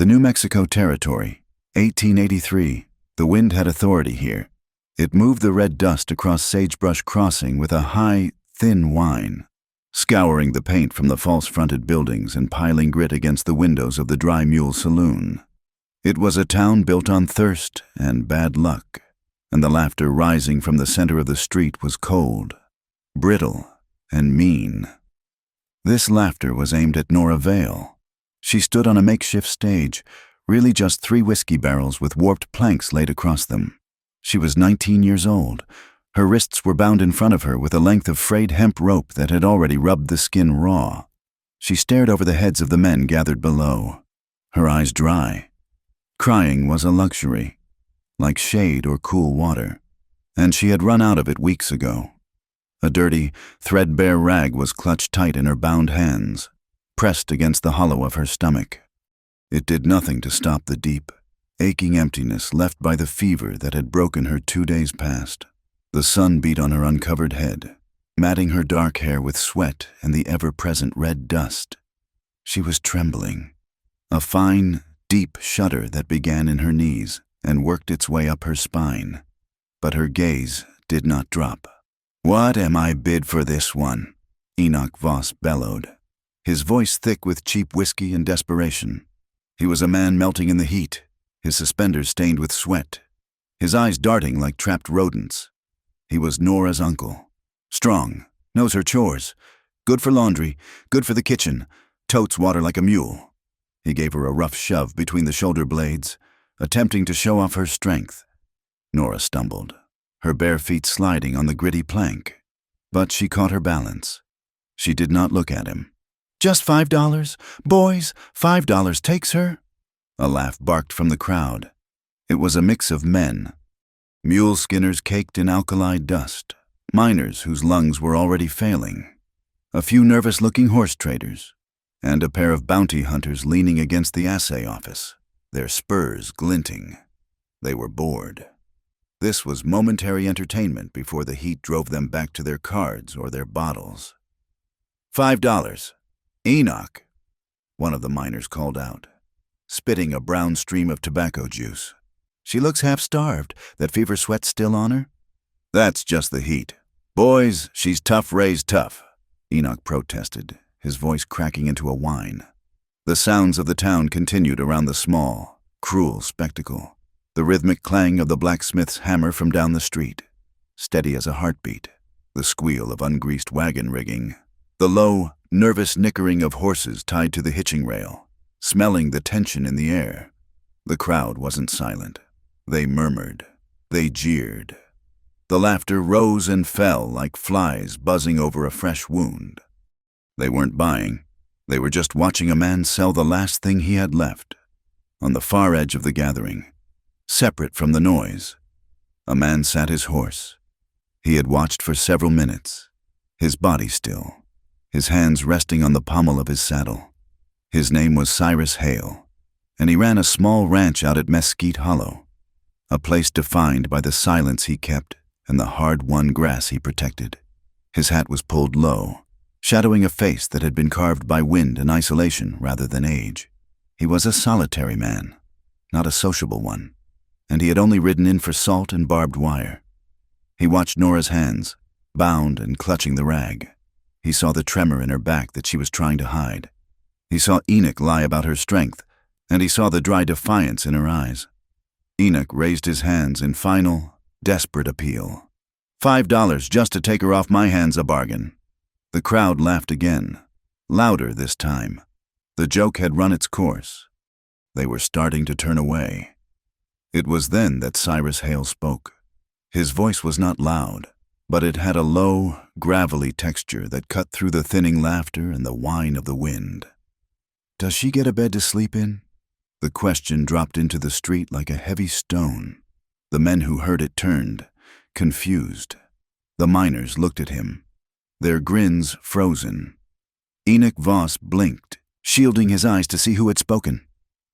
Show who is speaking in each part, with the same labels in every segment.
Speaker 1: The New Mexico Territory, 1883. The wind had authority here. It moved the red dust across Sagebrush Crossing with a high, thin whine, scouring the paint from the false-fronted buildings and piling grit against the windows of the Dry Mule Saloon. It was a town built on thirst and bad luck, and the laughter rising from the center of the street was cold, brittle, and mean. This laughter was aimed at Nora Vale. She stood on a makeshift stage, really just 3 whiskey barrels with warped planks laid across them. She was 19 years old. Her wrists were bound in front of her with a length of frayed hemp rope that had already rubbed the skin raw. She stared over the heads of the men gathered below, her eyes dry. Crying was a luxury, like shade or cool water, and she had run out of it weeks ago. A dirty, threadbare rag was clutched tight in her bound hands, pressed against the hollow of her stomach. It did nothing to stop the deep, aching emptiness left by the fever that had broken her 2 days past. The sun beat on her uncovered head, matting her dark hair with sweat and the ever-present red dust. She was trembling, a fine, deep shudder that began in her knees and worked its way up her spine. But her gaze did not drop. "What am I bid for this one?" Enoch Voss bellowed, his voice thick with cheap whiskey and desperation. He was a man melting in the heat, his suspenders stained with sweat, his eyes darting like trapped rodents. He was Nora's uncle. Strong, knows her chores, good for laundry, good for the kitchen, totes water like a mule. He gave her a rough shove between the shoulder blades, attempting to show off her strength. Nora stumbled, her bare feet sliding on the gritty plank, but she caught her balance. She did not look at him. "Just $5? Boys, $5 takes her?" A laugh barked from the crowd. It was a mix of men, mule skinners caked in alkali dust, miners whose lungs were already failing, a few nervous-looking horse traders, and a pair of bounty hunters leaning against the assay office, their spurs glinting. They were bored. This was momentary entertainment before the heat drove them back to their cards or their bottles. $5. Enoch, one of the miners called out, spitting a brown stream of tobacco juice. "She looks half-starved. That fever sweat still on her?" "That's just the heat. Boys, she's tough raised tough," Enoch protested, his voice cracking into a whine. The sounds of the town continued around the small, cruel spectacle. The rhythmic clang of the blacksmith's hammer from down the street, steady as a heartbeat, the squeal of ungreased wagon rigging, the low, nervous nickering of horses tied to the hitching rail, smelling the tension in the air. The crowd wasn't silent. They murmured. They jeered. The laughter rose and fell like flies buzzing over a fresh wound. They weren't buying. They were just watching a man sell the last thing he had left. On the far edge of the gathering, separate from the noise, a man sat his horse. He had watched for several minutes, his body still, his hands resting on the pommel of his saddle. His name was Cyrus Hale, and he ran a small ranch out at Mesquite Hollow, a place defined by the silence he kept and the hard-won grass he protected. His hat was pulled low, shadowing a face that had been carved by wind and isolation rather than age. He was a solitary man, not a sociable one, and he had only ridden in for salt and barbed wire. He watched Nora's hands, bound and clutching the rag. He saw the tremor in her back that she was trying to hide. He saw Enoch lie about her strength, and he saw the dry defiance in her eyes. Enoch raised his hands in final, desperate appeal. $5 just to take her off my hands a bargain." The crowd laughed again, louder this time. The joke had run its course. They were starting to turn away. It was then that Cyrus Hale spoke. His voice was not loud, but it had a low, gravelly texture that cut through the thinning laughter and the whine of the wind. "Does she get a bed to sleep in?" The question dropped into the street like a heavy stone. The men who heard it turned, confused. The miners looked at him, their grins frozen. Enoch Voss blinked, shielding his eyes to see who had spoken.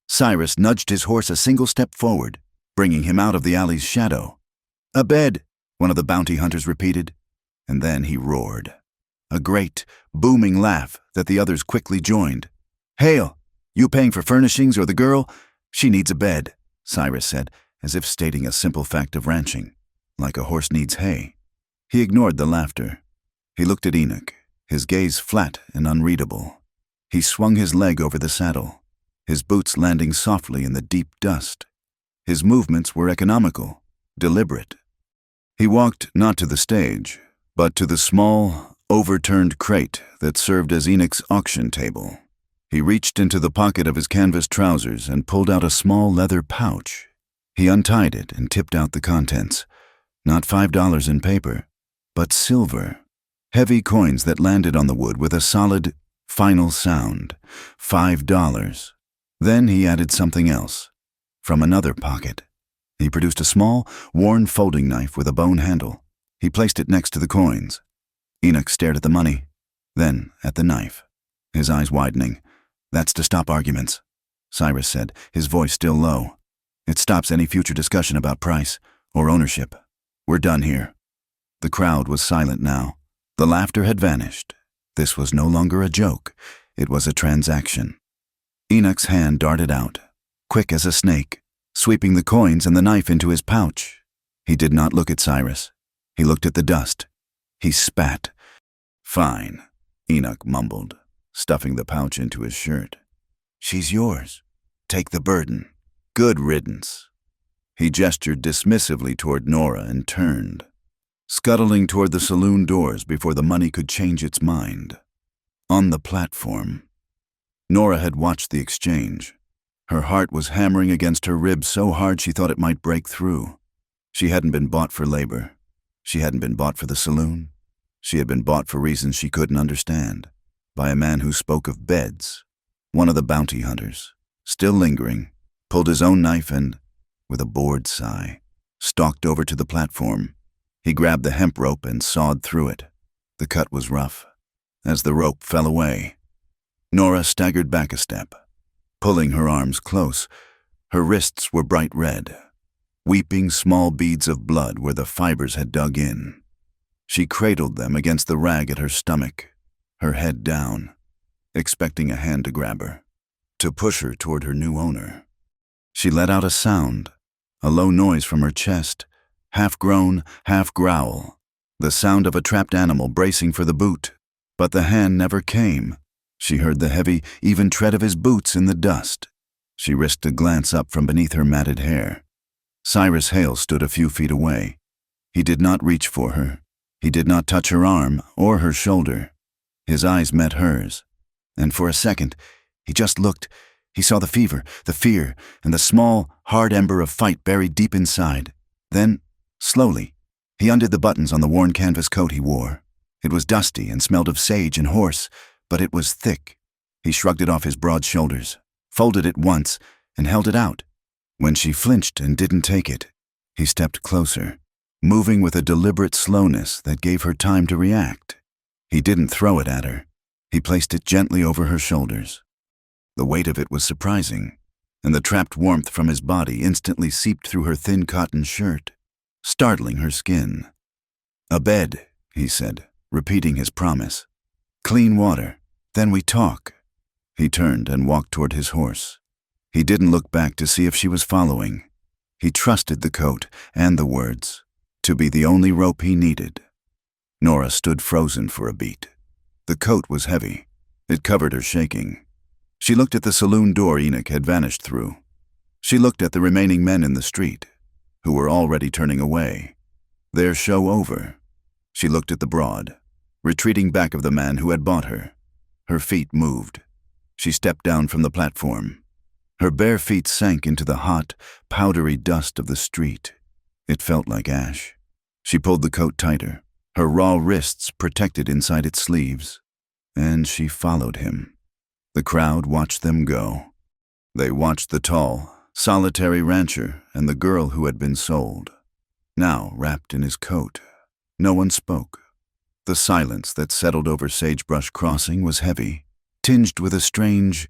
Speaker 1: Cyrus nudged his horse a single step forward, bringing him out of the alley's shadow. "A bed," one of the bounty hunters repeated, and then he roared. A great, booming laugh that the others quickly joined. "Hale, You paying for furnishings or the girl? She needs a bed, Cyrus said, as if stating a simple fact of ranching, like a horse needs hay. He ignored the laughter. He looked at Enoch, his gaze flat and unreadable. He swung his leg over the saddle, his boots landing softly in the deep dust. His movements were economical, deliberate. He walked not to the stage, but to the small, overturned crate that served as Enoch's auction table. He reached into the pocket of his canvas trousers and pulled out a small leather pouch. He untied it and tipped out the contents. Not $5 in paper, but silver. Heavy coins that landed on the wood with a solid, final sound. $5. Then he added something else. From another pocket, he produced a small, worn folding knife with a bone handle. He placed it next to the coins. Enoch stared at the money, then at the knife, his eyes widening. "That's to stop arguments," Cyrus said, his voice still low. "It stops any future discussion about price or ownership. We're done here." The crowd was silent now. The laughter had vanished. This was no longer a joke. It was a transaction. Enoch's hand darted out, quick as a snake, sweeping the coins and the knife into his pouch. He did not look at Cyrus. He looked at the dust. He spat. "Fine," Enoch mumbled, stuffing the pouch into his shirt. "She's yours. Take the burden. Good riddance." He gestured dismissively toward Nora and turned, scuttling toward the saloon doors before the money could change its mind. On the platform, Nora had watched the exchange. Her heart was hammering against her ribs so hard she thought it might break through. She hadn't been bought for labor. She hadn't been bought for the saloon. She had been bought for reasons she couldn't understand, by a man who spoke of beds. One of the bounty hunters, still lingering, pulled his own knife and, with a bored sigh, stalked over to the platform. He grabbed the hemp rope and sawed through it. The cut was rough. As the rope fell away, Nora staggered back a step, pulling her arms close. Her wrists were bright red, weeping small beads of blood where the fibers had dug in. She cradled them against the rag at her stomach, her head down, expecting a hand to grab her, to push her toward her new owner. She let out a sound, a low noise from her chest, half groan, half growl, the sound of a trapped animal bracing for the boot. But the hand never came. She heard the heavy, even tread of his boots in the dust. She risked a glance up from beneath her matted hair. Cyrus Hale stood a few feet away. He did not reach for her. He did not touch her arm or her shoulder. His eyes met hers, and for a second, he just looked. He saw the fever, the fear, and the small, hard ember of fight buried deep inside. Then, slowly, he undid the buttons on the worn canvas coat he wore. It was dusty and smelled of sage and horse, but it was thick. He shrugged it off his broad shoulders, folded it once, and held it out. When she flinched and didn't take it, he stepped closer, moving with a deliberate slowness that gave her time to react. He didn't throw it at her. He placed it gently over her shoulders. The weight of it was surprising, and the trapped warmth from his body instantly seeped through her thin cotton shirt, startling her skin. "A bed," he said, repeating his promise. "Clean water, then we talk." He turned and walked toward his horse. He didn't look back to see if she was following. He trusted the coat and the words to be the only rope he needed. Nora stood frozen for a beat. The coat was heavy. It covered her shaking. She looked at the saloon door Enoch had vanished through. She looked at the remaining men in the street, who were already turning away, their show over. She looked at the broad, retreating back of the man who had bought her. Her feet moved. She stepped down from the platform. Her bare feet sank into the hot, powdery dust of the street. It felt like ash. She pulled the coat tighter, her raw wrists protected inside its sleeves, and she followed him. The crowd watched them go. They watched the tall, solitary rancher and the girl who had been sold, now wrapped in his coat. No one spoke. The silence that settled over Sagebrush Crossing was heavy, tinged with a strange,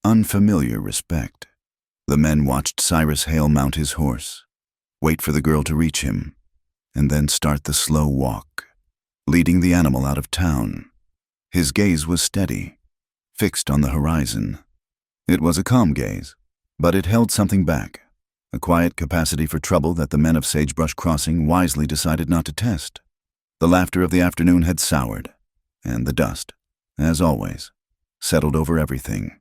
Speaker 1: unfamiliar respect. The men watched Cyrus Hale mount his horse, wait for the girl to reach him, and then start the slow walk, leading the animal out of town. His gaze was steady, fixed on the horizon. It was a calm gaze, but it held something back, a quiet capacity for trouble that the men of Sagebrush Crossing wisely decided not to test. The laughter of the afternoon had soured, and the dust, as always, settled over everything.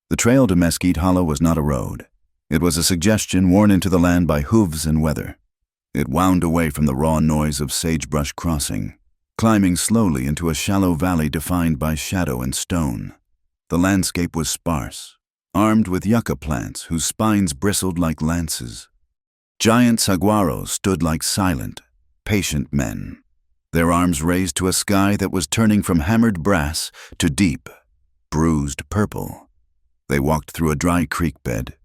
Speaker 1: The trail to Mesquite Hollow was not a road. It was a suggestion worn into the land by hooves and weather. It wound away from the raw noise of Sagebrush Crossing, climbing slowly into a shallow valley defined by shadow and stone. The landscape was sparse, armed with yucca plants whose spines bristled like lances. Giant saguaros stood like silent, patient men, their arms raised to a sky that was turning from hammered brass to deep, bruised purple. They walked through a dry creek bed,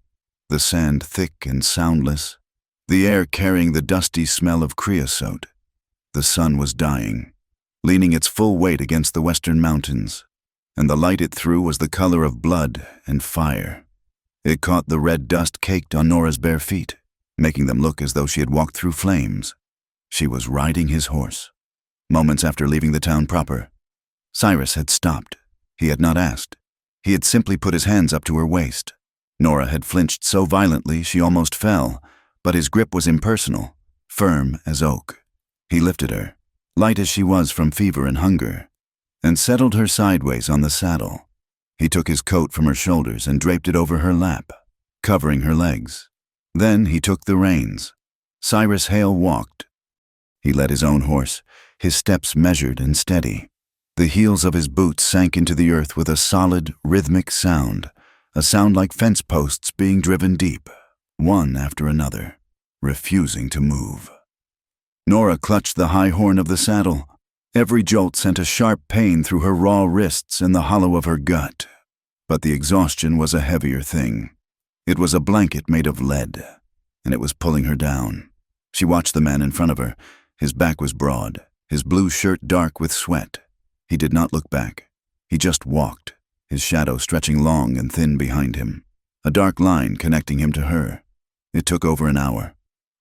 Speaker 1: the sand thick and soundless, the air carrying the dusty smell of creosote. The sun was dying, leaning its full weight against the western mountains, and the light it threw was the color of blood and fire. It caught the red dust caked on Nora's bare feet, making them look as though she had walked through flames. She was riding his horse. Moments after leaving the town proper, Cyrus had stopped. He had not asked. He had simply put his hands up to her waist. Nora had flinched so violently she almost fell, but his grip was impersonal, firm as oak. He lifted her, light as she was from fever and hunger, and settled her sideways on the saddle. He took his coat from her shoulders and draped it over her lap, covering her legs. Then he took the reins. Cyrus Hale walked. He led his own horse, his steps measured and steady. The heels of his boots sank into the earth with a solid, rhythmic sound, a sound like fence posts being driven deep, one after another, refusing to move. Nora clutched the high horn of the saddle. Every jolt sent a sharp pain through her raw wrists and the hollow of her gut. But the exhaustion was a heavier thing. It was a blanket made of lead, and it was pulling her down. She watched the man in front of her. His back was broad, his blue shirt dark with sweat. He did not look back. He just walked, his shadow stretching long and thin behind him, a dark line connecting him to her. It took over an hour.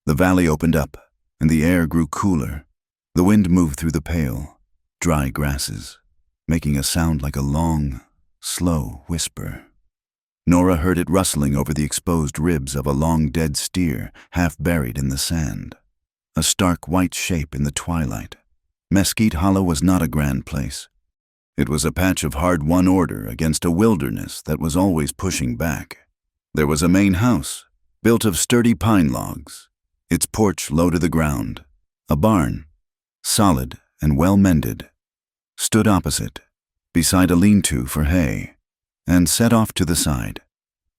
Speaker 1: The valley opened up, and the air grew cooler. The wind moved through the pale, dry grasses, making a sound like a long, slow whisper. Nora heard it rustling over the exposed ribs of a long-dead steer half buried in the sand, a stark white shape in the twilight. Mesquite Hollow was not a grand place. It was a patch of hard-won order against a wilderness that was always pushing back. There was a main house, built of sturdy pine logs, its porch low to the ground. A barn, solid and well-mended, stood opposite, beside a lean-to for hay, and set off to the side,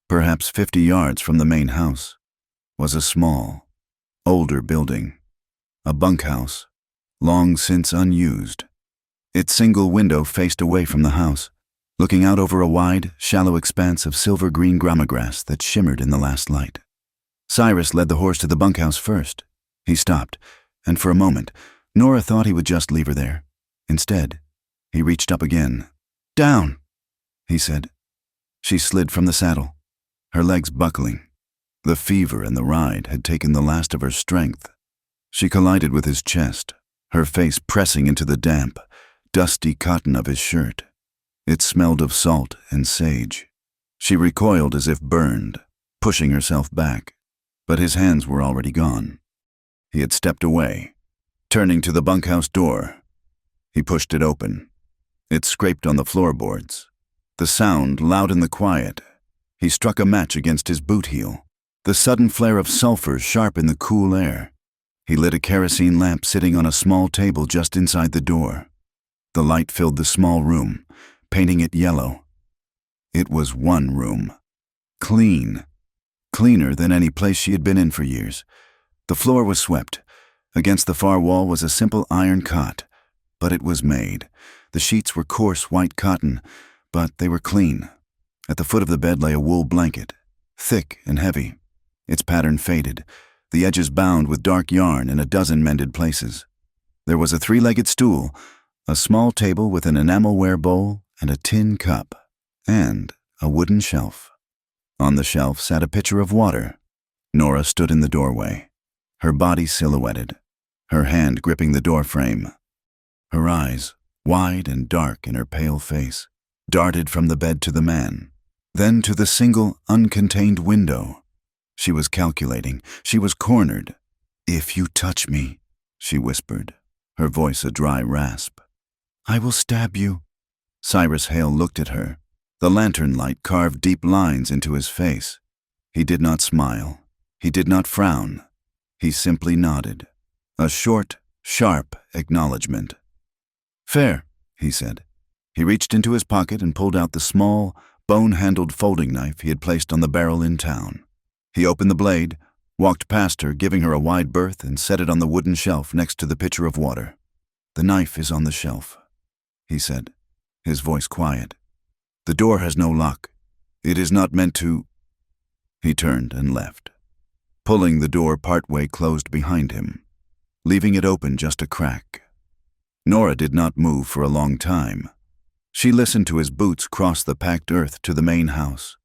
Speaker 1: perhaps 50 yards from the main house, was a small, older building, a bunkhouse, long since unused. Its single window faced away from the house, looking out over a wide, shallow expanse of silver-green gramagrass that shimmered in the last light. Cyrus led the horse to the bunkhouse first. He stopped, and for a moment, Nora thought he would just leave her there. Instead, he reached up again. "Down," he said. She slid from the saddle, her legs buckling. The fever and the ride had taken the last of her strength. She collided with his chest, her face pressing into the damp, dusty cotton of his shirt. It smelled of salt and sage. She recoiled as if burned, pushing herself back, but his hands were already gone. He had stepped away, turning to the bunkhouse door. He pushed it open. It scraped on the floorboards. The sound loud in the quiet. He struck a match against his boot heel, the sudden flare of sulfur sharp in the cool air. He lit a kerosene lamp sitting on a small table just inside the door. The light filled the small room, painting it yellow. It was one room. Clean. Cleaner than any place she had been in for years. The floor was swept. Against the far wall was a simple iron cot, but it was made. The sheets were coarse white cotton, but they were clean. At the foot of the bed lay a wool blanket, thick and heavy. Its pattern faded, the edges bound with dark yarn in a dozen mended places. There was a three-legged stool, a small table with an enamelware bowl and a tin cup, and a wooden shelf. On the shelf sat a pitcher of water. Nora stood in the doorway, her body silhouetted, her hand gripping the doorframe. Her eyes, wide and dark in her pale face, darted from the bed to the man. then to the single, uncontained window. She was calculating. She was cornered. "If you touch me," she whispered, her voice a dry rasp. "I will stab you." Cyrus Hale looked at her. The lantern light carved deep lines into his face. He did not smile. He did not frown. He simply nodded. A short, sharp acknowledgement. "Fair," he said. He reached into his pocket and pulled out the small, bone-handled folding knife he had placed on the barrel in town. He opened the blade, walked past her, giving her a wide berth, and set it on the wooden shelf next to the pitcher of water. "The knife is on the shelf," he said, his voice quiet. "The door has no lock. It is not meant to—" He turned and left, pulling the door partway closed behind him, leaving it open just a crack. Nora did not move for a long time. She listened to his boots cross the packed earth to the main house.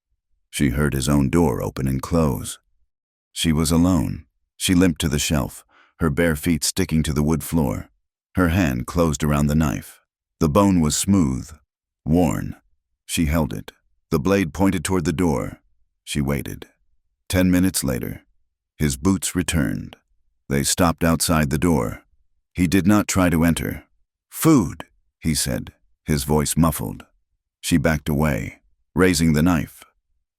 Speaker 1: She heard his own door open and close. She was alone. She limped to the shelf, her bare feet sticking to the wood floor. Her hand closed around the knife. The bone was smooth, worn. She held it. The blade pointed toward the door. She waited. 10 minutes later, his boots returned. They stopped outside the door. He did not try to enter. "Food," he said, his voice muffled. She backed away, raising the knife.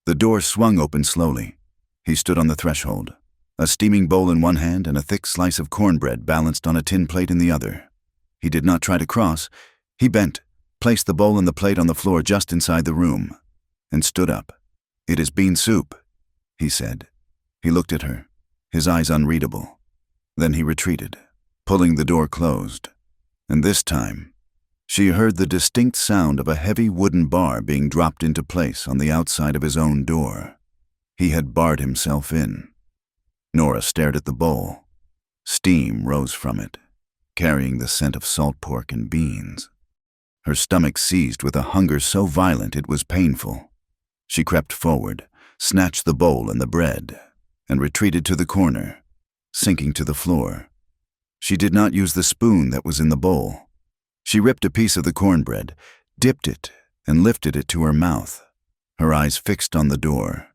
Speaker 1: The door swung open slowly. He stood on the threshold, a steaming bowl in one hand and a thick slice of cornbread balanced on a tin plate in the other. He did not try to cross. He bent, placed the bowl and the plate on the floor just inside the room, and stood up. "It is bean soup," he said. He looked at her, his eyes unreadable. Then he retreated, pulling the door closed. And this time, she heard the distinct sound of a heavy wooden bar being dropped into place on the outside of his own door. He had barred himself in. Nora stared at the bowl. Steam rose from it, carrying the scent of salt pork and beans. Her stomach seized with a hunger so violent it was painful. She crept forward, snatched the bowl and the bread, and retreated to the corner, sinking to the floor. She did not use the spoon that was in the bowl. She ripped a piece of the cornbread, dipped it, and lifted it to her mouth, her eyes fixed on the door.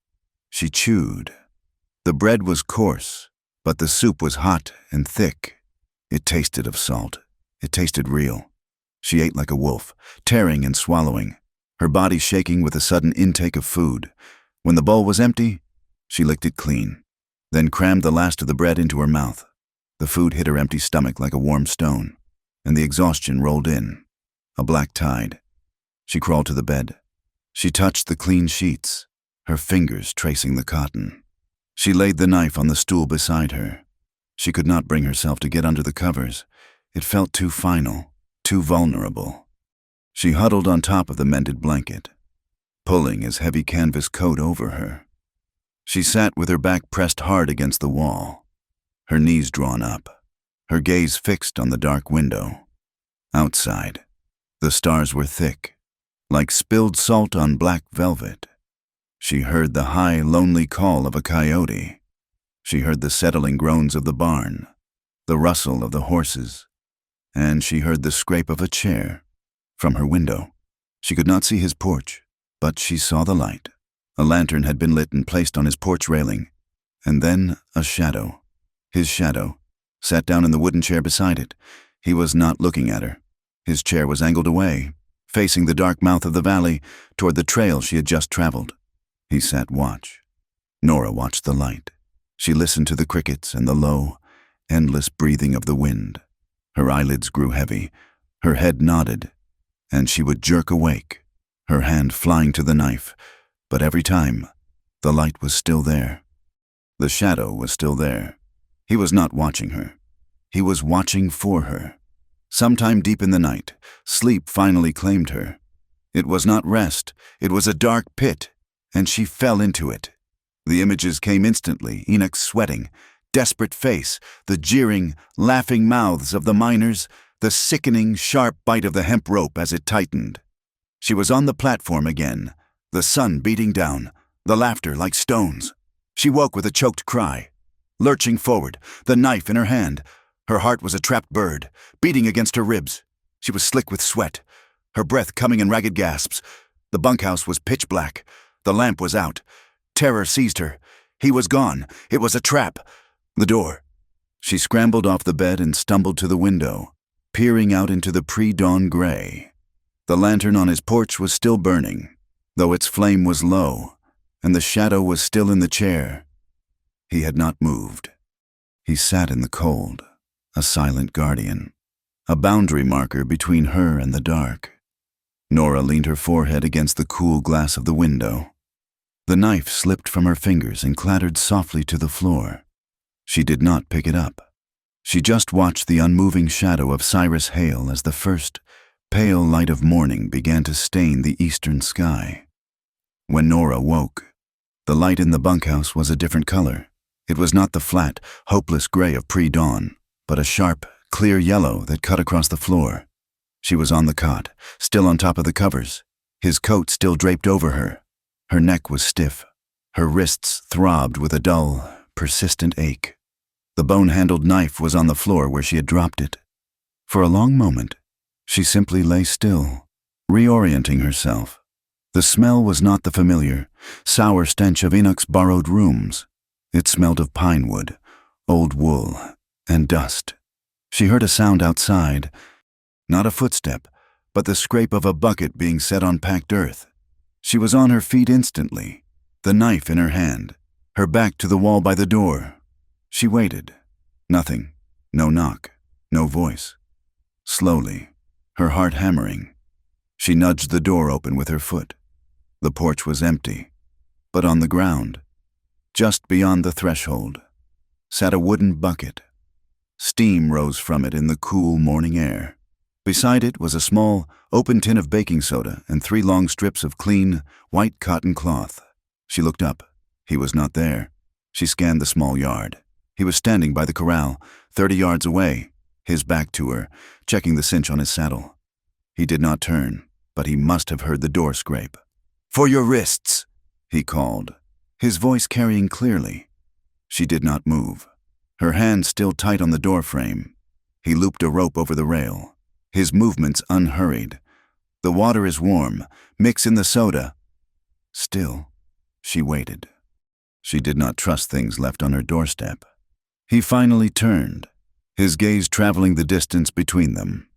Speaker 1: She chewed. The bread was coarse, but the soup was hot and thick. It tasted of salt. It tasted real. She ate like a wolf, tearing and swallowing, her body shaking with a sudden intake of food. When the bowl was empty, she licked it clean, then crammed the last of the bread into her mouth. The food hit her empty stomach like a warm stone, and the exhaustion rolled in, a black tide. She crawled to the bed. She touched the clean sheets, her fingers tracing the cotton. She laid the knife on the stool beside her. She could not bring herself to get under the covers. It felt too final, too vulnerable. She huddled on top of the mended blanket, pulling his heavy canvas coat over her. She sat with her back pressed hard against the wall, her knees drawn up, her gaze fixed on the dark window. Outside, the stars were thick, like spilled salt on black velvet. She heard the high, lonely call of a coyote. She heard the settling groans of the barn, the rustle of the horses, and she heard the scrape of a chair. From her window, she could not see his porch, but she saw the light. A lantern had been lit and placed on his porch railing, and then a shadow. His shadow sat down in the wooden chair beside it. He was not looking at her. His chair was angled away, facing the dark mouth of the valley toward the trail she had just traveled. He sat watch. Nora watched the light. She listened to the crickets and the low, endless breathing of the wind. Her eyelids grew heavy, her head nodded, and she would jerk awake, her hand flying to the knife. But every time, the light was still there. The shadow was still there. He was not watching her. He was watching for her. Sometime deep in the night, sleep finally claimed her. It was not rest. It was a dark pit, and she fell into it. The images came instantly, Enoch sweating, desperate face, the jeering, laughing mouths of the miners, the sickening, sharp bite of the hemp rope as it tightened. She was on the platform again, the sun beating down, the laughter like stones. She woke with a choked cry, lurching forward, the knife in her hand. Her heart was a trapped bird, beating against her ribs. She was slick with sweat, her breath coming in ragged gasps. The bunkhouse was pitch black. The lamp was out. Terror seized her. He was gone. It was a trap. The door. She scrambled off the bed and stumbled to the window, peering out into the pre-dawn gray. The lantern on his porch was still burning, though its flame was low, and the shadow was still in the chair. He had not moved. He sat in the cold, a silent guardian, a boundary marker between her and the dark. Nora leaned her forehead against the cool glass of the window. The knife slipped from her fingers and clattered softly to the floor. She did not pick it up. She just watched the unmoving shadow of Cyrus Hale as the first pale light of morning began to stain the eastern sky. When Nora woke, the light in the bunkhouse was a different color. It was not the flat, hopeless gray of pre-dawn, but a sharp, clear yellow that cut across the floor. She was on the cot, still on top of the covers, his coat still draped over her. Her neck was stiff. Her wrists throbbed with a dull, persistent ache. The bone-handled knife was on the floor where she had dropped it. For a long moment, she simply lay still, reorienting herself. The smell was not the familiar, sour stench of Enoch's borrowed rooms. It smelled of pine wood, old wool, and dust. She heard a sound outside, not a footstep, but the scrape of a bucket being set on packed earth. She was on her feet instantly, the knife in her hand, her back to the wall by the door. She waited. Nothing. No knock. No voice. Slowly, her heart hammering, she nudged the door open with her foot. The porch was empty, but on the ground, just beyond the threshold, sat a wooden bucket. Steam rose from it in the cool morning air. Beside it was a small, open tin of baking soda and 3 long strips of clean, white cotton cloth. She looked up. He was not there. She scanned the small yard. He was standing by the corral, 30 yards away, his back to her, checking the cinch on his saddle. He did not turn, but he must have heard the door scrape. "For your wrists," he called, his voice carrying clearly. She did not move, her hand still tight on the door frame. He looped a rope over the rail, his movements unhurried. "The water is warm. Mix in the soda." Still, she waited. She did not trust things left on her doorstep. He finally turned, his gaze traveling the distance between them.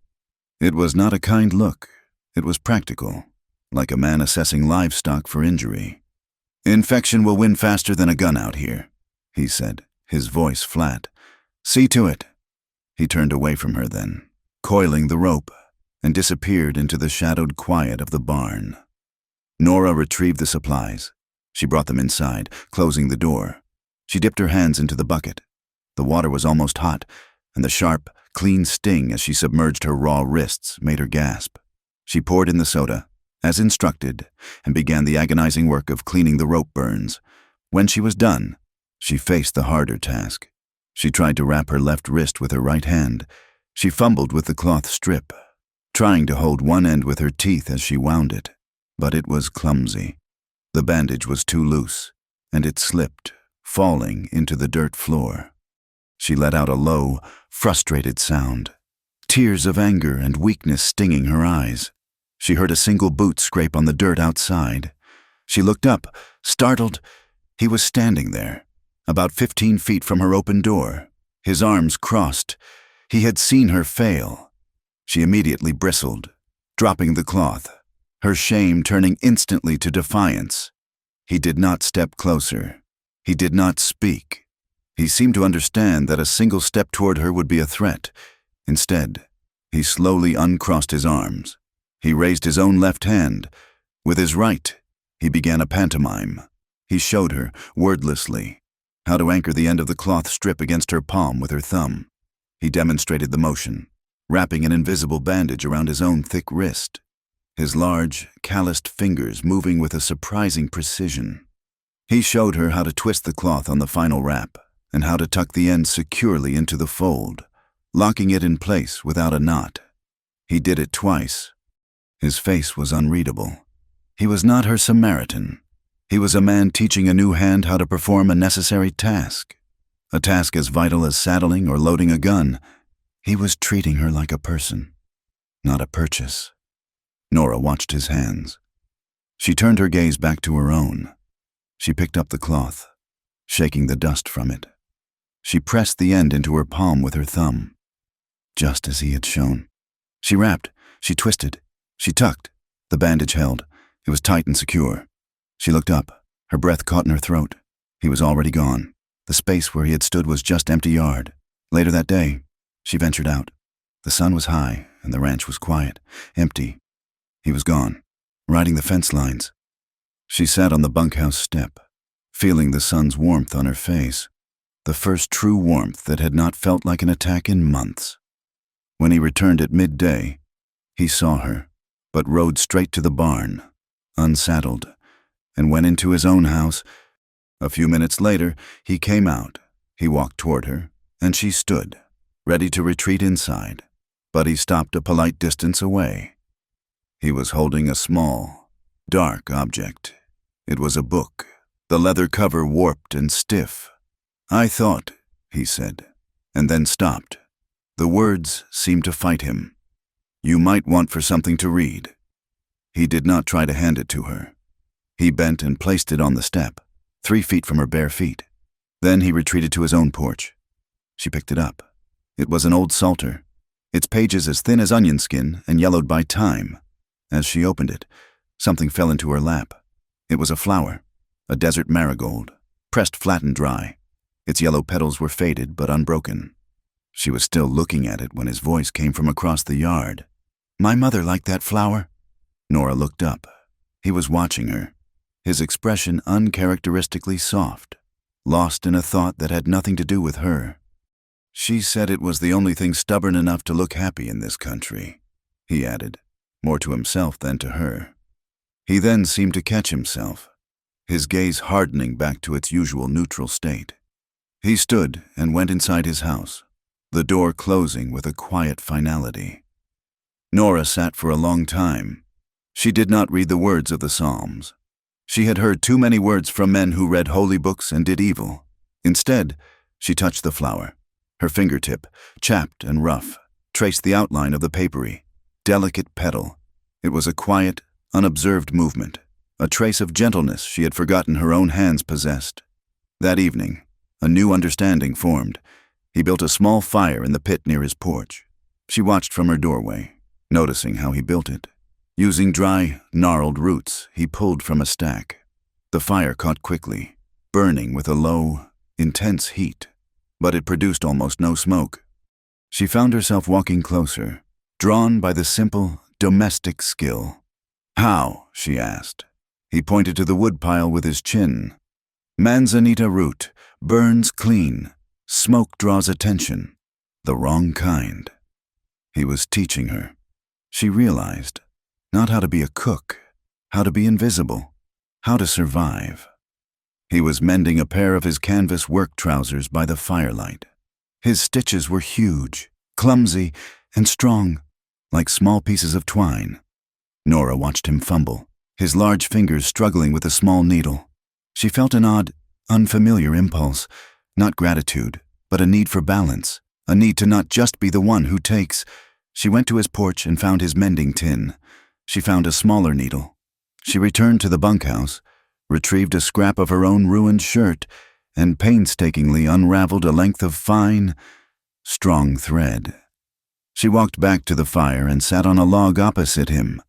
Speaker 1: It was not a kind look. It was practical, like a man assessing livestock for injury. "Infection will win faster than a gun out here," he said, his voice flat. "See to it." He turned away from her then, coiling the rope, and disappeared into the shadowed quiet of the barn. Nora retrieved the supplies. She brought them inside, closing the door. She dipped her hands into the bucket. The water was almost hot, and the sharp, clean sting as she submerged her raw wrists made her gasp. She poured in the soda, as instructed, and began the agonizing work of cleaning the rope burns. When she was done, she faced the harder task. She tried to wrap her left wrist with her right hand. She fumbled with the cloth strip, trying to hold one end with her teeth as she wound it, but it was clumsy. The bandage was too loose, and it slipped, falling into the dirt floor. She let out a low, frustrated sound, tears of anger and weakness stinging her eyes. She heard a single boot scrape on the dirt outside. She looked up, startled. He was standing there, about 15 feet from her open door, his arms crossed. He had seen her fail. She immediately bristled, dropping the cloth, her shame turning instantly to defiance. He did not step closer. He did not speak. He seemed to understand that a single step toward her would be a threat. Instead, he slowly uncrossed his arms. He raised his own left hand. With his right, he began a pantomime. He showed her, wordlessly, how to anchor the end of the cloth strip against her palm with her thumb. He demonstrated the motion, wrapping an invisible bandage around his own thick wrist, his large, calloused fingers moving with a surprising precision. He showed her how to twist the cloth on the final wrap, and how to tuck the end securely into the fold, locking it in place without a knot. He did it twice. His face was unreadable. He was not her Samaritan. He was a man teaching a new hand how to perform a necessary task, a task as vital as saddling or loading a gun. He was treating her like a person, not a purchase. Nora watched his hands. She turned her gaze back to her own. She picked up the cloth, shaking the dust from it. She pressed the end into her palm with her thumb, just as he had shown. She wrapped, she twisted, she tucked. The bandage held. It was tight and secure. She looked up. Her breath caught in her throat. He was already gone. The space where he had stood was just empty yard. Later that day, she ventured out. The sun was high, and the ranch was quiet, empty. He was gone, riding the fence lines. She sat on the bunkhouse step, feeling the sun's warmth on her face, the first true warmth that had not felt like an attack in months. When he returned at midday, he saw her, but rode straight to the barn, unsaddled, and went into his own house. A few minutes later, he came out. He walked toward her, and she stood, ready to retreat inside, but he stopped a polite distance away. He was holding a small, dark object. It was a book, the leather cover warped and stiff. "I thought," he said, and then stopped. The words seemed to fight him. "You might want for something to read." He did not try to hand it to her. He bent and placed it on the step, 3 feet from her bare feet. Then he retreated to his own porch. She picked it up. It was an old psalter, its pages as thin as onion skin and yellowed by time. As she opened it, something fell into her lap. It was a flower, a desert marigold, pressed flat and dry. Its yellow petals were faded but unbroken. She was still looking at it when his voice came from across the yard. "My mother liked that flower." Nora looked up. He was watching her, his expression uncharacteristically soft, lost in a thought that had nothing to do with her. "She said it was the only thing stubborn enough to look happy in this country," he added, more to himself than to her. He then seemed to catch himself, his gaze hardening back to its usual neutral state. He stood and went inside his house, the door closing with a quiet finality. Nora sat for a long time. She did not read the words of the Psalms. She had heard too many words from men who read holy books and did evil. Instead, she touched the flower. Her fingertip, chapped and rough, traced the outline of the papery, delicate petal. It was a quiet, unobserved movement, a trace of gentleness she had forgotten her own hands possessed. That evening, a new understanding formed. He built a small fire in the pit near his porch. She watched from her doorway, noticing how he built it. Using dry, gnarled roots he pulled from a stack. The fire caught quickly, burning with a low, intense heat, but it produced almost no smoke. She found herself walking closer, drawn by the simple, domestic skill. "How?" she asked. He pointed to the woodpile with his chin. "Manzanita root, burns clean. Smoke draws attention. The wrong kind." He was teaching her. She realized, not how to be a cook, how to be invisible, how to survive. He was mending a pair of his canvas work trousers by the firelight. His stitches were huge, clumsy, and strong, like small pieces of twine. Nora watched him fumble, his large fingers struggling with a small needle. She felt an odd, unfamiliar impulse, not gratitude, but a need for balance, a need to not just be the one who takes. She went to his porch and found his mending tin. She found a smaller needle. She returned to the bunkhouse, retrieved a scrap of her own ruined shirt, and painstakingly unraveled a length of fine, strong thread. She walked back to the fire and sat on a log opposite him.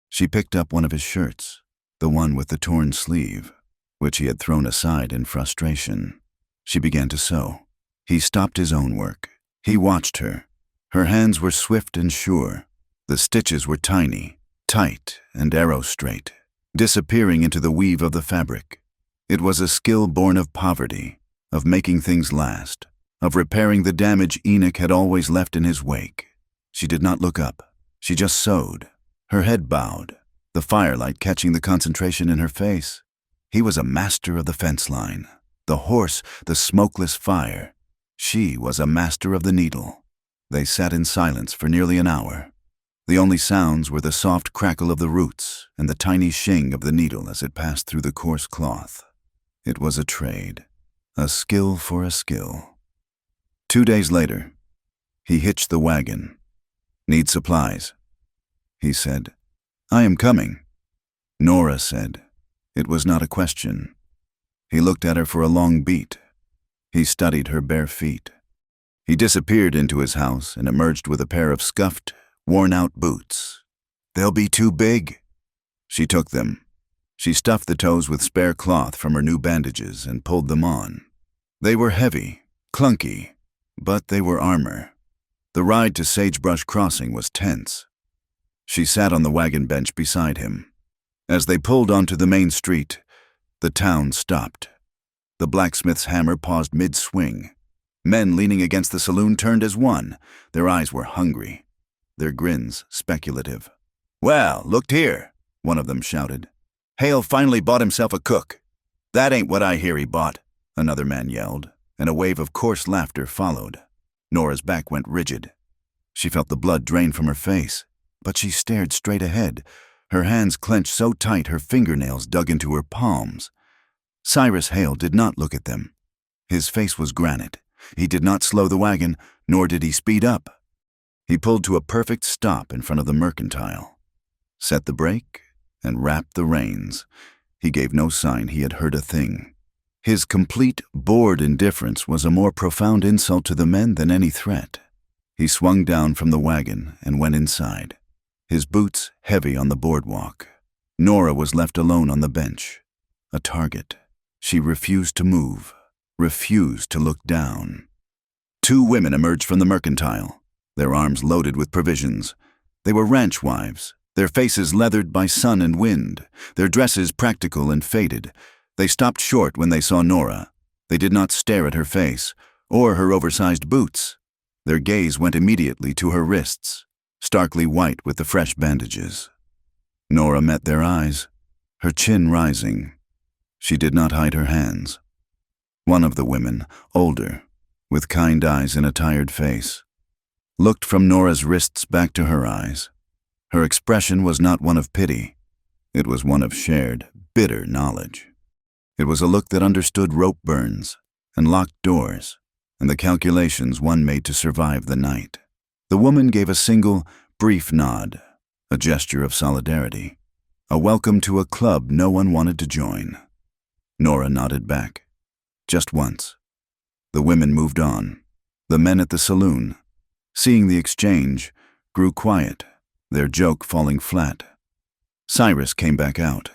Speaker 1: She picked up one of his shirts, the one with the torn sleeve, which he had thrown aside in frustration. She began to sew. He stopped his own work. He watched her. Her hands were swift and sure. The stitches were tiny, tight and arrow-straight, disappearing into the weave of the fabric. It was a skill born of poverty, of making things last, of repairing the damage Enoch had always left in his wake. She did not look up. She just sewed, her head bowed, the firelight catching the concentration in her face. He was a master of the fence line, the horse, the smokeless fire. She was a master of the needle. They sat in silence for nearly an hour. The only sounds were the soft crackle of the roots and the tiny shing of the needle as it passed through the coarse cloth. It was a trade, a skill for a skill. 2 days later, he hitched the wagon. "Need supplies," he said. "I am coming." Nora said. It was not a question. He looked at her for a long beat. He studied her bare feet. He disappeared into his house and emerged with a pair of scuffed, worn-out boots. "They'll be too big." She took them. She stuffed the toes with spare cloth from her new bandages and pulled them on. They were heavy, clunky, but they were armor. The ride to Sagebrush Crossing was tense. She sat on the wagon bench beside him. As they pulled onto the main street, the town stopped. The blacksmith's hammer paused mid-swing. Men leaning against the saloon turned as one. Their eyes were hungry, their grins speculative. "Well, look here," one of them shouted. "Hale finally bought himself a cook." "That ain't what I hear he bought," another man yelled, and a wave of coarse laughter followed. Nora's back went rigid. She felt the blood drain from her face, but she stared straight ahead, her hands clenched so tight her fingernails dug into her palms. Cyrus Hale did not look at them. His face was granite. He did not slow the wagon, nor did he speed up. He pulled to a perfect stop in front of the mercantile, set the brake, and wrapped the reins. He gave no sign he had heard a thing. His complete, bored indifference was a more profound insult to the men than any threat. He swung down from the wagon and went inside, his boots heavy on the boardwalk. Nora was left alone on the bench, a target. She refused to move, refused to look down. Two women emerged from the mercantile, their arms loaded with provisions. They were ranch wives, their faces leathered by sun and wind, their dresses practical and faded. They stopped short when they saw Nora. They did not stare at her face, or her oversized boots. Their gaze went immediately to her wrists, starkly white with the fresh bandages. Nora met their eyes, her chin rising. She did not hide her hands. One of the women, older, with kind eyes and a tired face, looked from Nora's wrists back to her eyes. Her expression was not one of pity. It was one of shared, bitter knowledge. It was a look that understood rope burns and locked doors and the calculations one made to survive the night. The woman gave a single, brief nod, a gesture of solidarity, a welcome to a club no one wanted to join. Nora nodded back. Just once. The women moved on. The men at the saloon, seeing the exchange, grew quiet, their joke falling flat. Cyrus came back out,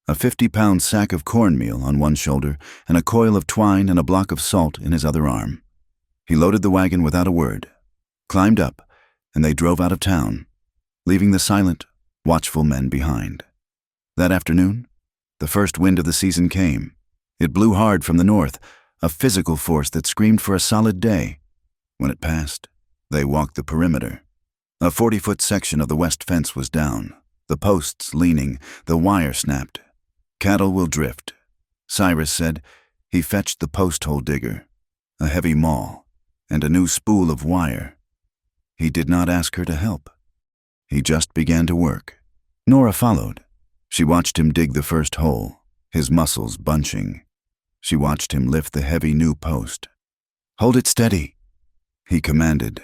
Speaker 1: a 50-pound sack of cornmeal on one shoulder and a coil of twine and a block of salt in his other arm. He loaded the wagon without a word, climbed up, and they drove out of town, leaving the silent, watchful men behind. That afternoon, the first wind of the season came. It blew hard from the north, a physical force that screamed for a solid day. When it passed, they walked the perimeter. A 40-foot section of the west fence was down, the posts leaning, the wire snapped. "Cattle will drift," Cyrus said. He fetched the post-hole digger, a heavy maul, and a new spool of wire. He did not ask her to help. He just began to work. Nora followed. She watched him dig the first hole, his muscles bunching. She watched him lift the heavy new post. "Hold it steady," he commanded.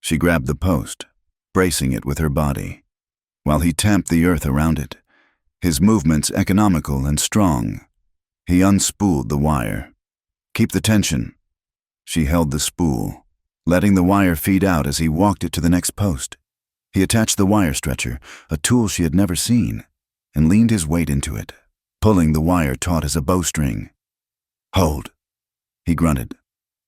Speaker 1: She grabbed the post, bracing it with her body, while he tamped the earth around it, his movements economical and strong. He unspooled the wire. "Keep the tension." She held the spool, letting the wire feed out as he walked it to the next post. He attached the wire stretcher, a tool she had never seen, and leaned his weight into it, pulling the wire taut as a bowstring. "Hold," he grunted.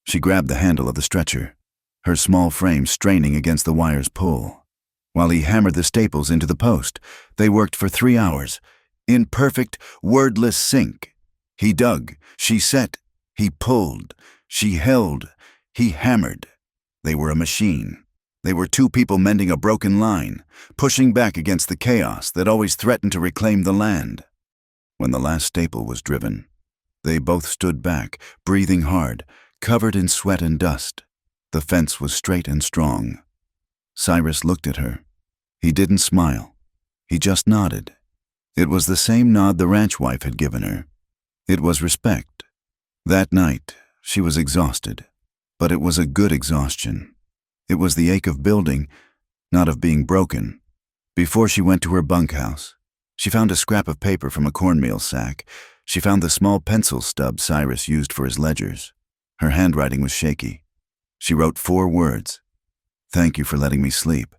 Speaker 1: She grabbed the handle of the stretcher, her small frame straining against the wire's pull. While he hammered the staples into the post, they worked for 3 hours, in perfect, wordless sync. He dug, she set, he pulled, she held, he hammered. They were a machine. They were two people mending a broken line, pushing back against the chaos that always threatened to reclaim the land. When the last staple was driven, they both stood back, breathing hard, covered in sweat and dust. The fence was straight and strong. Cyrus looked at her. He didn't smile. He just nodded. It was the same nod the ranch wife had given her. It was respect. That night, she was exhausted, but it was a good exhaustion. It was the ache of building, not of being broken. Before she went to her bunkhouse, She found a scrap of paper from a cornmeal sack. She found the small pencil stub Cyrus used for his ledgers. Her handwriting was shaky. She wrote 4 words. "Thank you for letting me sleep."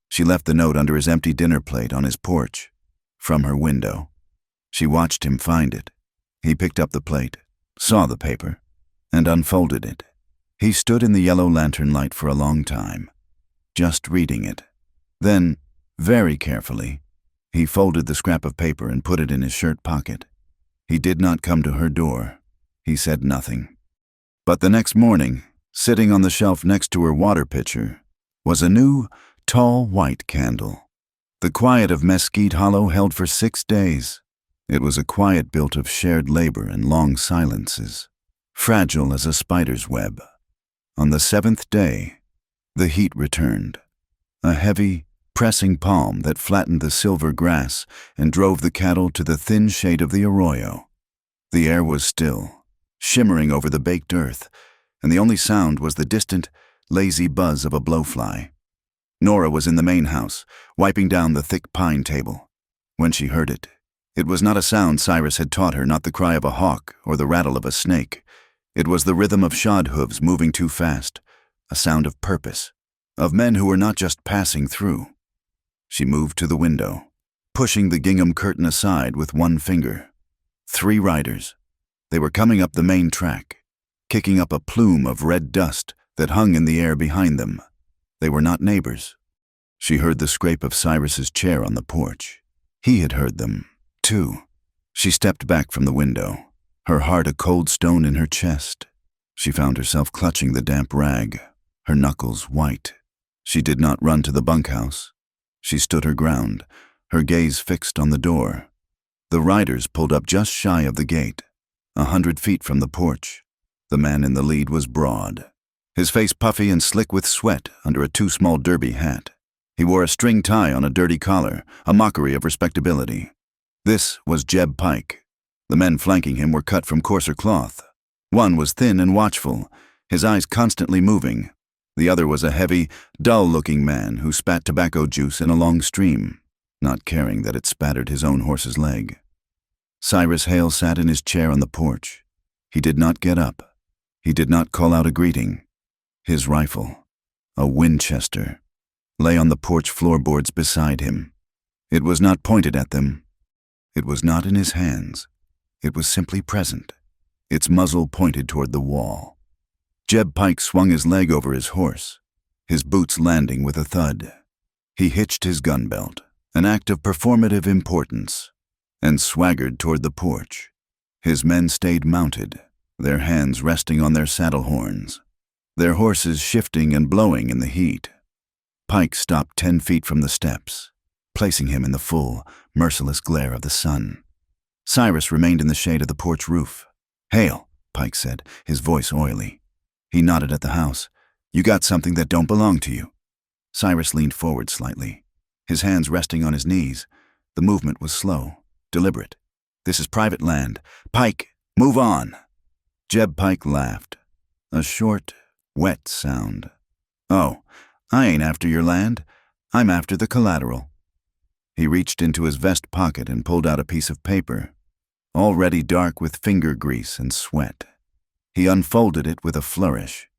Speaker 1: She left the note under his empty dinner plate on his porch. From her window, she watched him find it. He picked up the plate, saw the paper, and unfolded it. He stood in the yellow lantern light for a long time, just reading it. Then, very carefully, he folded the scrap of paper and put it in his shirt pocket. He did not come to her door. He said nothing. But the next morning, sitting on the shelf next to her water pitcher, was a new, tall white candle. The quiet of Mesquite Hollow held for 6 days. It was a quiet built of shared labor and long silences, fragile as a spider's web. On the 7th day, the heat returned. A heavy, pressing palm that flattened the silver grass and drove the cattle to the thin shade of the arroyo. The air was still, shimmering over the baked earth, and the only sound was the distant, lazy buzz of a blowfly. Nora was in the main house, wiping down the thick pine table. When she heard it, it was not a sound Cyrus had taught her, not the cry of a hawk or the rattle of a snake. It was the rhythm of shod hooves moving too fast, a sound of purpose, of men who were not just passing through. She moved to the window, pushing the gingham curtain aside with one finger. 3 riders. They were coming up the main track, kicking up a plume of red dust that hung in the air behind them. They were not neighbors. She heard the scrape of Cyrus's chair on the porch. He had heard them, too. She stepped back from the window, her heart a cold stone in her chest. She found herself clutching the damp rag, her knuckles white. She did not run to the bunkhouse. She stood her ground, her gaze fixed on the door. The riders pulled up just shy of the gate, 100 feet from the porch. The man in the lead was broad, his face puffy and slick with sweat under a too small derby hat. He wore a string tie on a dirty collar, a mockery of respectability. This was Jeb Pike. The men flanking him were cut from coarser cloth. One was thin and watchful, his eyes constantly moving. The other was a heavy, dull-looking man who spat tobacco juice in a long stream, not caring that it spattered his own horse's leg. Cyrus Hale sat in his chair on the porch. He did not get up. He did not call out a greeting. His rifle, a Winchester, lay on the porch floorboards beside him. It was not pointed at them. It was not in his hands. It was simply present, its muzzle pointed toward the wall. Jeb Pike swung his leg over his horse, his boots landing with a thud. He hitched his gun belt, an act of performative importance, and swaggered toward the porch. His men stayed mounted, their hands resting on their saddle horns, their horses shifting and blowing in the heat. Pike stopped 10 feet from the steps, placing him in the full, merciless glare of the sun. Cyrus remained in the shade of the porch roof. "Hale," Pike said, his voice oily. He nodded at the house. "You got something that don't belong to you." Cyrus leaned forward slightly, his hands resting on his knees. The movement was slow, deliberate. "This is private land. Pike, move on." Jeb Pike laughed, a short, wet sound. "Oh, I ain't after your land. I'm after the collateral." He reached into his vest pocket and pulled out a piece of paper, already dark with finger grease and sweat. He unfolded it with a flourish.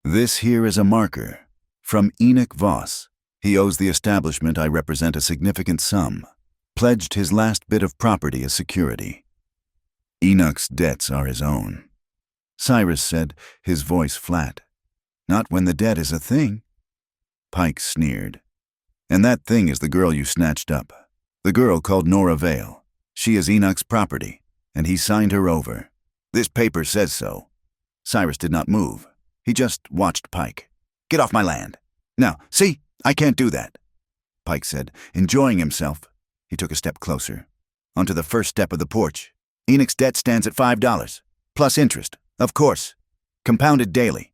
Speaker 1: "This here is a marker. From Enoch Voss. He owes the establishment I represent a significant sum. Pledged his last bit of property as security. Enoch's debts are his own." Cyrus said, his voice flat. "Not when the debt is a thing." Pike sneered. "And that thing is the girl you snatched up. The girl called Nora Vale. She is Enoch's property, and he signed her over. This paper says so." Cyrus did not move. He just watched Pike. "Get off my land. Now, see, I can't do that." Pike said, enjoying himself. He took a step closer, onto the first step of the porch. "Enoch's debt stands at $5, plus interest, of course, compounded daily.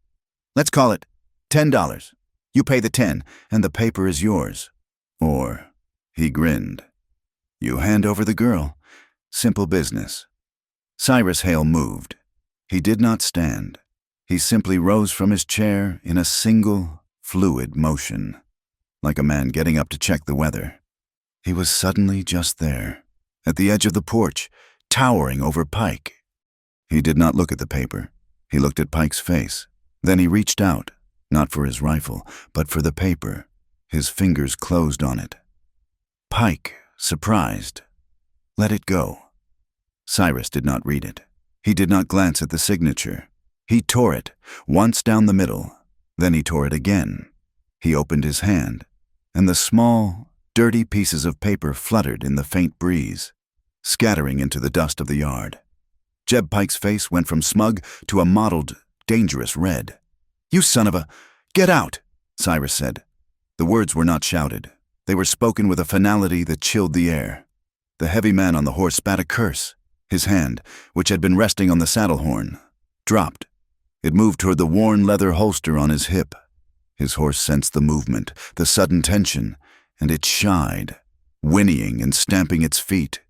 Speaker 1: Let's call it $10. You pay the 10, and the paper is yours. Or," he grinned, "you hand over the girl. Simple business." Cyrus Hale moved. He did not stand. He simply rose from his chair in a single, fluid motion, like a man getting up to check the weather. He was suddenly just there, at the edge of the porch, towering over Pike. He did not look at the paper. He looked at Pike's face. Then he reached out, not for his rifle, but for the paper. His fingers closed on it. Pike, surprised, let it go. Cyrus did not read it. He did not glance at the signature. He tore it, once down the middle. Then he tore it again. He opened his hand, and the small, dirty pieces of paper fluttered in the faint breeze, scattering into the dust of the yard. Jeb Pike's face went from smug to a mottled, dangerous red. "You son of a... Get out!" Cyrus said. The words were not shouted. They were spoken with a finality that chilled the air. The heavy man on the horse spat a curse. His hand, which had been resting on the saddle horn, dropped. It moved toward the worn leather holster on his hip. His horse sensed the movement, the sudden tension, and it shied, whinnying and stamping its feet.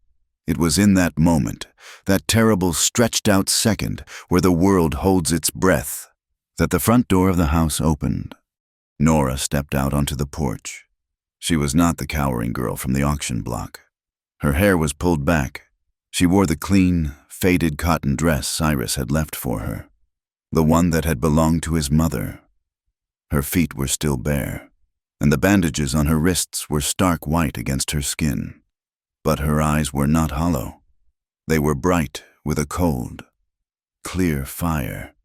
Speaker 1: It was in that moment, that terrible stretched-out second where the world holds its breath, that the front door of the house opened. Nora stepped out onto the porch. She was not the cowering girl from the auction block. Her hair was pulled back. She wore the clean, faded cotton dress Cyrus had left for her, the one that had belonged to his mother. Her feet were still bare, and the bandages on her wrists were stark white against her skin. But her eyes were not hollow. They were bright with a cold, clear fire.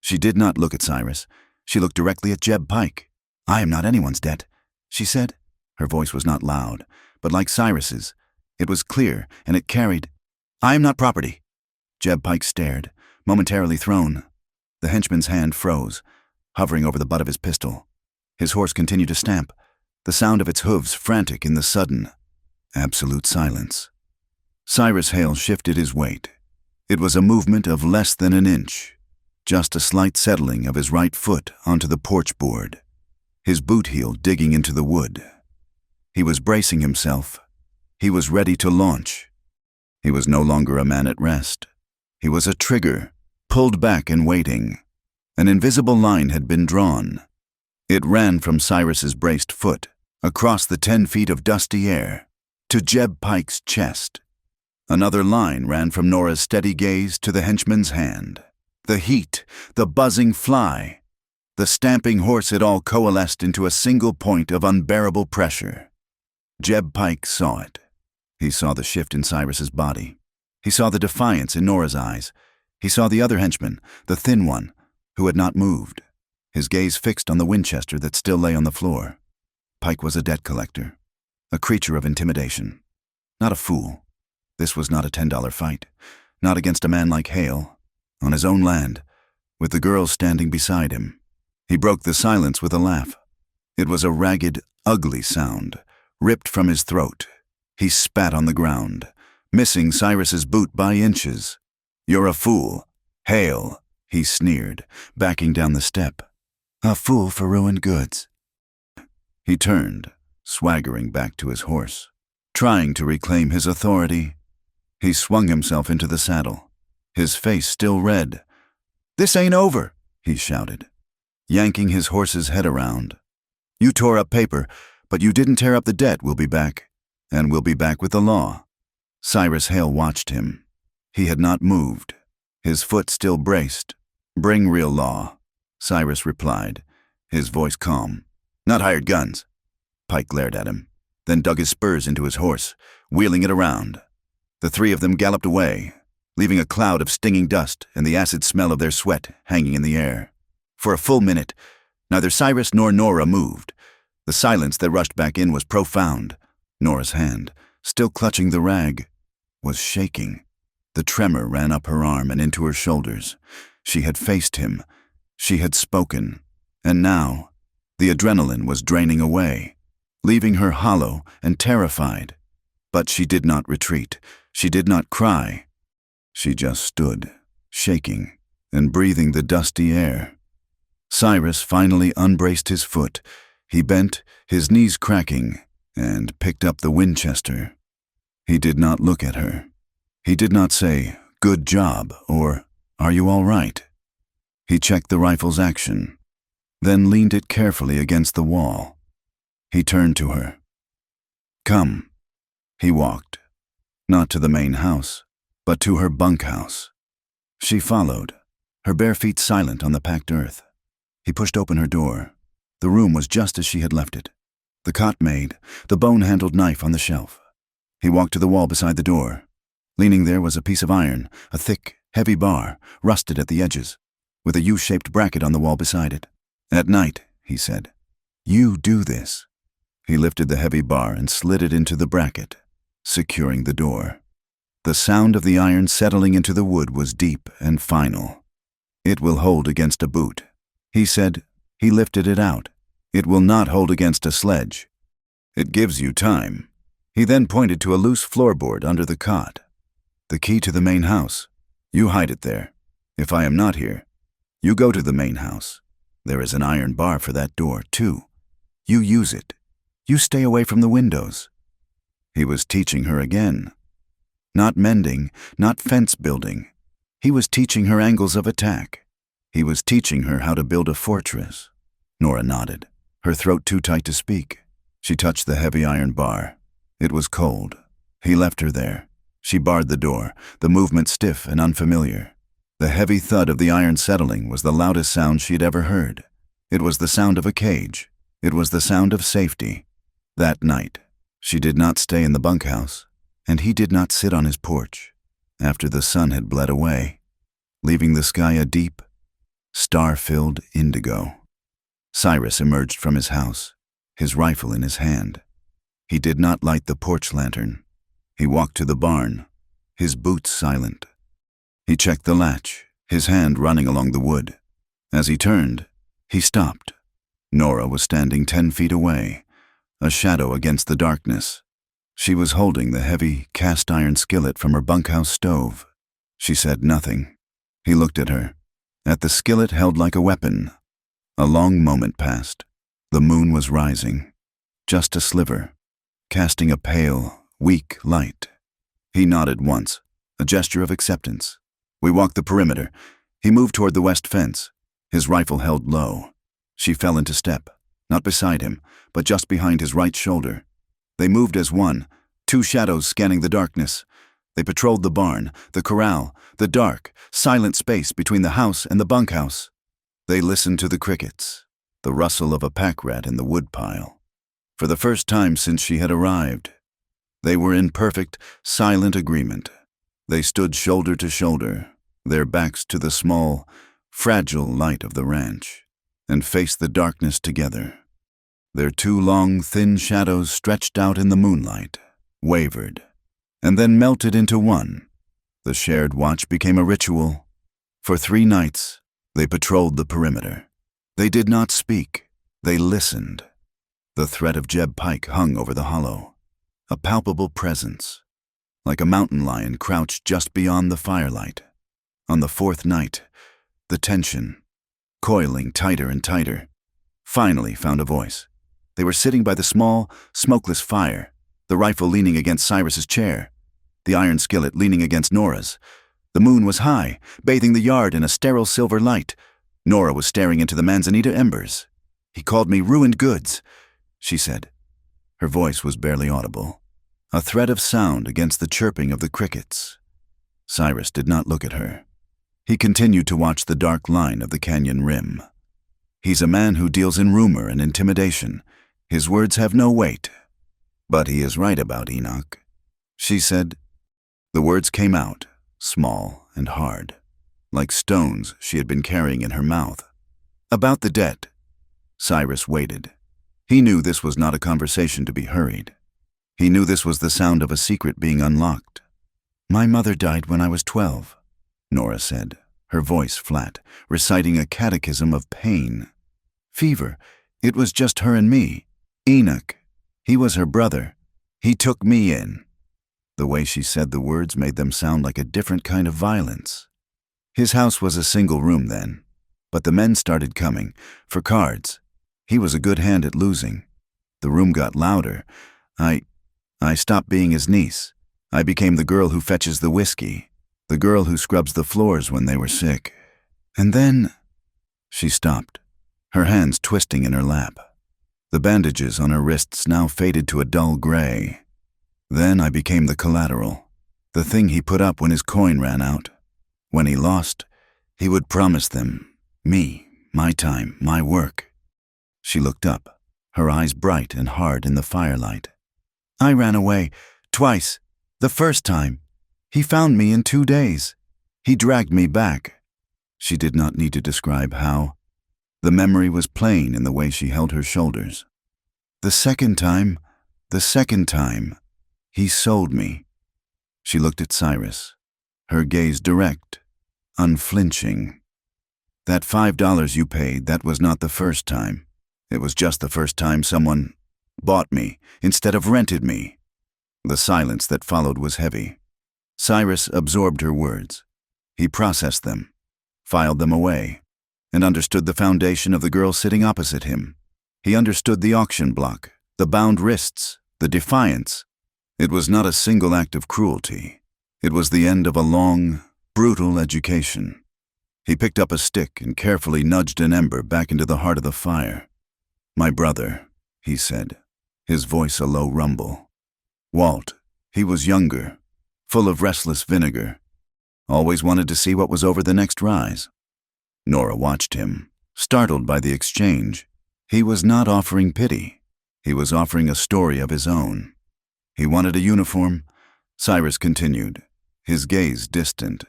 Speaker 1: She did not look at Cyrus. She looked directly at Jeb Pike. "I am not anyone's debt," she said. Her voice was not loud, but like Cyrus's. It was clear, and it carried, "I am not property." Jeb Pike stared, momentarily thrown. The henchman's hand froze, hovering over the butt of his pistol. His horse continued to stamp, the sound of its hooves frantic in the sudden, absolute silence. Cyrus Hale shifted his weight. It was a movement of less than an inch, just a slight settling of his right foot onto the porch board, his boot heel digging into the wood. He was bracing himself. He was ready to launch. He was no longer a man at rest. He was a trigger, pulled back and waiting. An invisible line had been drawn. It ran from Cyrus's braced foot, across the 10 feet of dusty air, to Jeb Pike's chest. Another line ran from Nora's steady gaze to the henchman's hand. The heat, the buzzing fly, the stamping horse had all coalesced into a single point of unbearable pressure. Jeb Pike saw it. He saw the shift in Cyrus's body. He saw the defiance in Nora's eyes. He saw the other henchman, the thin one, who had not moved, his gaze fixed on the Winchester that still lay on the floor. Pike was a debt collector, a creature of intimidation. Not a fool. This was not a $10 fight, not against a man like Hale, on his own land, with the girl standing beside him. He broke the silence with a laugh. It was a ragged, ugly sound, ripped from his throat. He spat on the ground, missing Cyrus's boot by inches. "You're a fool, Hale," he sneered, backing down the step. "A fool for ruined goods." He turned, swaggering back to his horse, trying to reclaim his authority. He swung himself into the saddle, his face still red. "This ain't over," he shouted, yanking his horse's head around. "You tore up paper, but you didn't tear up the debt. We'll be back, and we'll be back with the law." Cyrus Hale watched him. He had not moved, his foot still braced. "Bring real law," Cyrus replied, his voice calm. "Not hired guns." Pike glared at him, then dug his spurs into his horse, wheeling it around. The three of them galloped away, leaving a cloud of stinging dust and the acid smell of their sweat hanging in the air. For a full minute, neither Cyrus nor Nora moved. The silence that rushed back in was profound. Nora's hand, still clutching the rag, was shaking. The tremor ran up her arm and into her shoulders. She had faced him. She had spoken. And now, the adrenaline was draining away, leaving her hollow and terrified. But she did not retreat. She did not cry. She just stood, shaking and breathing the dusty air. Cyrus finally unbraced his foot. He bent, his knees cracking, and picked up the Winchester. He did not look at her. He did not say, "Good job," or "Are you all right?" He checked the rifle's action, then leaned it carefully against the wall. He turned to her. "Come," He walked, not to the main house, but to her bunkhouse. She followed, her bare feet silent on the packed earth. He pushed open her door. The room was just as she had left it. The cot made, the bone-handled knife on the shelf. He walked to the wall beside the door. Leaning there was a piece of iron, a thick, heavy bar, rusted at the edges, with a U-shaped bracket on the wall beside it. "At night," he said, "you do this." He lifted the heavy bar and slid it into the bracket, securing the door. The sound of the iron settling into the wood was deep and final. "It will hold against a boot," he said. He lifted it out. "It will not hold against a sledge. It gives you time." He then pointed to a loose floorboard under the cot. "The key to the main house. You hide it there. If I am not here, you go to the main house. There is an iron bar for that door, too. You use it. You stay away from the windows." He was teaching her again. Not mending, not fence building. He was teaching her angles of attack. He was teaching her how to build a fortress. Nora nodded, her throat too tight to speak. She touched the heavy iron bar. It was cold. He left her there. She barred the door, the movement stiff and unfamiliar. The heavy thud of the iron settling was the loudest sound she had ever heard. It was the sound of a cage. It was the sound of safety. That night, she did not stay in the bunkhouse, and he did not sit on his porch after the sun had bled away, leaving the sky a deep, star-filled indigo. Cyrus emerged from his house, his rifle in his hand. He did not light the porch lantern. He walked to the barn, his boots silent. He checked the latch, his hand running along the wood. As he turned, he stopped. Nora was standing 10 feet away, a shadow against the darkness. She was holding the heavy cast-iron skillet from her bunkhouse stove. She said nothing. He looked at her, at the skillet held like a weapon. A long moment passed. The moon was rising, just a sliver, casting a pale, weak light. He nodded once, a gesture of acceptance. We walked the perimeter. He moved toward the west fence, his rifle held low. She fell into step, not beside him, but just behind his right shoulder. They moved as one, 2 shadows scanning the darkness. They patrolled the barn, the corral, the dark, silent space between the house and the bunkhouse. They listened to the crickets, the rustle of a pack rat in the woodpile. For the first time since she had arrived, they were in perfect, silent agreement. They stood shoulder to shoulder, their backs to the small, fragile light of the ranch, and faced the darkness together. Their 2 long, thin shadows stretched out in the moonlight, wavered, and then melted into one. The shared watch became a ritual. For 3 nights, they patrolled the perimeter. They did not speak. They listened. The threat of Jeb Pike hung over the hollow, a palpable presence, like a mountain lion crouched just beyond the firelight. On the 4th night, the tension, coiling tighter and tighter, finally found a voice. They were sitting by the small, smokeless fire, the rifle leaning against Cyrus's chair, the iron skillet leaning against Nora's. The moon was high, bathing the yard in a sterile silver light. Nora was staring into the manzanita embers. "He called me ruined goods," she said. Her voice was barely audible, a thread of sound against the chirping of the crickets. Cyrus did not look at her. He continued to watch the dark line of the canyon rim. He's a man who deals in rumor and intimidation. His words have no weight. But he is right about Enoch, she said. The words came out, small and hard, like stones she had been carrying in her mouth. "About the debt." Cyrus waited. He knew this was not a conversation to be hurried. He knew this was the sound of a secret being unlocked. "My mother died when I was 12, Nora said, her voice flat, reciting a catechism of pain. "Fever. It was just her and me. Enoch. He was her brother. He took me in." The way she said the words made them sound like a different kind of violence. His house was a single room then, but the men started coming, for cards. He was a good hand at losing. The room got louder. I stopped being his niece. I became the girl who fetches the whiskey, the girl who scrubs the floors when they were sick. And then... She stopped, her hands twisting in her lap. The bandages on her wrists now faded to a dull gray. Then I became the collateral, the thing he put up when his coin ran out. When he lost, he would promise them, me, my time, my work. She looked up, her eyes bright and hard in the firelight. I ran away, twice. The first time. He found me in 2 days. He dragged me back. She did not need to describe how. The memory was plain in the way she held her shoulders. The second time, he sold me. She looked at Cyrus, her gaze direct, unflinching. That $5 you paid, that was not the first time. It was just the first time someone bought me instead of rented me. The silence that followed was heavy. Cyrus absorbed her words. He processed them, filed them away, and understood the foundation of the girl sitting opposite him. He understood the auction block, the bound wrists, the defiance. It was not a single act of cruelty. It was the end of a long, brutal education. He picked up a stick and carefully nudged an ember back into the heart of the fire. "My brother," he said, his voice a low rumble. Walt, he was younger, full of restless vinegar, always wanted to see what was over the next rise. Nora watched him, startled by the exchange. He was not offering pity. He was offering a story of his own. He wanted a uniform. Cyrus continued, his gaze distant.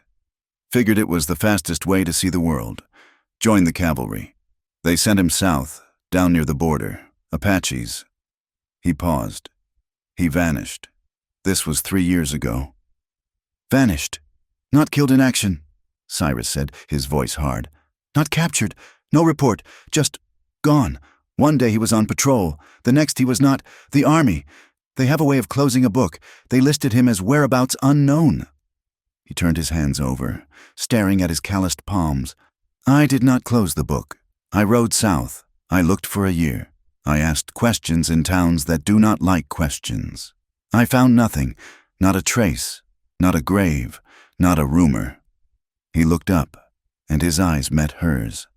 Speaker 1: Figured it was the fastest way to see the world. Joined the cavalry. They sent him south, down near the border, Apaches. He paused. He vanished. This was 3 years ago. Vanished. Not killed in action, Cyrus said, his voice hard. Not captured. No report. Just gone. One day he was on patrol. The next he was not. The army. They have a way of closing a book. They listed him as whereabouts unknown. He turned his hands over, staring at his calloused palms. I did not close the book. I rode south. I looked for a year. I asked questions in towns that do not like questions. I found nothing, not a trace, not a grave, not a rumor. He looked up, and his eyes met hers.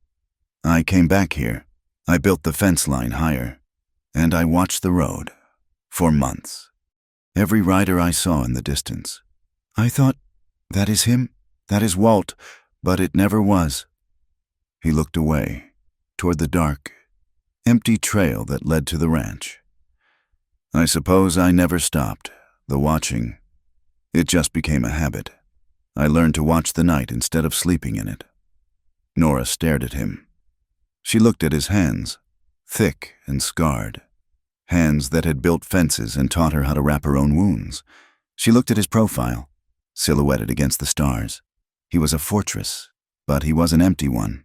Speaker 1: I came back here. I built the fence line higher, and I watched the road for months. Every rider I saw in the distance. I thought, that is him, that is Walt, but it never was. He looked away, toward the dark, empty trail that led to the ranch. I suppose I never stopped, the watching. It just became a habit. I learned to watch the night instead of sleeping in it. Nora stared at him. She looked at his hands, thick and scarred. Hands that had built fences and taught her how to wrap her own wounds. She looked at his profile, silhouetted against the stars. He was a fortress, but he was an empty one.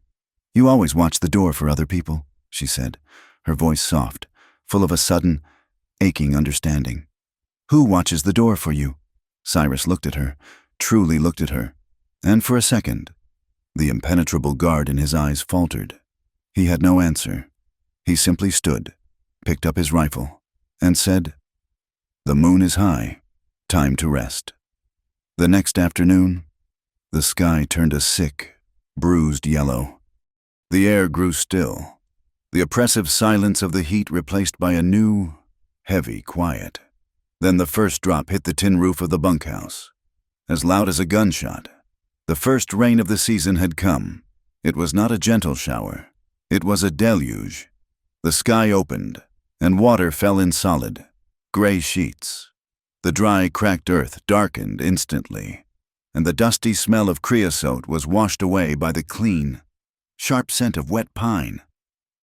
Speaker 1: You always watch the door for other people, she said, her voice soft, full of a sudden, aching understanding. Who watches the door for you? Cyrus looked at her, truly looked at her, and for a second, the impenetrable guard in his eyes faltered. He had no answer. He simply stood, picked up his rifle, and said, "The moon is high. Time to rest." The next afternoon, the sky turned a sick, bruised yellow. The air grew still, the oppressive silence of the heat replaced by a new, heavy quiet. Then the first drop hit the tin roof of the bunkhouse, as loud as a gunshot. The first rain of the season had come. It was not a gentle shower. It was a deluge. The sky opened, and water fell in solid, gray sheets. The dry, cracked earth darkened instantly, and the dusty smell of creosote was washed away by the clean, sharp scent of wet pine.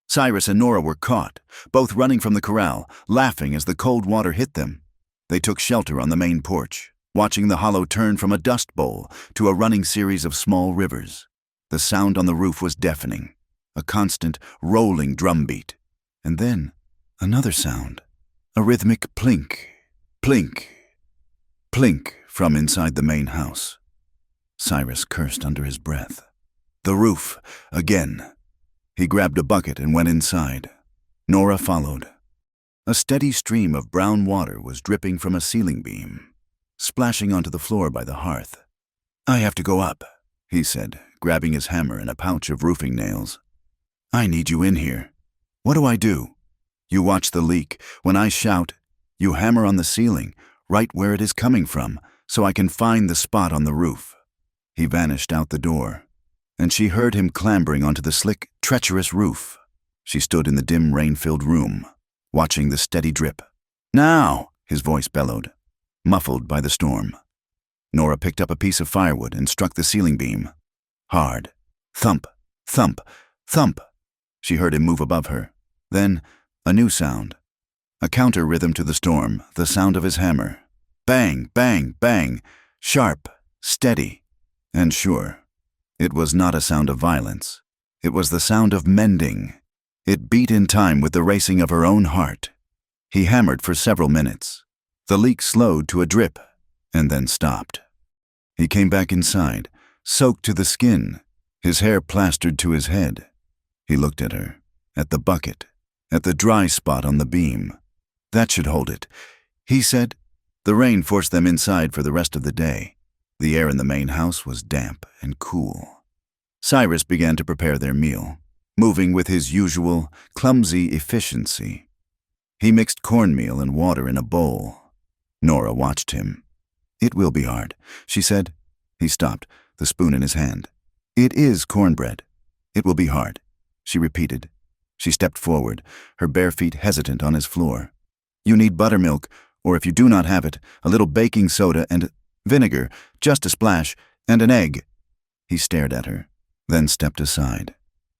Speaker 1: Cyrus and Nora were caught, both running from the corral, laughing as the cold water hit them. They took shelter on the main porch, watching the hollow turn from a dust bowl to a running series of small rivers. The sound on the roof was deafening, a constant, rolling drumbeat. And then, another sound, a rhythmic plink, plink, plink from inside the main house. Cyrus cursed under his breath. The roof, again. He grabbed a bucket and went inside. Nora followed. A steady stream of brown water was dripping from a ceiling beam, splashing onto the floor by the hearth. I have to go up, he said, grabbing his hammer and a pouch of roofing nails. I need you in here. What do I do? You watch the leak. When I shout, you hammer on the ceiling, right where it is coming from, so I can find the spot on the roof." He vanished out the door, and she heard him clambering onto the slick, treacherous roof. She stood in the dim, rain-filled room, watching the steady drip. "Now!" his voice bellowed, muffled by the storm. Nora picked up a piece of firewood and struck the ceiling beam. Hard. Thump, thump, thump. She heard him move above her. Then, a new sound. A counter rhythm to the storm, the sound of his hammer. Bang, bang, bang. Sharp, steady, and sure. It was not a sound of violence. It was the sound of mending. It beat in time with the racing of her own heart. He hammered for several minutes. The leak slowed to a drip, and then stopped. He came back inside, soaked to the skin, his hair plastered to his head. He looked at her, at the bucket, at the dry spot on the beam. That should hold it, he said. The rain forced them inside for the rest of the day. The air in the main house was damp and cool. Cyrus began to prepare their meal, moving with his usual, clumsy efficiency. He mixed cornmeal and water in a bowl. Nora watched him. "It will be hard," she said. He stopped, the spoon in his hand. "It is cornbread. It will be hard," she repeated. She stepped forward, her bare feet hesitant on his floor. "You need buttermilk, or if you do not have it, a little baking soda and vinegar, just a splash, and an egg." He stared at her, then stepped aside,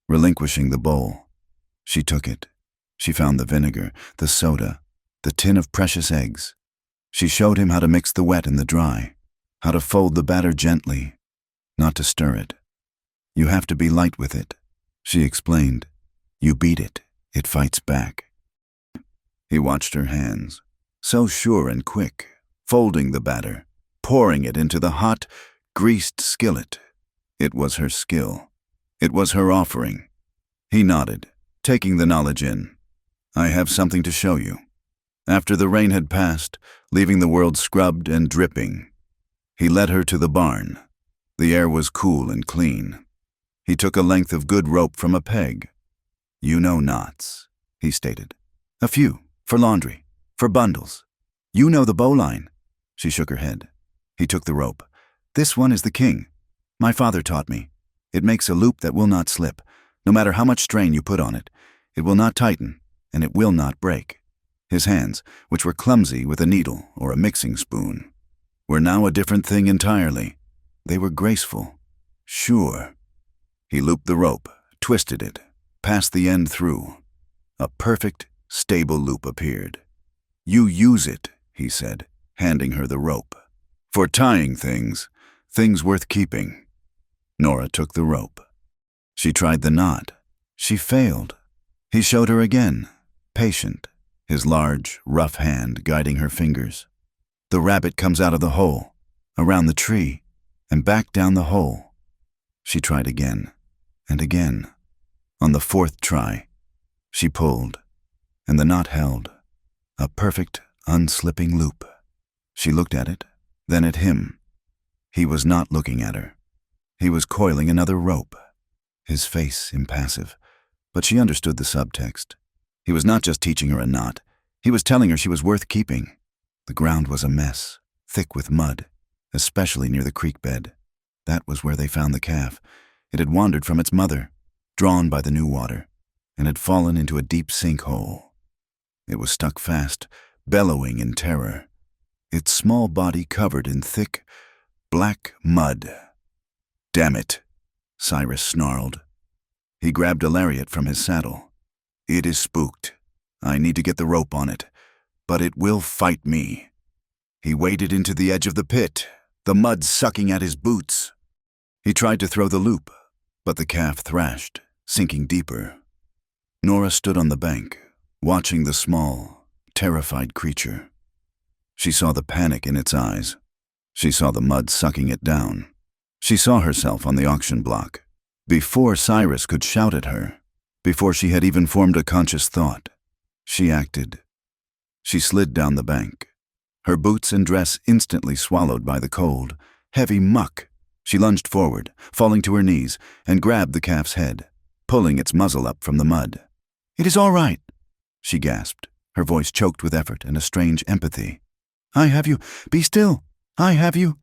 Speaker 1: relinquishing the bowl. She took it. She found the vinegar, the soda, the tin of precious eggs. She showed him how to mix the wet and the dry, how to fold the batter gently, not to stir it. "You have to be light with it," she explained. "You beat it, it fights back." He watched her hands, so sure and quick, folding the batter, pouring it into the hot, greased skillet. It was her skill. It was her offering. He nodded, taking the knowledge in. "I have something to show you." After the rain had passed, leaving the world scrubbed and dripping, he led her to the barn. The air was cool and clean. He took a length of good rope from a peg. "You know knots," he stated. "A few, for laundry, for bundles. You know the bowline." She shook her head. He took the rope. "This one is the king. My father taught me. It makes a loop that will not slip. No matter how much strain you put on it, it will not tighten, and it will not break." His hands, which were clumsy with a needle or a mixing spoon, were now a different thing entirely. They were graceful, sure. He looped the rope, twisted it, passed the end through. A perfect, stable loop appeared. "You use it," he said, handing her the rope. "For tying things, things worth keeping." Nora took the rope. She tried the knot. She failed. He showed her again, patient, his large, rough hand guiding her fingers. "The rabbit comes out of the hole, around the tree, and back down the hole." She tried again, and again. On the fourth try, she pulled, and the knot held. A perfect, unslipping loop. She looked at it, then at him. He was not looking at her. He was coiling another rope, his face impassive, but she understood the subtext. He was not just teaching her a knot. He was telling her she was worth keeping. The ground was a mess, thick with mud, especially near the creek bed. That was where they found the calf. It had wandered from its mother, drawn by the new water, and had fallen into a deep sinkhole. It was stuck fast, bellowing in terror, its small body covered in thick, black mud. "Damn it," Cyrus snarled. He grabbed a lariat from his saddle. "It is spooked. I need to get the rope on it, but it will fight me." He waded into the edge of the pit, the mud sucking at his boots. He tried to throw the loop, but the calf thrashed, sinking deeper. Nora stood on the bank, watching the small, terrified creature. She saw the panic in its eyes. She saw the mud sucking it down. She saw herself on the auction block, before Cyrus could shout at her, before she had even formed a conscious thought. She acted. She slid down the bank, her boots and dress instantly swallowed by the cold, heavy muck. She lunged forward, falling to her knees, and grabbed the calf's head, pulling its muzzle up from the mud. "It is all right," she gasped, her voice choked with effort and a strange empathy. I have you. Be still. I have you.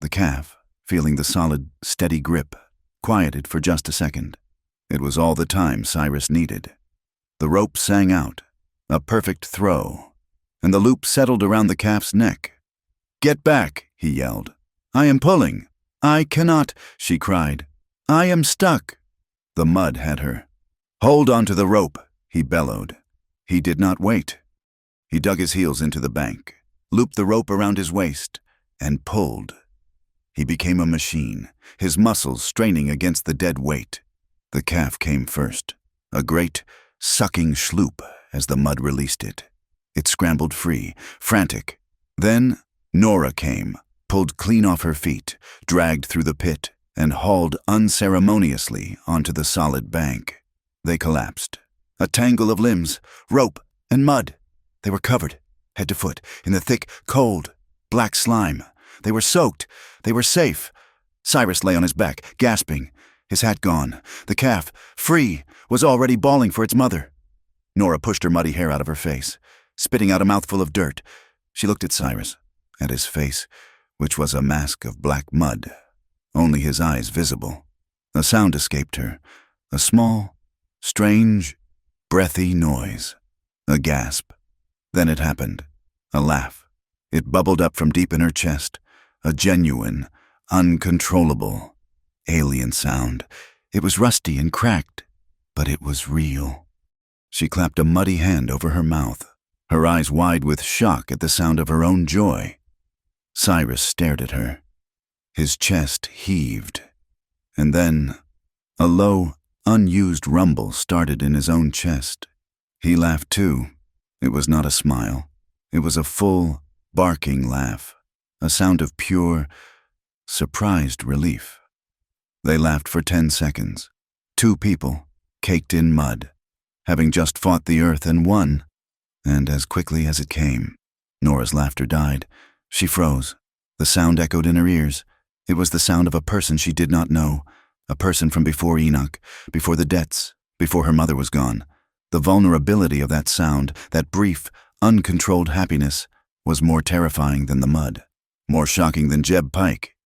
Speaker 1: The calf, feeling the solid, steady grip, quieted for just a second. It was all the time Cyrus needed. The rope sang out, a perfect throw, and the loop settled around the calf's neck. "Get back," he yelled. "I am pulling." "I cannot," she cried. "I am stuck." The mud had her. "Hold on to the rope," he bellowed. He did not wait. He dug his heels into the bank, looped the rope around his waist, and pulled. He became a machine, his muscles straining against the dead weight. The calf came first, a great, sucking schloop as the mud released it. It scrambled free, frantic. Then Nora came, pulled clean off her feet, dragged through the pit, and hauled unceremoniously onto the solid bank. They collapsed. A tangle of limbs, rope, and mud. They were covered, head to foot, in the thick, cold, black slime. They were soaked. They were safe. Cyrus lay on his back, gasping, his hat gone. The calf, free, was already bawling for its mother. Nora pushed her muddy hair out of her face, spitting out a mouthful of dirt. She looked at Cyrus, at his face, which was a mask of black mud, only his eyes visible. A sound escaped her, a small, strange, breathy noise. A gasp. Then it happened. A laugh. It bubbled up from deep in her chest. A genuine, uncontrollable, alien sound. It was rusty and cracked, but it was real. She clapped a muddy hand over her mouth, her eyes wide with shock at the sound of her own joy. Cyrus stared at her. His chest heaved. And then a low, unused rumble started in his own chest. He laughed too. It was not a smile. It was a full, barking laugh, a sound of pure, surprised relief. They laughed for 10 seconds. Two people, caked in mud, having just fought the earth and won. And as quickly as it came, Nora's laughter died. She froze. The sound echoed in her ears. It was the sound of a person she did not know, a person from before Enoch, before the debts, before her mother was gone. The vulnerability of that sound, that brief, uncontrolled happiness, was more terrifying than the mud, more shocking than Jeb Pike.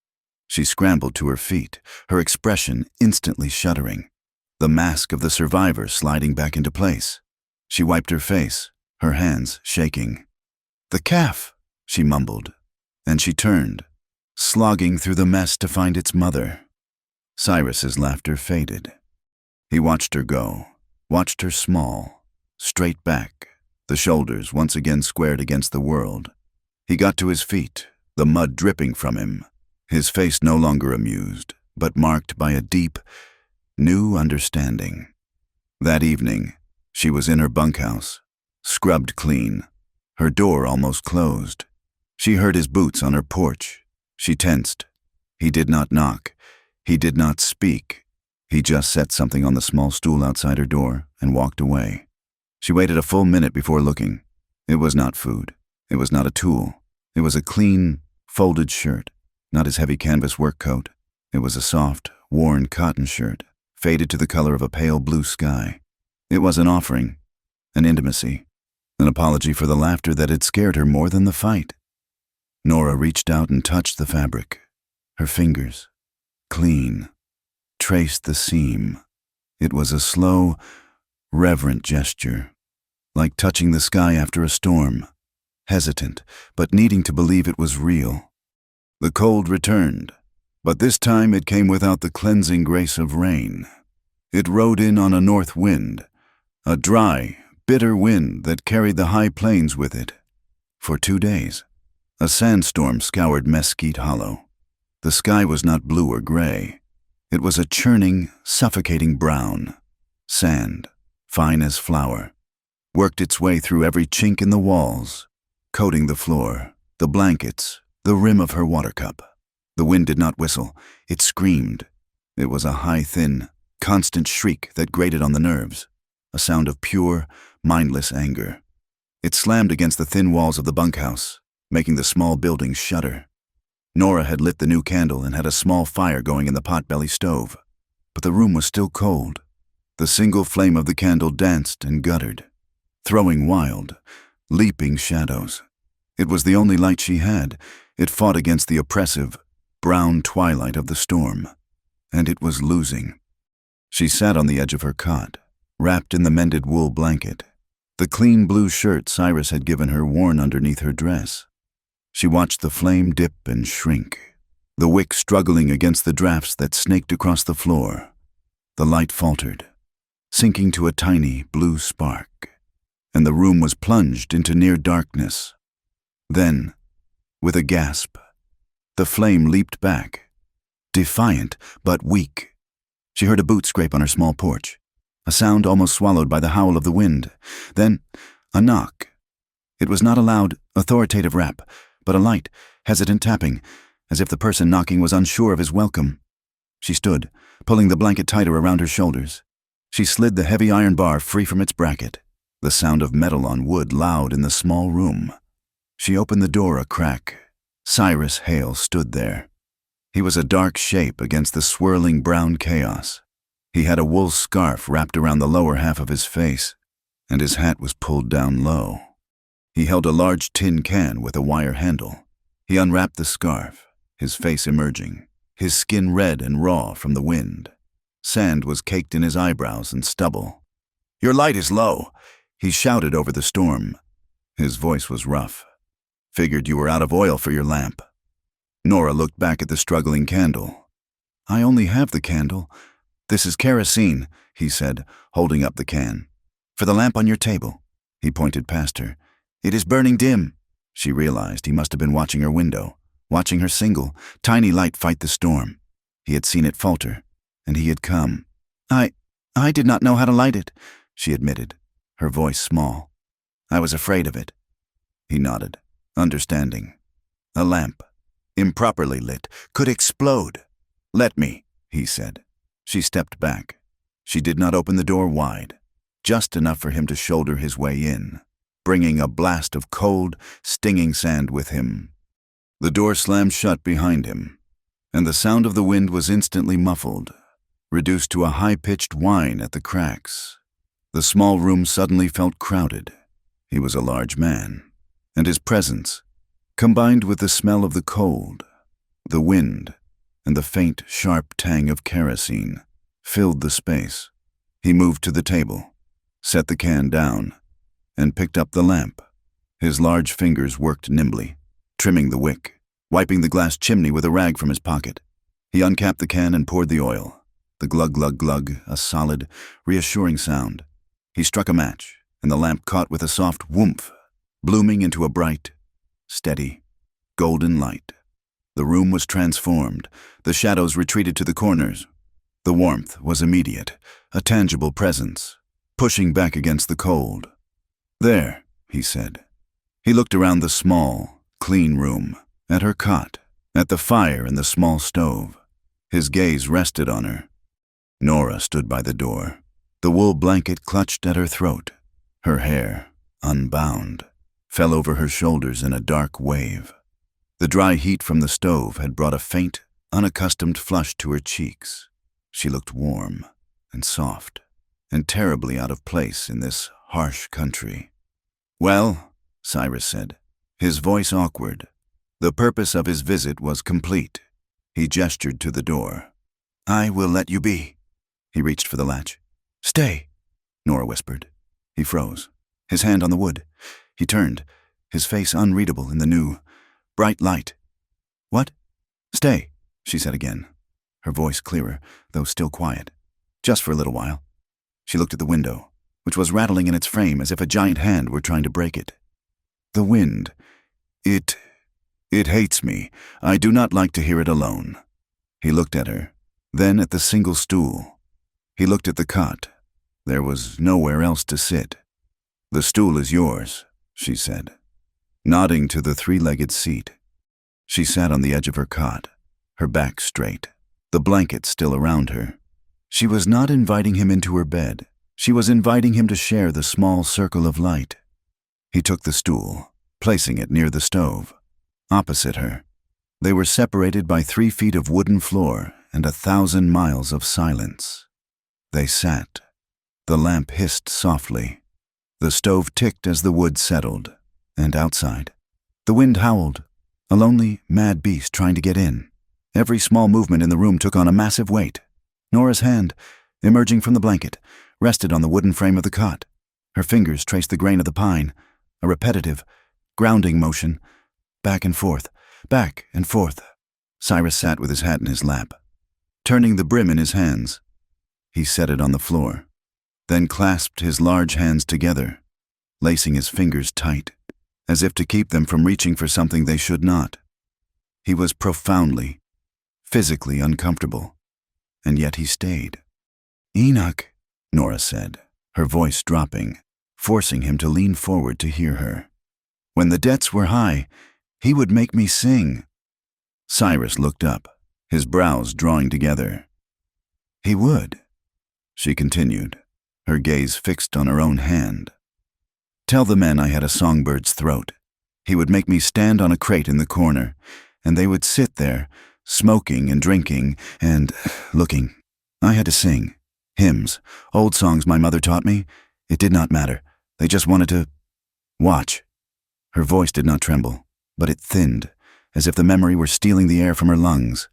Speaker 1: She scrambled to her feet, her expression instantly shuddering, the mask of the survivor sliding back into place. She wiped her face, her hands shaking. "The calf," she mumbled, and she turned, slogging through the mess to find its mother. Cyrus's laughter faded. He watched her go, watched her small, straight back, the shoulders once again squared against the world. He got to his feet, the mud dripping from him, his face no longer amused, but marked by a deep, new understanding. That evening, she was in her bunkhouse, scrubbed clean, her door almost closed. She heard his boots on her porch. She tensed. He did not knock. He did not speak. He just set something on the small stool outside her door and walked away. She waited a full minute before looking. It was not food. It was not a tool. It was a clean, folded shirt, not his heavy canvas work coat. It was a soft, worn cotton shirt, faded to the color of a pale blue sky. It was an offering, an intimacy, an apology for the laughter that had scared her more than the fight. Nora reached out and touched the fabric. Her fingers, clean, traced the seam. It was a slow, reverent gesture, like touching the sky after a storm, hesitant, but needing to believe it was real. The cold returned, but this time it came without the cleansing grace of rain. It rode in on a north wind, a dry, bitter wind that carried the high plains with it. For 2 days, a sandstorm scoured Mesquite Hollow. The sky was not blue or gray. It was a churning, suffocating brown. Sand, fine as flour, worked its way through every chink in the walls, coating the floor, the blankets, the rim of her water cup. The wind did not whistle. It screamed. It was a high, thin, constant shriek that grated on the nerves, a sound of pure, mindless anger. It slammed against the thin walls of the bunkhouse, making the small building shudder. Nora had lit the new candle and had a small fire going in the pot-belly stove, but the room was still cold. The single flame of the candle danced and guttered, throwing wild, leaping shadows. It was the only light she had. It fought against the oppressive, brown twilight of the storm, and it was losing. She sat on the edge of her cot, wrapped in the mended wool blanket, the clean blue shirt Cyrus had given her worn underneath her dress. She watched the flame dip and shrink, the wick struggling against the drafts that snaked across the floor. The light faltered, sinking to a tiny blue spark, and the room was plunged into near darkness. Then, with a gasp, the flame leaped back, defiant but weak. She heard a boot scrape on her small porch, a sound almost swallowed by the howl of the wind. Then, a knock. It was not a loud, authoritative rap, but a light, hesitant tapping, as if the person knocking was unsure of his welcome. She stood, pulling the blanket tighter around her shoulders. She slid the heavy iron bar free from its bracket, the sound of metal on wood loud in the small room. She opened the door a crack. Cyrus Hale stood there. He was a dark shape against the swirling brown chaos. He had a wool scarf wrapped around the lower half of his face, and his hat was pulled down low. He held a large tin can with a wire handle. He unwrapped the scarf, his face emerging, his skin red and raw from the wind. Sand was caked in his eyebrows and stubble. "Your light is low," he shouted over the storm. His voice was rough. "Figured you were out of oil for your lamp." Nora looked back at the struggling candle. "I only have the candle. This is kerosene," he said, holding up the can. "For the lamp on your table." He pointed past her. "It is burning dim." She realized he must have been watching her window, watching her single, tiny light fight the storm. He had seen it falter, and he had come. I did not know how to light it," she admitted, her voice small. "I was afraid of it." He nodded, understanding. A lamp, improperly lit, could explode. "Let me," he said. She stepped back. She did not open the door wide, just enough for him to shoulder his way in, bringing a blast of cold, stinging sand with him. The door slammed shut behind him, and the sound of the wind was instantly muffled, reduced to a high-pitched whine at the cracks. The small room suddenly felt crowded. He was a large man, and his presence, combined with the smell of the cold, the wind, and the faint, sharp tang of kerosene, filled the space. He moved to the table, set the can down, and picked up the lamp. His large fingers worked nimbly, trimming the wick, wiping the glass chimney with a rag from his pocket. He uncapped the can and poured the oil. The glug-glug-glug, a solid, reassuring sound. He struck a match, and the lamp caught with a soft whoomph, blooming into a bright, steady, golden light. The room was transformed. The shadows retreated to the corners. The warmth was immediate, a tangible presence, pushing back against the cold. "There," he said. He looked around the small, clean room, at her cot, at the fire and the small stove. His gaze rested on her. Nora stood by the door, the wool blanket clutched at her throat. Her hair, unbound, fell over her shoulders in a dark wave. The dry heat from the stove had brought a faint, unaccustomed flush to her cheeks. She looked warm and soft, and terribly out of place in this harsh country. "Well," Cyrus said, his voice awkward. The purpose of his visit was complete. He gestured to the door. "I will let you be." He reached for the latch. "Stay," Nora whispered. He froze, his hand on the wood. He turned, his face unreadable in the new, bright light. "What?" "Stay," she said again, her voice clearer, though still quiet. "Just for a little while." She looked at the window, which was rattling in its frame as if a giant hand were trying to break it. "The wind. It hates me. I do not like to hear it alone." He looked at her, then at the single stool. He looked at the cot. There was nowhere else to sit. "The stool is yours," she said, nodding to the three-legged seat. She sat on the edge of her cot, her back straight, the blanket still around her. She was not inviting him into her bed. She was inviting him to share the small circle of light. He took the stool, placing it near the stove, opposite her. They were separated by 3 feet of wooden floor and 1,000 miles of silence. They sat. The lamp hissed softly. The stove ticked as the wood settled, and outside, The wind howled, a lonely, mad beast trying to get in. Every small movement in the room took on a massive weight. Nora's hand, emerging from the blanket, rested on the wooden frame of the cot. Her fingers traced the grain of the pine, a repetitive, grounding motion, back and forth, back and forth. Cyrus sat with his hat in his lap, turning the brim in his hands. He set it on the floor, then clasped his large hands together, lacing his fingers tight, as if to keep them from reaching for something they should not. He was profoundly, physically uncomfortable, and yet he stayed. "Enoch," Nora said, her voice dropping, forcing him to lean forward to hear her. "When the debts were high, he would make me sing." Cyrus looked up, his brows drawing together. "He would," she continued, her gaze fixed on her own hand. "Tell the men I had a songbird's throat. He would make me stand on a crate in the corner, and they would sit there, smoking and drinking and looking. I had to sing. Hymns, old songs my mother taught me. It did not matter. They just wanted to watch." Her voice did not tremble, but it thinned, as if the memory were stealing the air from her lungs.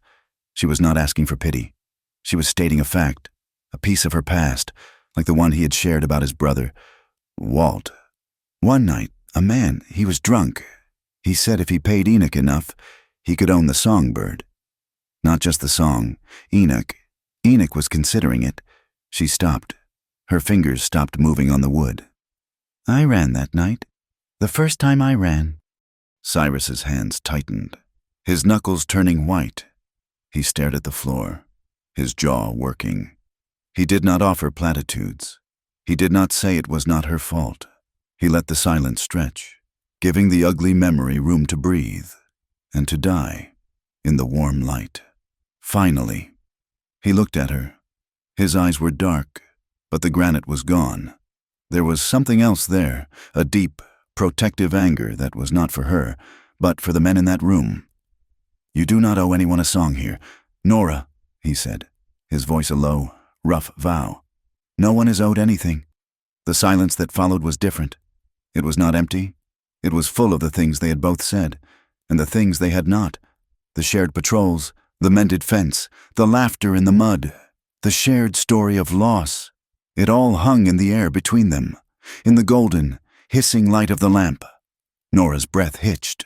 Speaker 1: She was not asking for pity. She was stating a fact, a piece of her past, like the one he had shared about his brother, Walt. One night, a man, he was drunk. He said if he paid Enoch enough, he could own the songbird. Not just the song, Enoch. Enoch was considering it. She stopped. Her fingers stopped moving on the wood. "I ran that night. The first time I ran." Cyrus's hands tightened, his knuckles turning white. He stared at the floor, his jaw working. He did not offer platitudes. He did not say it was not her fault. He let the silence stretch, giving the ugly memory room to breathe and to die in the warm light. Finally, he looked at her. His eyes were dark, but the granite was gone. There was something else there, a deep, protective anger that was not for her, but for the men in that room. "You do not owe anyone a song here. Nora," he said, his voice a low, rough vow. "No one is owed anything." The silence that followed was different. It was not empty. It was full of the things they had both said, and the things they had not. The shared patrols, the mended fence, the laughter in the mud, the shared story of loss. It all hung in the air between them, in the golden, hissing light of the lamp. Nora's breath hitched.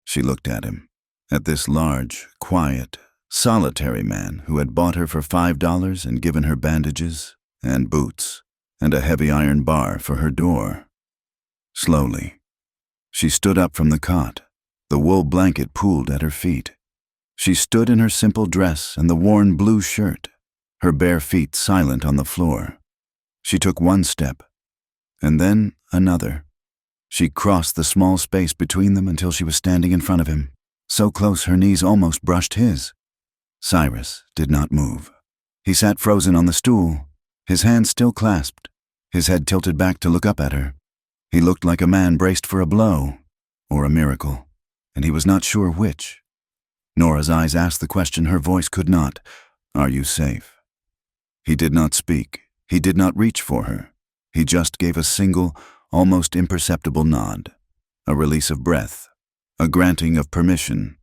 Speaker 1: She looked at him, at this large, quiet, solitary man who had bought her for $5 and given her bandages and boots and a heavy iron bar for her door. Slowly, she stood up from the cot, the wool blanket pooled at her feet. She stood in her simple dress and the worn blue shirt, her bare feet silent on the floor. She took one step, and then another. She crossed the small space between them until she was standing in front of him, so close her knees almost brushed his. Cyrus did not move. He sat frozen on the stool, his hands still clasped, his head tilted back to look up at her. He looked like a man braced for a blow, or a miracle, and he was not sure which. Nora's eyes asked the question her voice could not. "Are you safe?" He did not speak. He did not reach for her. He just gave a single, almost imperceptible nod, a release of breath, a granting of permission.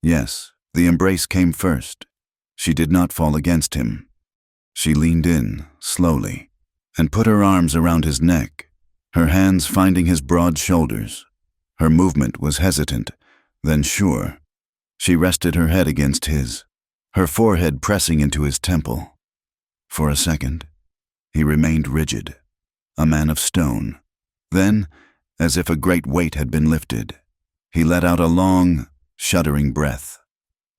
Speaker 1: Yes, the embrace came first. She did not fall against him. She leaned in, slowly, and put her arms around his neck, her hands finding his broad shoulders. Her movement was hesitant, then sure. She rested her head against his, her forehead pressing into his temple. For a second, he remained rigid, a man of stone. Then, as if a great weight had been lifted, he let out a long, shuddering breath.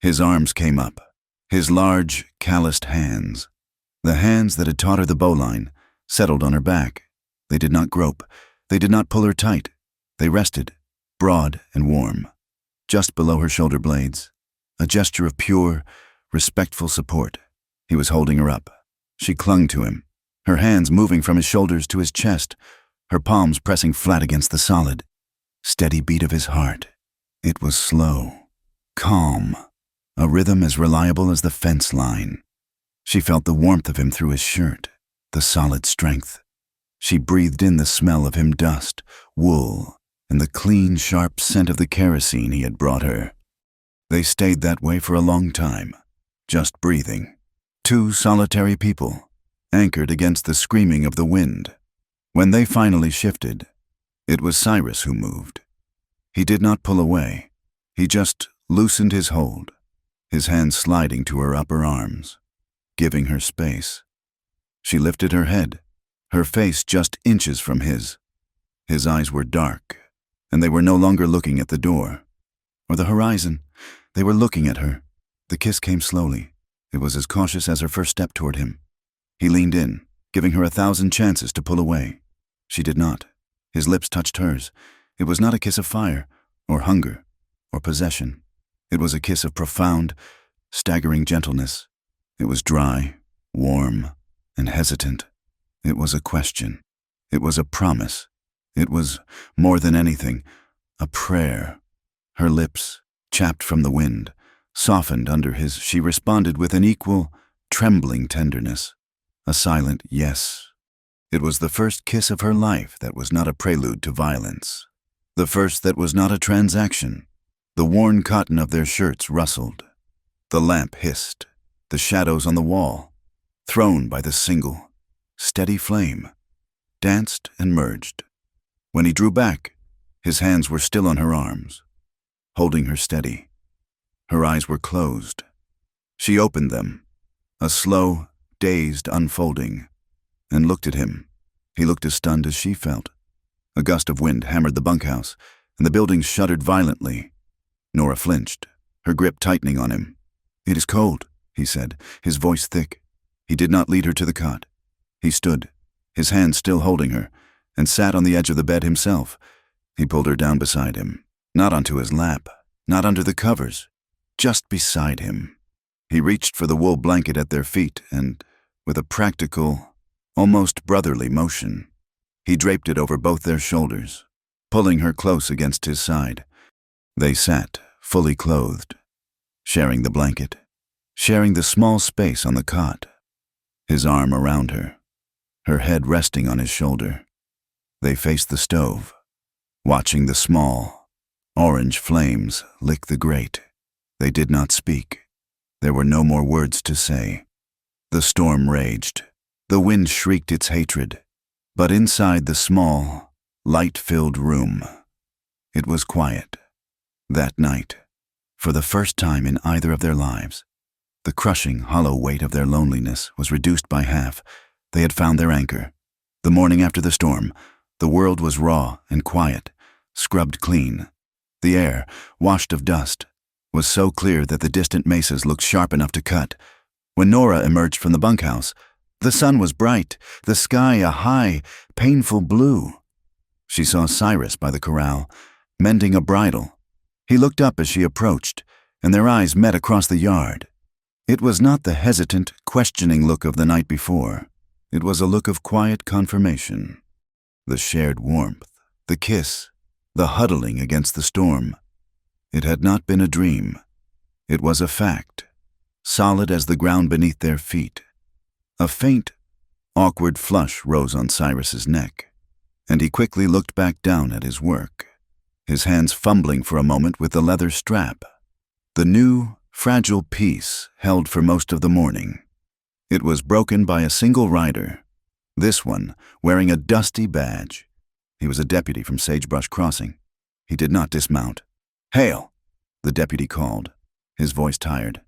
Speaker 1: His arms came up, his large, calloused hands. The hands that had taught her the bowline settled on her back. They did not grope. They did not pull her tight. They rested, broad and warm, just below her shoulder blades, a gesture of pure, respectful support. He was holding her up. She clung to him, her hands moving from his shoulders to his chest, her palms pressing flat against the solid, steady beat of his heart. It was slow, calm, a rhythm as reliable as the fence line. She felt the warmth of him through his shirt, the solid strength. She breathed in the smell of him, dust, wool, and the clean, sharp scent of the kerosene he had brought her. They stayed that way for a long time, just breathing. Two solitary people, anchored against the screaming of the wind. When they finally shifted, it was Cyrus who moved. He did not pull away. He just loosened his hold, his hand sliding to her upper arms, giving her space. She lifted her head, her face just inches from his. His eyes were dark, and they were no longer looking at the door or the horizon. They were looking at her. The kiss came slowly. It was as cautious as her first step toward him. He leaned in, giving her 1,000 chances to pull away. She did not. His lips touched hers. It was not a kiss of fire, or hunger, or possession. It was a kiss of profound, staggering gentleness. It was dry, warm, and hesitant. It was a question. It was a promise. It was, more than anything, a prayer. Her lips, chapped from the wind, softened under his. She responded with an equal, trembling tenderness. A silent yes. It was the first kiss of her life that was not a prelude to violence. The first that was not a transaction. The worn cotton of their shirts rustled. The lamp hissed. The shadows on the wall, thrown by the single, steady flame, danced and merged. When he drew back, his hands were still on her arms, holding her steady. Her eyes were closed. She opened them, a slow, dazed unfolding, and looked at him. He looked as stunned as she felt. A gust of wind hammered the bunkhouse, and the buildings shuddered violently. Nora flinched, her grip tightening on him. "It is cold," he said, his voice thick. He did not lead her to the cot. He stood, his hand still holding her, and sat on the edge of the bed himself. He pulled her down beside him, not onto his lap, not under the covers, just beside him. He reached for the wool blanket at their feet and, with a practical, almost brotherly motion, he draped it over both their shoulders, pulling her close against his side. They sat, fully clothed, sharing the blanket, sharing the small space on the cot, his arm around her, her head resting on his shoulder. They faced the stove, watching the small, orange flames lick the grate. They did not speak. There were no more words to say. The storm raged. The wind shrieked its hatred. But inside the small, light-filled room, it was quiet. That night, for the first time in either of their lives, the crushing, hollow weight of their loneliness was reduced by half. They had found their anchor. The morning after the storm, the world was raw and quiet, scrubbed clean. The air, washed of dust, was so clear that the distant mesas looked sharp enough to cut. When Nora emerged from the bunkhouse, the sun was bright, the sky a high, painful blue. She saw Cyrus by the corral, mending a bridle. He looked up as she approached, and their eyes met across the yard. It was not the hesitant, questioning look of the night before. It was a look of quiet confirmation. The shared warmth, the kiss, the huddling against the storm. It had not been a dream. It was a fact, solid as the ground beneath their feet. A faint, awkward flush rose on Cyrus's neck, and he quickly looked back down at his work, his hands fumbling for a moment with the leather strap. The new, fragile piece held for most of the morning. It was broken by a single rider, this one wearing a dusty badge. He was a deputy from Sagebrush Crossing. He did not dismount. "Hail," the deputy called, his voice tired.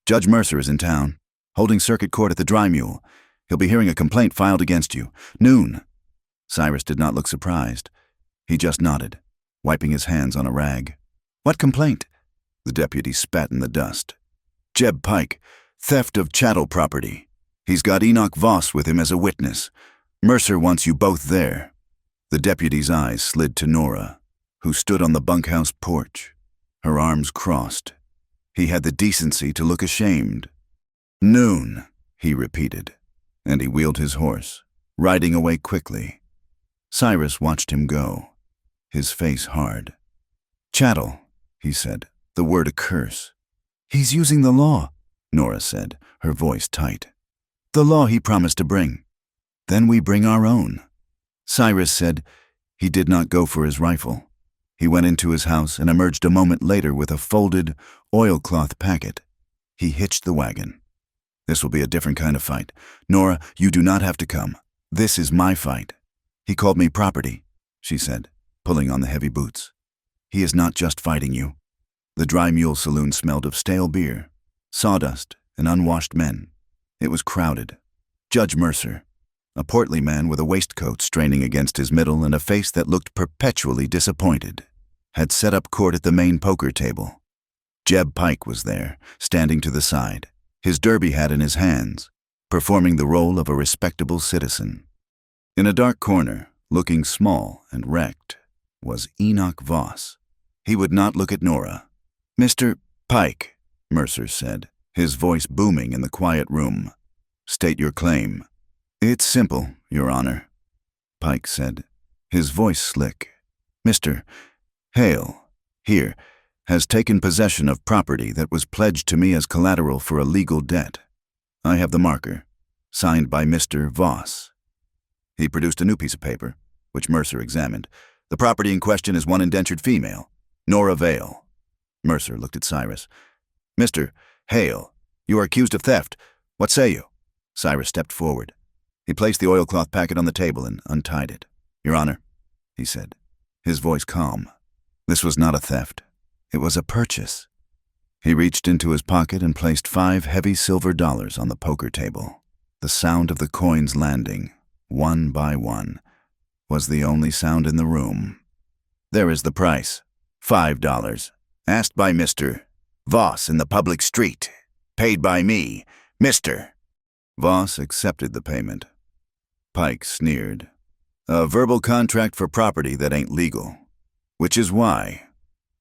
Speaker 1: "Judge Mercer is in town, holding circuit court at the Dry Mule. He'll be hearing a complaint filed against you. Noon." Cyrus did not look surprised. He just nodded, wiping his hands on a rag. "What complaint?" The deputy spat in the dust. "Jeb Pike, theft of chattel property. He's got Enoch Voss with him as a witness. Mercer wants you both there." The deputy's eyes slid to Nora, who stood on the bunkhouse porch, her arms crossed. He had the decency to look ashamed. "Noon," he repeated, and he wheeled his horse, riding away quickly. Cyrus watched him go, his face hard. "Chattel," he said, the word a curse. "He's using the law," Nora said, her voice tight. "The law he promised to bring. Then we bring our own." Cyrus said he did not go for his rifle. He went into his house and emerged a moment later with a folded oilcloth packet. He hitched the wagon. "This will be a different kind of fight. Nora, you do not have to come. This is my fight." "He called me property," she said, pulling on the heavy boots. "He is not just fighting you." The Dry Mule saloon smelled of stale beer, sawdust, and unwashed men. It was crowded. Judge Mercer, a portly man with a waistcoat straining against his middle and a face that looked perpetually disappointed, had set up court at the main poker table. Jeb Pike was there, standing to the side, his derby hat in his hands, performing the role of a respectable citizen. In a dark corner, looking small and wrecked, was Enoch Voss. He would not look at Nora. "Mr. Pike," Mercer said, his voice booming in the quiet room. "State your claim." "It's simple, Your Honor," Pike said, his voice slick. "Mr. Hale, here, has taken possession of property that was pledged to me as collateral for a legal debt. I have the marker, signed by Mr. Voss." He produced a new piece of paper, which Mercer examined. "The property in question is one indentured female, Nora Vale." Mercer looked at Cyrus. "Mr. Hale, you are accused of theft. What say you?" Cyrus stepped forward. He placed the oilcloth packet on the table and untied it. "Your Honor," he said, his voice calm. "This was not a theft. It was a purchase." He reached into his pocket and placed 5 heavy silver dollars on the poker table. The sound of the coins landing, one by one, was the only sound in the room. "There is the price. $5. Asked by Mr. Voss in the public street. Paid by me, Mr. Voss accepted the payment. Pike sneered. "A verbal contract for property that ain't legal. Which is why,"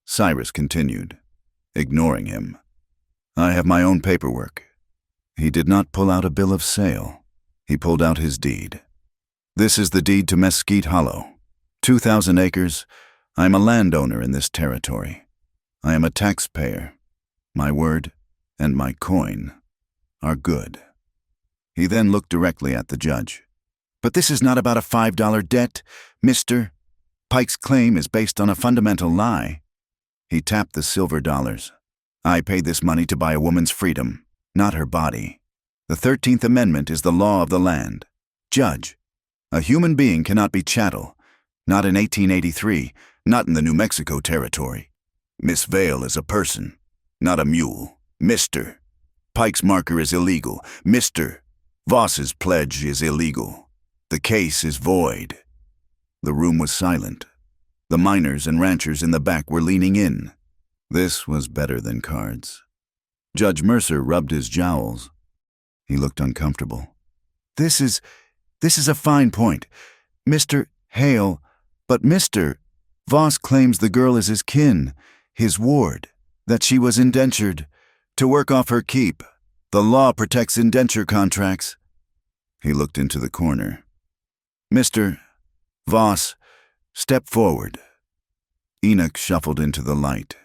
Speaker 1: Cyrus continued, ignoring him, "I have my own paperwork." He did not pull out a bill of sale. He pulled out his deed. "This is the deed to Mesquite Hollow. 2,000 acres. I am a landowner in this territory. I am a taxpayer. My word and my coin are good." He then looked directly at the judge. "But this is not about a $5 debt, Mr. Pike's claim is based on a fundamental lie." He tapped the silver dollars. "I paid this money to buy a woman's freedom, not her body. The 13th Amendment is the law of the land. Judge, a human being cannot be chattel, not in 1883, not in the New Mexico territory. Miss Vale is a person, not a mule. Mr. Pike's marker is illegal. Mr. Voss's pledge is illegal. The case is void." The room was silent. The miners and ranchers in the back were leaning in. This was better than cards. Judge Mercer rubbed his jowls. He looked uncomfortable. This is a fine point, Mr. Hale, but Mr. Voss claims the girl is his kin, his ward, that she was indentured to work off her keep. The law protects indenture contracts." He looked into the corner. "Mr. Voss, step forward." Enoch shuffled into the light.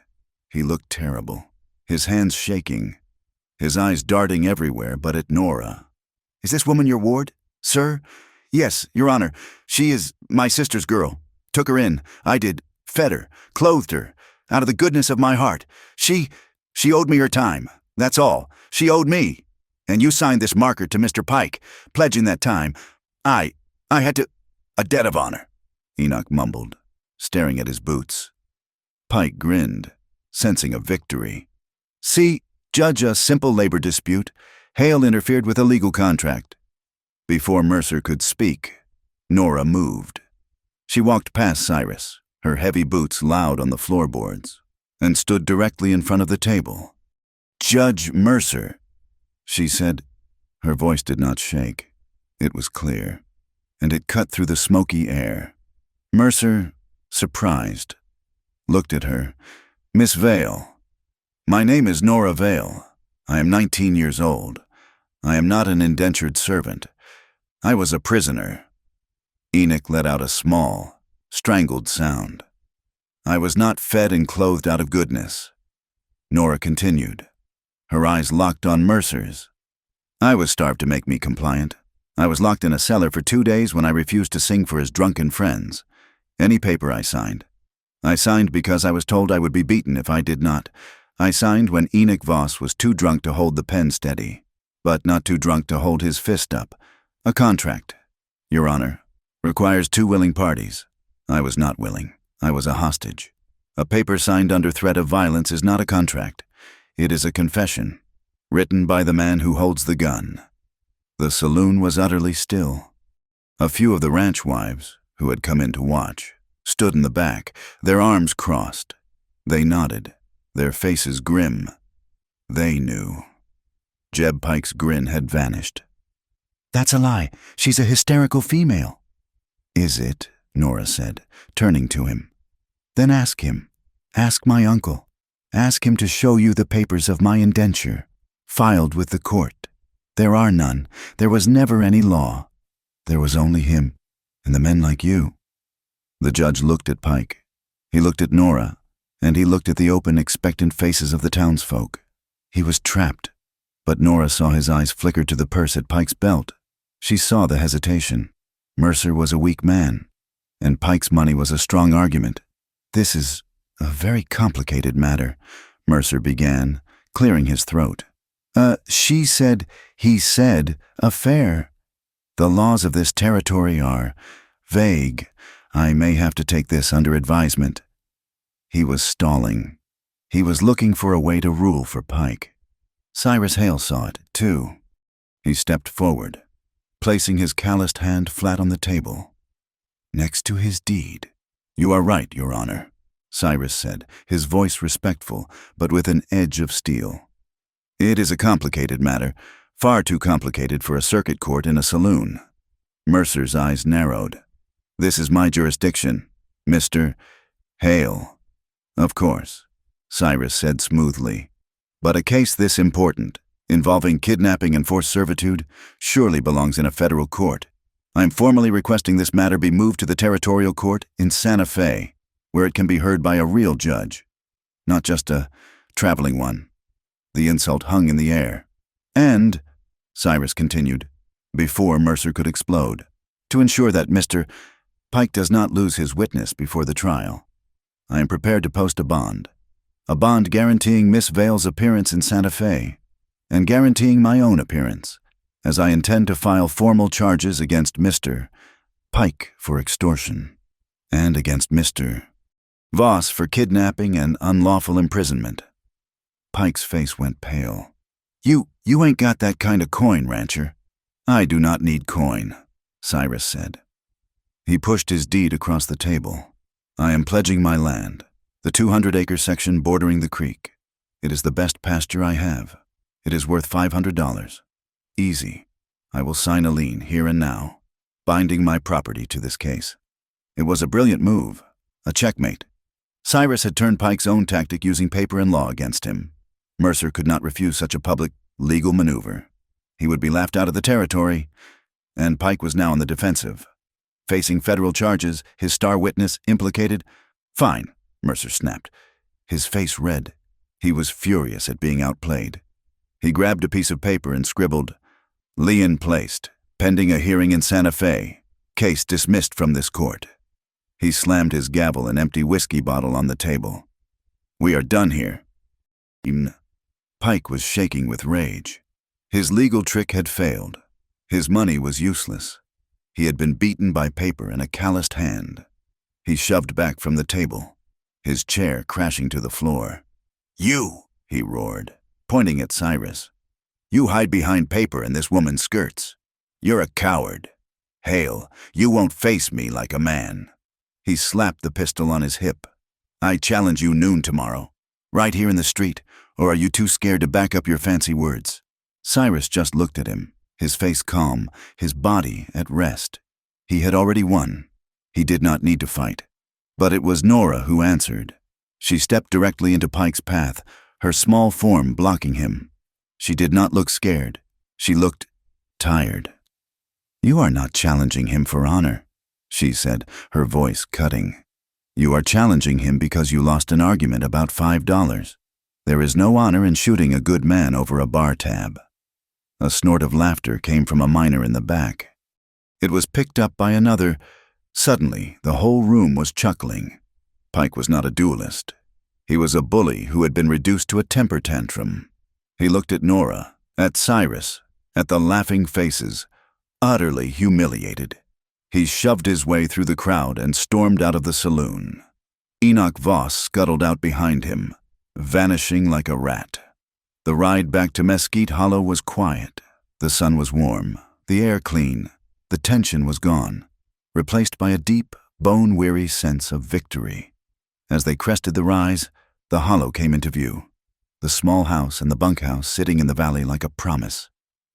Speaker 1: He looked terrible, his hands shaking, his eyes darting everywhere but at Nora. "Is this woman your ward, sir?" "Yes, Your Honor. She is my sister's girl. Took her in. I did. Fed her. Clothed her. Out of the goodness of my heart. She owed me her time. That's all. She owed me. And you signed this marker to Mr. Pike, pledging that time. I had to— a debt of honor," Enoch mumbled, staring at his boots. Pike grinned, sensing a victory. "See, Judge, a simple labor dispute. Hale interfered with a legal contract." Before Mercer could speak, Nora moved. She walked past Cyrus, her heavy boots loud on the floorboards, and stood directly in front of the table. "Judge Mercer," she said. Her voice did not shake. It was clear, and it cut through the smoky air. Mercer, surprised, looked at her. "Miss Vale, my name is Nora Vale. I am 19 years old. I am not an indentured servant. I was a prisoner." Enoch let out a small, strangled sound. "I was not fed and clothed out of goodness." Nora continued, her eyes locked on Mercer's. "I was starved to make me compliant. I was locked in a cellar for 2 days when I refused to sing for his drunken friends. Any paper I signed. I signed because I was told I would be beaten if I did not. I signed when Enoch Voss was too drunk to hold the pen steady, but not too drunk to hold his fist up. A contract, Your Honor, requires two willing parties. I was not willing. I was a hostage. A paper signed under threat of violence is not a contract. It is a confession, written by the man who holds the gun. The saloon was utterly still. A few of the ranch wives, who had come in to watch, stood in the back, their arms crossed. They nodded, their faces grim. They knew. Jeb Pike's grin had vanished. "That's a lie. She's a hysterical female." "Is it?" Nora said, turning to him. "Then ask him. Ask my uncle. Ask him to show you the papers of my indenture, filed with the court. There are none. There was never any law. There was only him, and the men like you." The judge looked at Pike. He looked at Nora, and he looked at the open, expectant faces of the townsfolk. He was trapped, but Nora saw his eyes flicker to the purse at Pike's belt. She saw the hesitation. Mercer was a weak man, and Pike's money was a strong argument. "This is a very complicated matter," Mercer began, clearing his throat. He said, affair. The laws of this territory are vague. I may have to take this under advisement." He was stalling. He was looking for a way to rule for Pike. Cyrus Hale saw it, too. He stepped forward, placing his calloused hand flat on the table, next to his deed. "You are right, Your Honor," Cyrus said, his voice respectful, but with an edge of steel. "It is a complicated matter, far too complicated for a circuit court in a saloon." Mercer's eyes narrowed. "This is my jurisdiction, Mr. Hale." "Of course," Cyrus said smoothly. "But a case this important, involving kidnapping and forced servitude, surely belongs in a federal court. I am formally requesting this matter be moved to the territorial court in Santa Fe, where it can be heard by a real judge, not just a traveling one." The insult hung in the air. "And," Cyrus continued, before Mercer could explode, "to ensure that Mr. Pike does not lose his witness before the trial, I am prepared to post a bond guaranteeing Miss Vale's appearance in Santa Fe, and guaranteeing my own appearance, as I intend to file formal charges against Mr. Pike for extortion, and against Mr. Voss for kidnapping and unlawful imprisonment." Pike's face went pale. You ain't got that kind of coin, rancher." "I do not need coin," Cyrus said. He pushed his deed across the table. "I am pledging my land, the 200-acre section bordering the creek. It is the best pasture I have. It is worth $500. Easy. I will sign a lien here and now, binding my property to this case." It was a brilliant move, a checkmate. Cyrus had turned Pike's own tactic using paper and law against him. Mercer could not refuse such a public, legal maneuver. He would be laughed out of the territory, and Pike was now on the defensive. Facing federal charges, his star witness implicated. "Fine," Mercer snapped, his face red. He was furious at being outplayed. He grabbed a piece of paper and scribbled, "Lien placed, pending a hearing in Santa Fe. Case dismissed from this court." He slammed his gavel and empty whiskey bottle on the table. "We are done here." Pike was shaking with rage. His legal trick had failed. His money was useless. He had been beaten by paper and a calloused hand. He shoved back from the table, his chair crashing to the floor. "You," he roared, pointing at Cyrus. "You hide behind paper and this woman's skirts. You're a coward. Hale, you won't face me like a man." He slapped the pistol on his hip. "I challenge you noon tomorrow, right here in the street, or are you too scared to back up your fancy words?" Cyrus just looked at him, his face calm, his body at rest. He had already won. He did not need to fight. But it was Nora who answered. She stepped directly into Pike's path, her small form blocking him. She did not look scared. She looked tired. "You are not challenging him for honor," she said, her voice cutting. "You are challenging him because you lost an argument about $5. There is no honor in shooting a good man over a bar tab." A snort of laughter came from a miner in the back. It was picked up by another. Suddenly, the whole room was chuckling. Pike was not a duelist. He was a bully who had been reduced to a temper tantrum. He looked at Nora, at Cyrus, at the laughing faces, utterly humiliated. He shoved his way through the crowd and stormed out of the saloon. Enoch Voss scuttled out behind him, vanishing like a rat. The ride back to Mesquite Hollow was quiet. The sun was warm, the air clean. The tension was gone, replaced by a deep, bone-weary sense of victory. As they crested the rise, the hollow came into view. The small house and the bunkhouse sitting in the valley like a promise.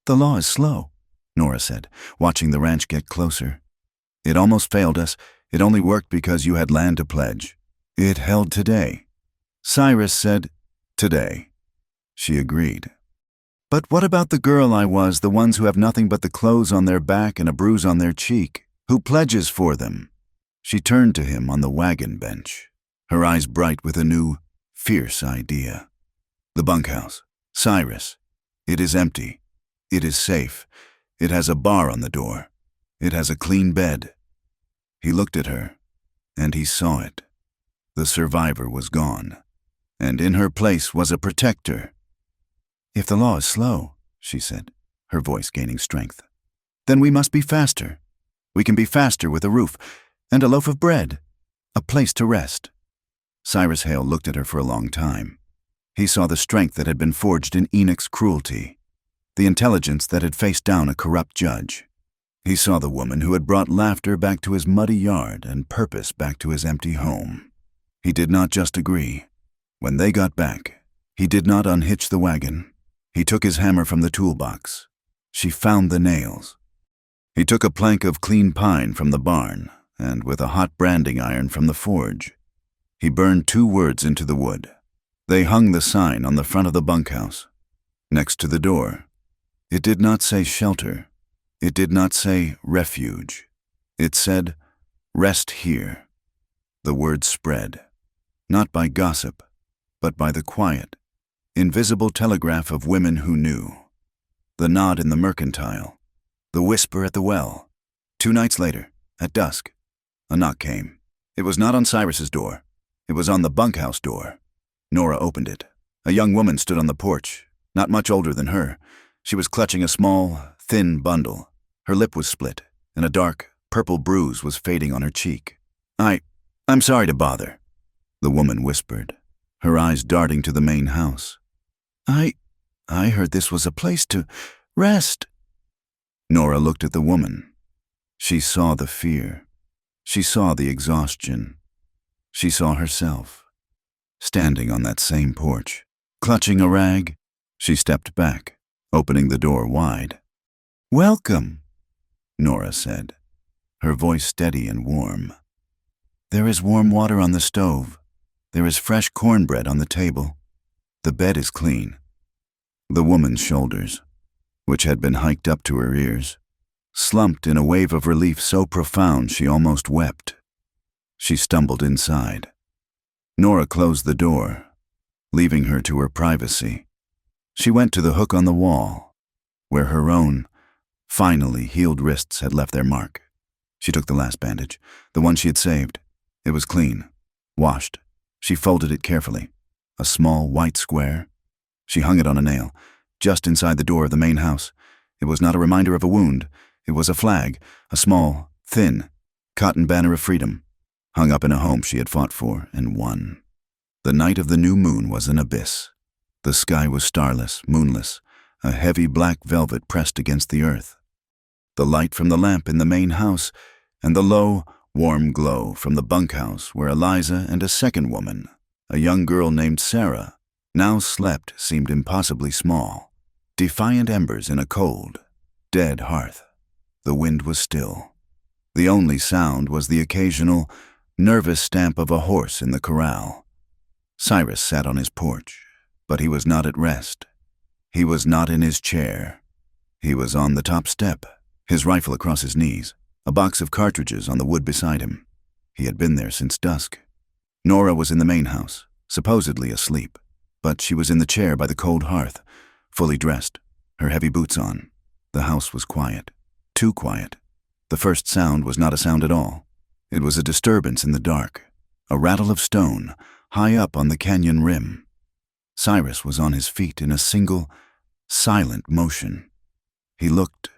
Speaker 1: "The law is slow," Nora said, watching the ranch get closer. "It almost failed us. It only worked because you had land to pledge. It held today." Cyrus said, "Today." She agreed. "But what about the girl I was, the ones who have nothing but the clothes on their back and a bruise on their cheek? Who pledges for them?" She turned to him on the wagon bench, her eyes bright with a new, fierce idea. "The bunkhouse. Cyrus. It is empty. It is safe. It has a bar on the door. It has a clean bed." He looked at her, and he saw it. The survivor was gone, and in her place was a protector. "If the law is slow," she said, her voice gaining strength, "then we must be faster. We can be faster with a roof, and a loaf of bread, a place to rest." Cyrus Hale looked at her for a long time. He saw the strength that had been forged in Enoch's cruelty, the intelligence that had faced down a corrupt judge. He saw the woman who had brought laughter back to his muddy yard and purpose back to his empty home. He did not just agree. When they got back, he did not unhitch the wagon. He took his hammer from the toolbox. She found the nails. He took a plank of clean pine from the barn, and with a hot branding iron from the forge, he burned 2 words into the wood. They hung the sign on the front of the bunkhouse, next to the door. It did not say shelter. It did not say refuge. It said, "Rest here." The word spread, not by gossip, but by the quiet, invisible telegraph of women who knew. The nod in the mercantile, the whisper at the well. 2 nights later, at dusk, a knock came. It was not on Cyrus's door. It was on the bunkhouse door. Nora opened it. A young woman stood on the porch, not much older than her. She was clutching a small, thin bundle. Her lip was split, and a dark, purple bruise was fading on her cheek. I'm sorry to bother," the woman whispered, her eyes darting to the main house. I heard this was a place to rest." Nora looked at the woman. She saw the fear. She saw the exhaustion. She saw herself. Standing on that same porch, clutching a rag, she stepped back, opening the door wide. "Welcome," Nora said, her voice steady and warm. "There is warm water on the stove. There is fresh cornbread on the table. The bed is clean." The woman's shoulders, which had been hiked up to her ears, slumped in a wave of relief so profound she almost wept. She stumbled inside. Nora closed the door, leaving her to her privacy. She went to the hook on the wall, where her own, finally healed wrists had left their mark. She took the last bandage, the one she had saved. It was clean, washed. She folded it carefully. A small white square. She hung it on a nail, just inside the door of the main house. It was not a reminder of a wound. It was a flag, a small, thin, cotton banner of freedom, hung up in a home she had fought for and won. The night of the new moon was an abyss. The sky was starless, moonless, a heavy black velvet pressed against the earth. The light from the lamp in the main house and the low, warm glow from the bunkhouse where Eliza and a second woman, a young girl named Sarah, now slept seemed impossibly small, defiant embers in a cold, dead hearth. The wind was still. The only sound was the occasional, nervous stamp of a horse in the corral. Cyrus sat on his porch, but he was not at rest. He was not in his chair. He was on the top step, his rifle across his knees, a box of cartridges on the wood beside him. He had been there since dusk. Nora was in the main house, supposedly asleep, but she was in the chair by the cold hearth, fully dressed, her heavy boots on. The house was quiet, too quiet. The first sound was not a sound at all. It was a disturbance in the dark, a rattle of stone, high up on the canyon rim. Cyrus was on his feet in a single, silent motion. He looked,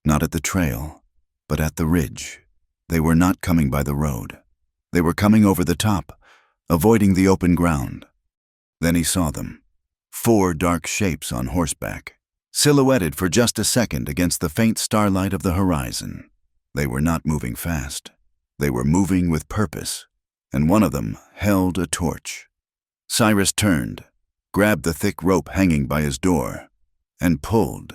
Speaker 1: not at the trail, but at the ridge. They were not coming by the road. They were coming over the top, avoiding the open ground. Then he saw them, 4 dark shapes on horseback, silhouetted for just a second against the faint starlight of the horizon. They were not moving fast. They were moving with purpose, and one of them held a torch. Cyrus turned, grabbed the thick rope hanging by his door, and pulled.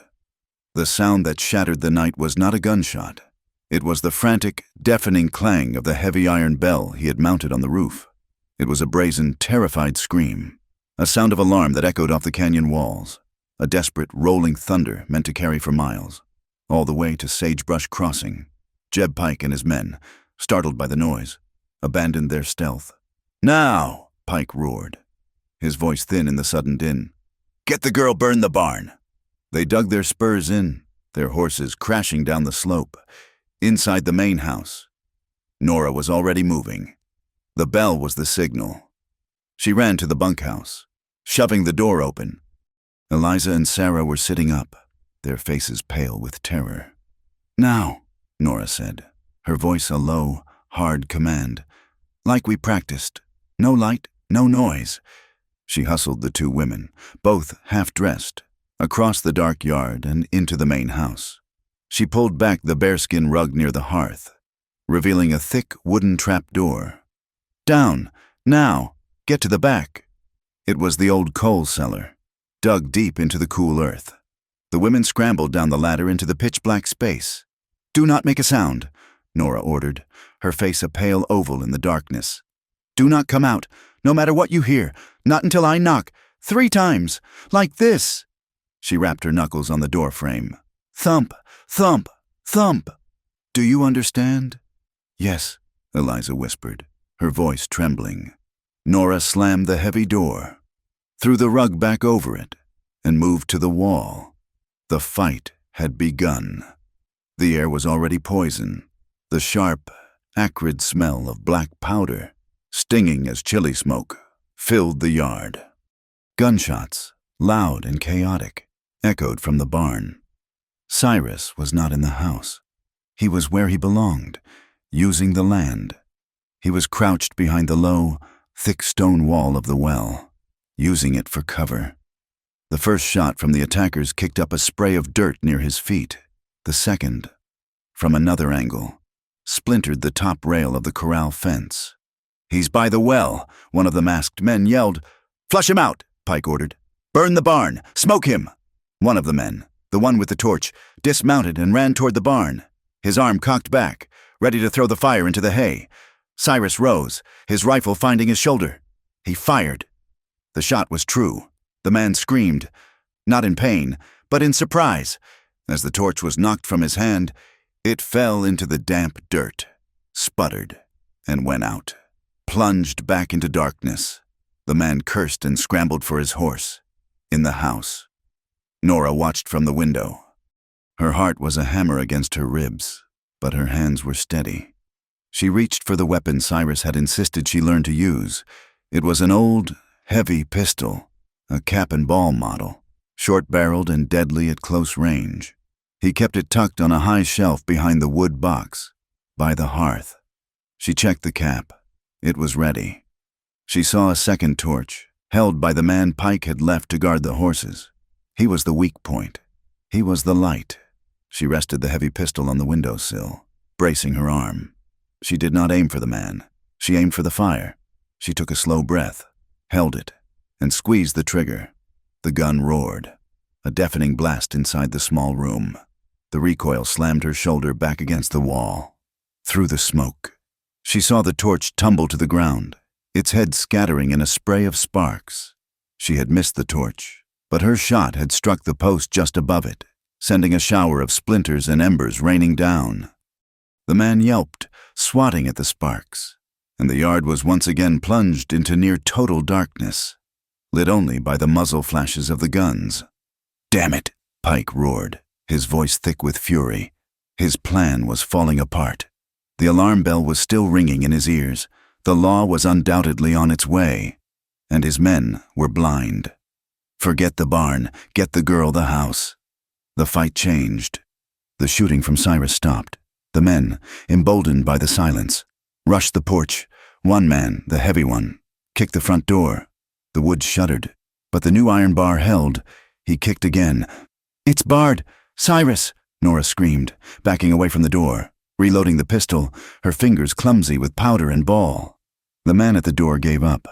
Speaker 1: The sound that shattered the night was not a gunshot. It was the frantic, deafening clang of the heavy iron bell he had mounted on the roof. It was a brazen, terrified scream, a sound of alarm that echoed off the canyon walls, a desperate, rolling thunder meant to carry for miles, all the way to Sagebrush Crossing. Jeb Pike and his men, startled by the noise, abandoned their stealth. "Now!" Pike roared, his voice thin in the sudden din. "Get the girl, burn the barn!" They dug their spurs in, their horses crashing down the slope. Inside the main house, Nora was already moving. The bell was the signal. She ran to the bunkhouse, shoving the door open. Eliza and Sarah were sitting up, their faces pale with terror. "Now," Nora said, her voice a low, hard command. "Like we practiced. No light, no noise." She hustled the 2 women, both half-dressed, across the dark yard and into the main house. She pulled back the bearskin rug near the hearth, revealing a thick wooden trap-door. "Down, now, get to the back." It was the old coal cellar, dug deep into the cool earth. The women scrambled down the ladder into the pitch-black space. "Do not make a sound," Nora ordered, her face a pale oval in the darkness. "Do not come out, no matter what you hear, not until I knock, 3 times, like this." She rapped her knuckles on the door frame. "Thump, thump, thump. Do you understand?" "Yes," Eliza whispered, her voice trembling. Nora slammed the heavy door, threw the rug back over it, and moved to the wall. The fight had begun. The air was already poison, the sharp, acrid smell of black powder, stinging as chili smoke, filled the yard. Gunshots, loud and chaotic, echoed from the barn. Cyrus was not in the house. He was where he belonged, using the land. He was crouched behind the low, thick stone wall of the well, using it for cover. The first shot from the attackers kicked up a spray of dirt near his feet. The second, from another angle, splintered the top rail of the corral fence. "He's by the well," one of the masked men yelled. "Flush him out," Pike ordered. "Burn the barn! Smoke him!" One of the men, the one with the torch, dismounted and ran toward the barn, his arm cocked back, ready to throw the fire into the hay. Cyrus rose, his rifle finding his shoulder. He fired. The shot was true. The man screamed, not in pain, but in surprise. As the torch was knocked from his hand, it fell into the damp dirt, sputtered, and went out, plunged back into darkness. The man cursed and scrambled for his horse. In the house, Nora watched from the window. Her heart was a hammer against her ribs, but her hands were steady. She reached for the weapon Cyrus had insisted she learn to use. It was an old, heavy pistol, a cap-and-ball model, short-barreled and deadly at close range. He kept it tucked on a high shelf behind the wood box, by the hearth. She checked the cap. It was ready. She saw a second torch, held by the man Pike had left to guard the horses. He was the weak point. He was the light. She rested the heavy pistol on the windowsill, bracing her arm. She did not aim for the man. She aimed for the fire. She took a slow breath, held it, and squeezed the trigger. The gun roared, a deafening blast inside the small room. The recoil slammed her shoulder back against the wall. Through the smoke, she saw the torch tumble to the ground, its head scattering in a spray of sparks. She had missed the torch, but her shot had struck the post just above it, sending a shower of splinters and embers raining down. The man yelped, swatting at the sparks, and the yard was once again plunged into near total darkness, lit only by the muzzle flashes of the guns. "Damn it!" Pike roared, his voice thick with fury. His plan was falling apart. The alarm bell was still ringing in his ears, The law was undoubtedly on its way, and his men were blind. Forget the barn, get the girl the house. The fight changed. The shooting from Cyrus stopped. The men, emboldened by the silence, rushed the porch. One man, the heavy one, kicked the front door. The wood shuddered, but the new iron bar held. He kicked again. "It's barred! Cyrus!" Nora screamed, backing away from the door, reloading the pistol, her fingers clumsy with powder and ball. The man at the door gave up.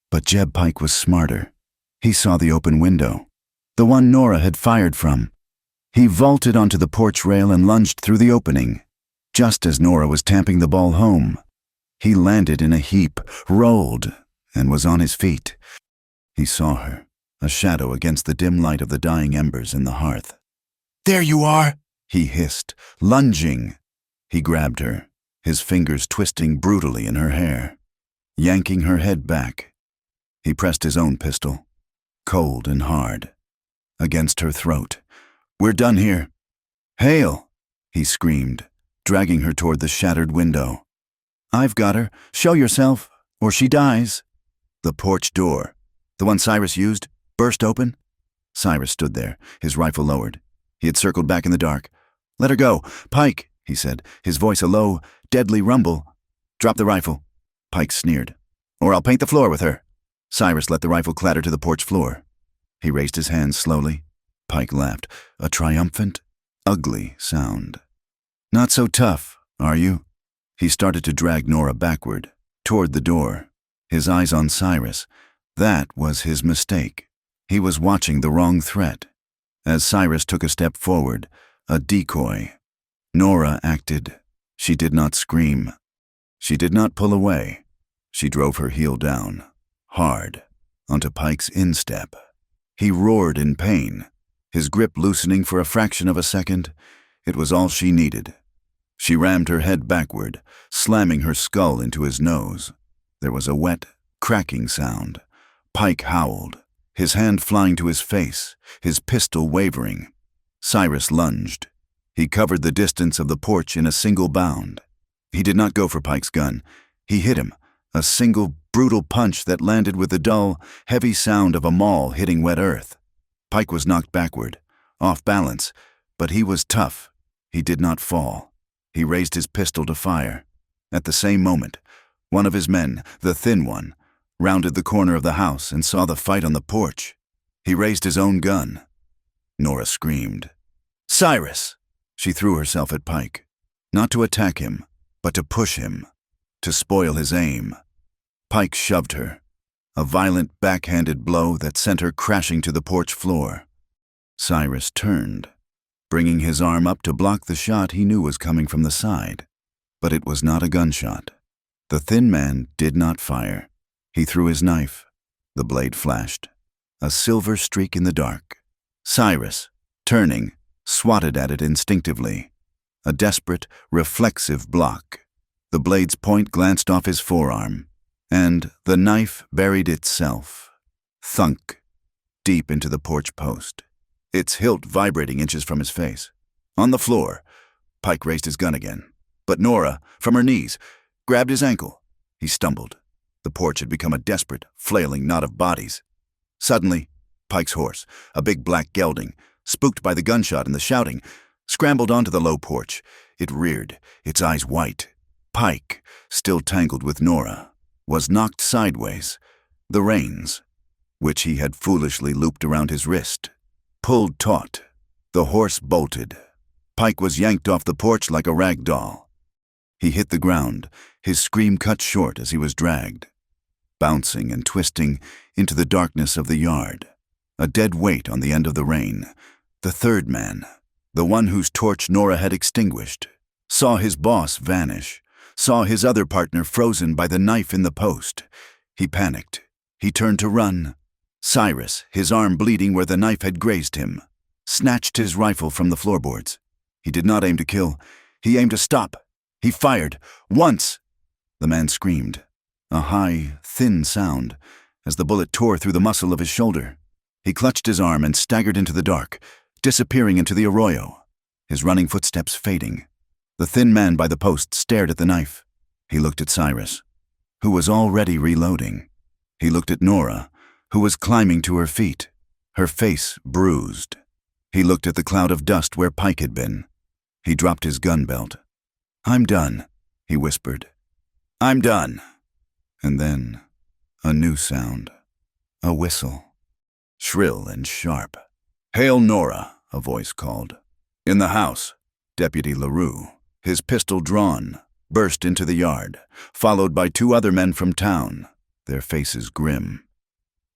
Speaker 1: But Jeb Pike was smarter. He saw the open window, the one Nora had fired from. He vaulted onto the porch rail and lunged through the opening. Just as Nora was tamping the ball home, he landed in a heap, rolled, and was on his feet. He saw her, a shadow against the dim light of the dying embers in the hearth. "There you are!" he hissed, lunging. He grabbed her, his fingers twisting brutally in her hair, yanking her head back. He pressed his own pistol, cold and hard, against her throat. "We're done here." "Hail!" he screamed, dragging her toward the shattered window. "I've got her. Show yourself, or she dies." The porch door, the one Cyrus used, burst open. Cyrus stood there, his rifle lowered. He had circled back in the dark. "Let her go. Pike," he said, his voice a low, deadly rumble. "Drop the rifle." Pike sneered. "Or I'll paint the floor with her." Cyrus let the rifle clatter to the porch floor. He raised his hands slowly. Pike laughed, a triumphant, ugly sound. "Not so tough, are you?" He started to drag Nora backward, toward the door, his eyes on Cyrus. That was his mistake. He was watching the wrong threat. As Cyrus took a step forward, a decoy, Nora acted. She did not scream. She did not pull away. She drove her heel down, hard, onto Pike's instep. He roared in pain, his grip loosening for a fraction of a second. It was all she needed. She rammed her head backward, slamming her skull into his nose. There was a wet, cracking sound. Pike howled, his hand flying to his face, his pistol wavering. Cyrus lunged. He covered the distance of the porch in a single bound. He did not go for Pike's gun. He hit him, a single, brutal punch that landed with the dull, heavy sound of a maul hitting wet earth. Pike was knocked backward, off balance, but he was tough. He did not fall. He raised his pistol to fire. At the same moment, one of his men, the thin one, rounded the corner of the house and saw the fight on the porch. He raised his own gun. Nora screamed. "Cyrus!" She threw herself at Pike, not to attack him, but to push him, to spoil his aim. Pike shoved her, a violent backhanded blow that sent her crashing to the porch floor. Cyrus turned, bringing his arm up to block the shot he knew was coming from the side. But it was not a gunshot. The thin man did not fire. He threw his knife. The blade flashed, a silver streak in the dark. Cyrus, turning, swatted at it instinctively. A desperate, reflexive block. The blade's point glanced off his forearm, and the knife buried itself, thunk, deep into the porch post, its hilt vibrating inches from his face. On the floor, Pike raised his gun again, but Nora, from her knees, grabbed his ankle. He stumbled. The porch had become a desperate, flailing knot of bodies. Suddenly, Pike's horse, a big black gelding, spooked by the gunshot and the shouting, scrambled onto the low porch. It reared, its eyes white. Pike, still tangled with Nora, was knocked sideways. The reins, which he had foolishly looped around his wrist, pulled taut. The horse bolted. Pike was yanked off the porch like a rag doll. He hit the ground, his scream cut short as he was dragged, bouncing and twisting into the darkness of the yard. A dead weight on the end of the rein. The third man, the one whose torch Nora had extinguished, saw his boss vanish, saw his other partner frozen by the knife in the post. He panicked. He turned to run. Cyrus, his arm bleeding where the knife had grazed him, snatched his rifle from the floorboards. He did not aim to kill. He aimed to stop. He fired. Once! The man screamed, a high, thin sound, as the bullet tore through the muscle of his shoulder. He clutched his arm and staggered into the dark, disappearing into the arroyo, his running footsteps fading. The thin man by the post stared at the knife. He looked at Cyrus. who was already reloading. He looked at Nora, who was climbing to her feet, her face bruised. He looked at the cloud of dust where Pike had been. He dropped his gun belt. "I'm done," he whispered. "I'm done." And then, a new sound. A whistle. Shrill and sharp. "Hail, Nora," a voice called. In the house, Deputy LaRue, his pistol drawn, burst into the yard, followed by 2 other men from town, their faces grim.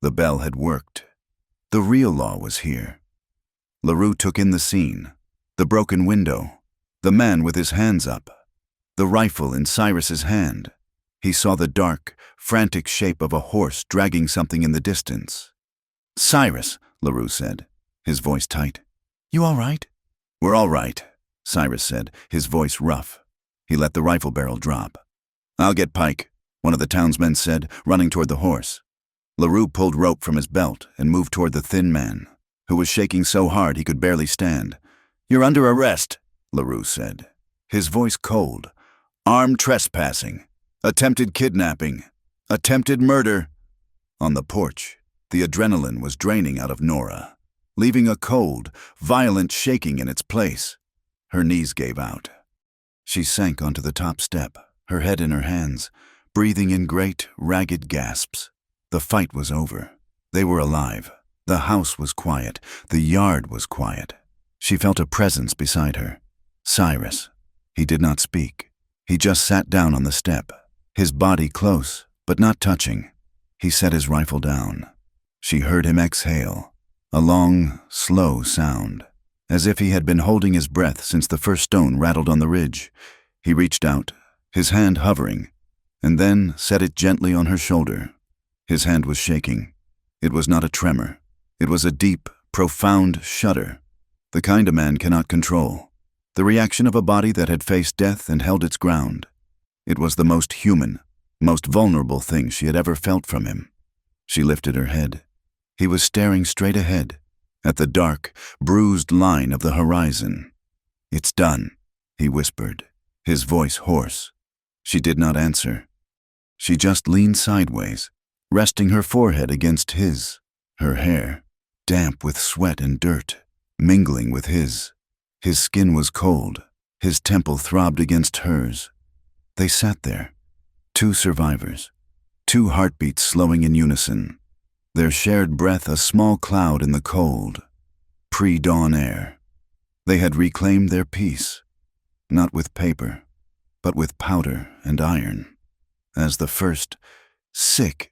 Speaker 1: The bell had worked. The real law was here. LaRue took in the scene, the broken window, the man with his hands up, the rifle in Cyrus's hand. He saw the dark, frantic shape of a horse dragging something in the distance. "Cyrus," LaRue said, his voice tight. "You all right?" "We're all right," Cyrus said, his voice rough. He let the rifle barrel drop. "I'll get Pike," one of the townsmen said, running toward the horse. LaRue pulled rope from his belt and moved toward the thin man, who was shaking so hard he could barely stand. "You're under arrest," LaRue said, his voice cold. "Armed trespassing, attempted kidnapping, attempted murder." On the porch, the adrenaline was draining out of Nora, leaving a cold, violent shaking in its place. Her knees gave out. She sank onto the top step, her head in her hands, breathing in great, ragged gasps. The fight was over. They were alive. The house was quiet. The yard was quiet. She felt a presence beside her. Cyrus. He did not speak. He just sat down on the step, his body close, but not touching. He set his rifle down. She heard him exhale, a long, slow sound, as if he had been holding his breath since the first stone rattled on the ridge. He reached out, his hand hovering, and then set it gently on her shoulder. His hand was shaking. It was not a tremor. It was a deep, profound shudder, the kind a man cannot control, the reaction of a body that had faced death and held its ground. It was the most human, most vulnerable thing she had ever felt from him. She lifted her head. He was staring straight ahead, at the dark, bruised line of the horizon. "It's done," he whispered, his voice hoarse. She did not answer. She just leaned sideways, resting her forehead against his, her hair, damp with sweat and dirt, mingling with his. His skin was cold, his temple throbbed against hers. They sat there, 2 survivors, 2 heartbeats slowing in unison, their shared breath a small cloud in the cold, pre-dawn air. They had reclaimed their peace, not with paper, but with powder and iron. As the first, sick,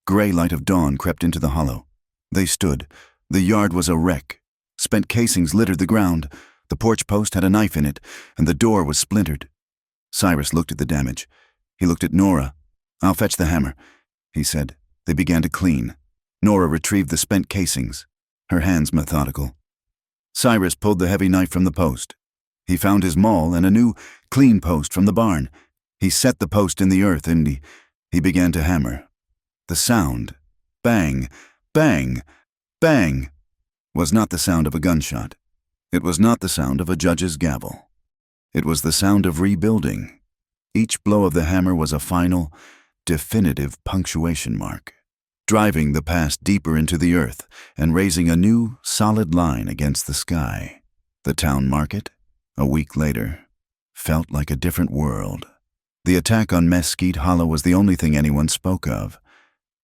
Speaker 1: gray light of dawn crept into the hollow, they stood. The yard was a wreck. Spent casings littered the ground. The porch post had a knife in it, and the door was splintered. Cyrus looked at the damage. He looked at Nora. "I'll fetch the hammer," he said. They began to clean. Nora retrieved the spent casings, her hands methodical. Cyrus pulled the heavy knife from the post. He found his maul and a new, clean post from the barn. He set the post in the earth and he began to hammer. The sound, bang, bang, bang, was not the sound of a gunshot. It was not the sound of a judge's gavel. It was the sound of rebuilding. Each blow of the hammer was a final, definitive punctuation mark, driving the past deeper into the earth and raising a new, solid line against the sky. The town market, a week later, felt like a different world. The attack on Mesquite Hollow was the only thing anyone spoke of.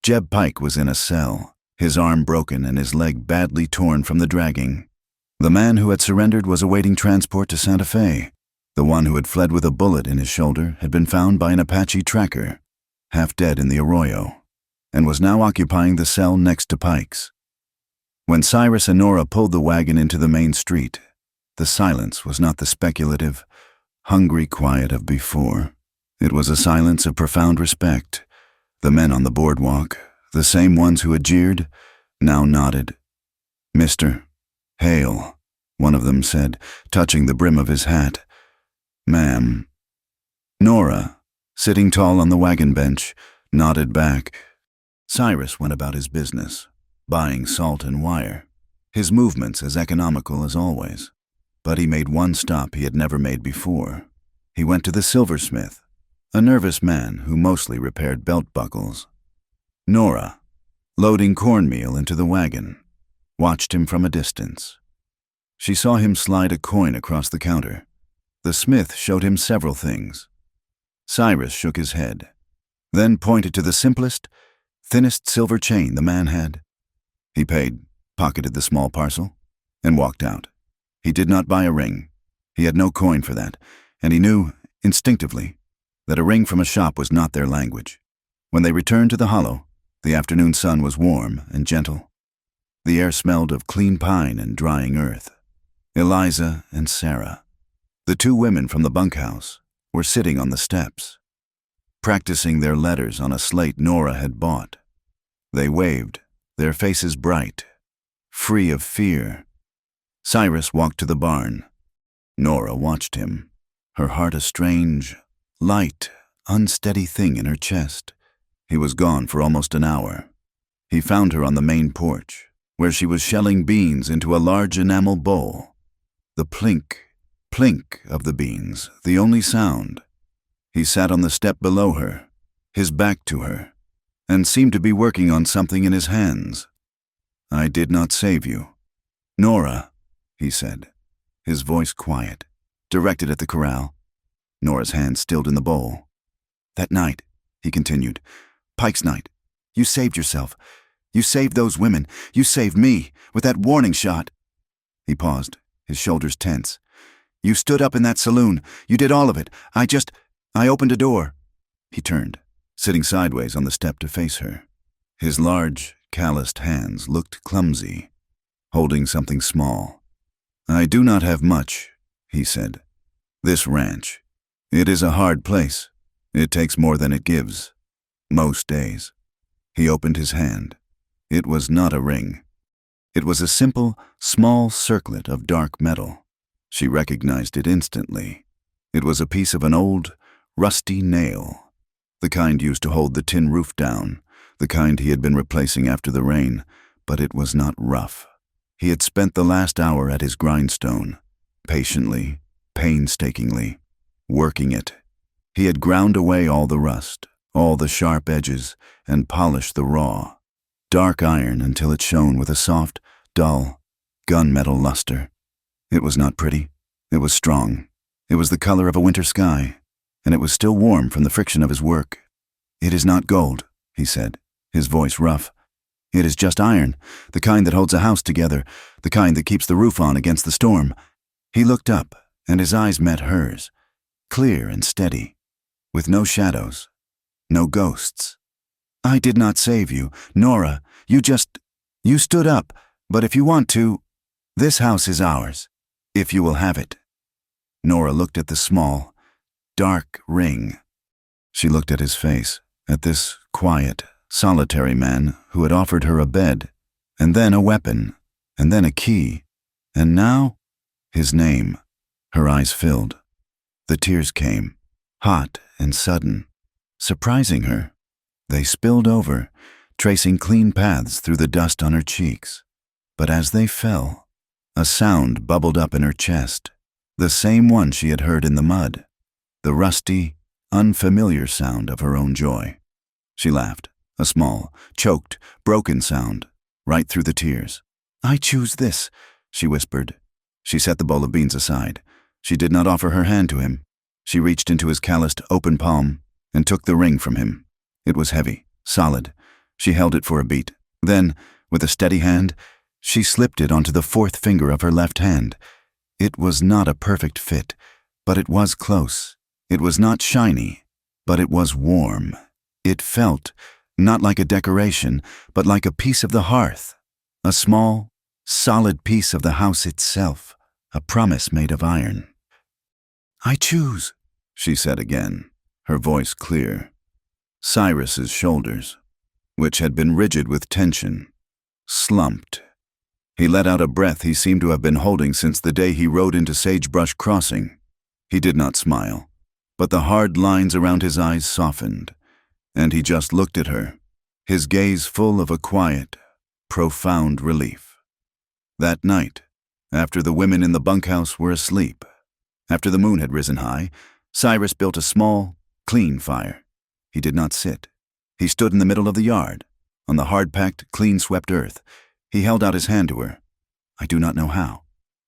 Speaker 1: Jeb Pike was in a cell, his arm broken and his leg badly torn from the dragging. The man who had surrendered was awaiting transport to Santa Fe. The one who had fled with a bullet in his shoulder had been found by an Apache tracker, half dead in the arroyo, and was now occupying the cell next to Pike's. When Cyrus and Nora pulled the wagon into the main street, the silence was not the speculative, hungry quiet of before. It was a silence of profound respect. The men on the boardwalk, the same ones who had jeered, now nodded. "Mister, hail," one of them said, touching the brim of his hat. "Ma'am." Nora, sitting tall on the wagon bench, nodded back. Cyrus went about his business, buying salt and wire, his movements as economical as always. But he made one stop he had never made before. He went to the silversmith, a nervous man who mostly repaired belt buckles. Nora, loading cornmeal into the wagon, watched him from a distance. She saw him slide a coin across the counter. The smith showed him several things. Cyrus shook his head, then pointed to the simplest, thinnest silver chain the man had. He paid, pocketed the small parcel, and walked out. He did not buy a ring. He had no coin for that, and he knew, instinctively, that a ring from a shop was not their language. When they returned to the hollow, the afternoon sun was warm and gentle. The air smelled of clean pine and drying earth. Eliza and Sarah, the two women from the bunkhouse, were sitting on the steps, practicing their letters on a slate Nora had bought. They waved, their faces bright, free of fear. Cyrus walked to the barn. Nora watched him, her heart a strange, light, unsteady thing in her chest. He was gone for almost an hour. He found her on the main porch, where she was shelling beans into a large enamel bowl. The plink, plink of the beans, the only sound. He sat on the step below her, his back to her, and seemed to be working on something in his hands. "I did not save you. Nora," he said, his voice quiet, directed at the corral. Nora's hand stilled in the bowl. "That night," he continued, "Pike's night, you saved yourself. You saved those women. You saved me, with that warning shot." He paused, his shoulders tense. "You stood up in that saloon. You did all of it. I opened a door." He turned, sitting sideways on the step to face her. His large, calloused hands looked clumsy, holding something small. "I do not have much," he said. "This ranch. It is a hard place. It takes more than it gives. Most days." He opened his hand. It was not a ring. It was a simple, small circlet of dark metal. She recognized it instantly. It was a piece of an old, rusty nail, the kind used to hold the tin roof down, the kind he had been replacing after the rain, but it was not rough. He had spent the last hour at his grindstone, patiently, painstakingly, working it. He had ground away all the rust, all the sharp edges, and polished the raw, dark iron until it shone with a soft, dull, gunmetal luster. It was not pretty. It was strong. It was the color of a winter sky, and it was still warm from the friction of his work. "It is not gold," he said, his voice rough. "It is just iron, the kind that holds a house together, the kind that keeps the roof on against the storm." He looked up, and his eyes met hers, clear and steady, with no shadows, no ghosts. "I did not save you, Nora. You stood up, but if you want to, this house is ours, if you will have it." Nora looked at the small, dark ring. She looked at his face, at this quiet, solitary man who had offered her a bed, and then a weapon, and then a key, and now his name. Her eyes filled. The tears came, hot and sudden, surprising her. They spilled over, tracing clean paths through the dust on her cheeks. But as they fell, a sound bubbled up in her chest, the same one she had heard in the mud, the rusty, unfamiliar sound of her own joy. She laughed, a small, choked, broken sound, right through the tears. "I choose this," she whispered. She set the bowl of beans aside. She did not offer her hand to him. She reached into his calloused, open palm and took the ring from him. It was heavy, solid. She held it for a beat. Then, with a steady hand, she slipped it onto the fourth finger of her left hand. It was not a perfect fit, but it was close. It was not shiny, but it was warm. It felt, not like a decoration, but like a piece of the hearth, a small, solid piece of the house itself, a promise made of iron. "I choose," she said again, her voice clear. Cyrus's shoulders, which had been rigid with tension, slumped. He let out a breath he seemed to have been holding since the day he rode into Sagebrush Crossing. He did not smile, but the hard lines around his eyes softened, and he just looked at her, his gaze full of a quiet, profound relief. That night, after the women in the bunkhouse were asleep, after the moon had risen high, Cyrus built a small, Clean fire. He did not sit. He stood in the middle of the yard, on the hard-packed, clean-swept earth. He held out his hand to her. "I do not know how,"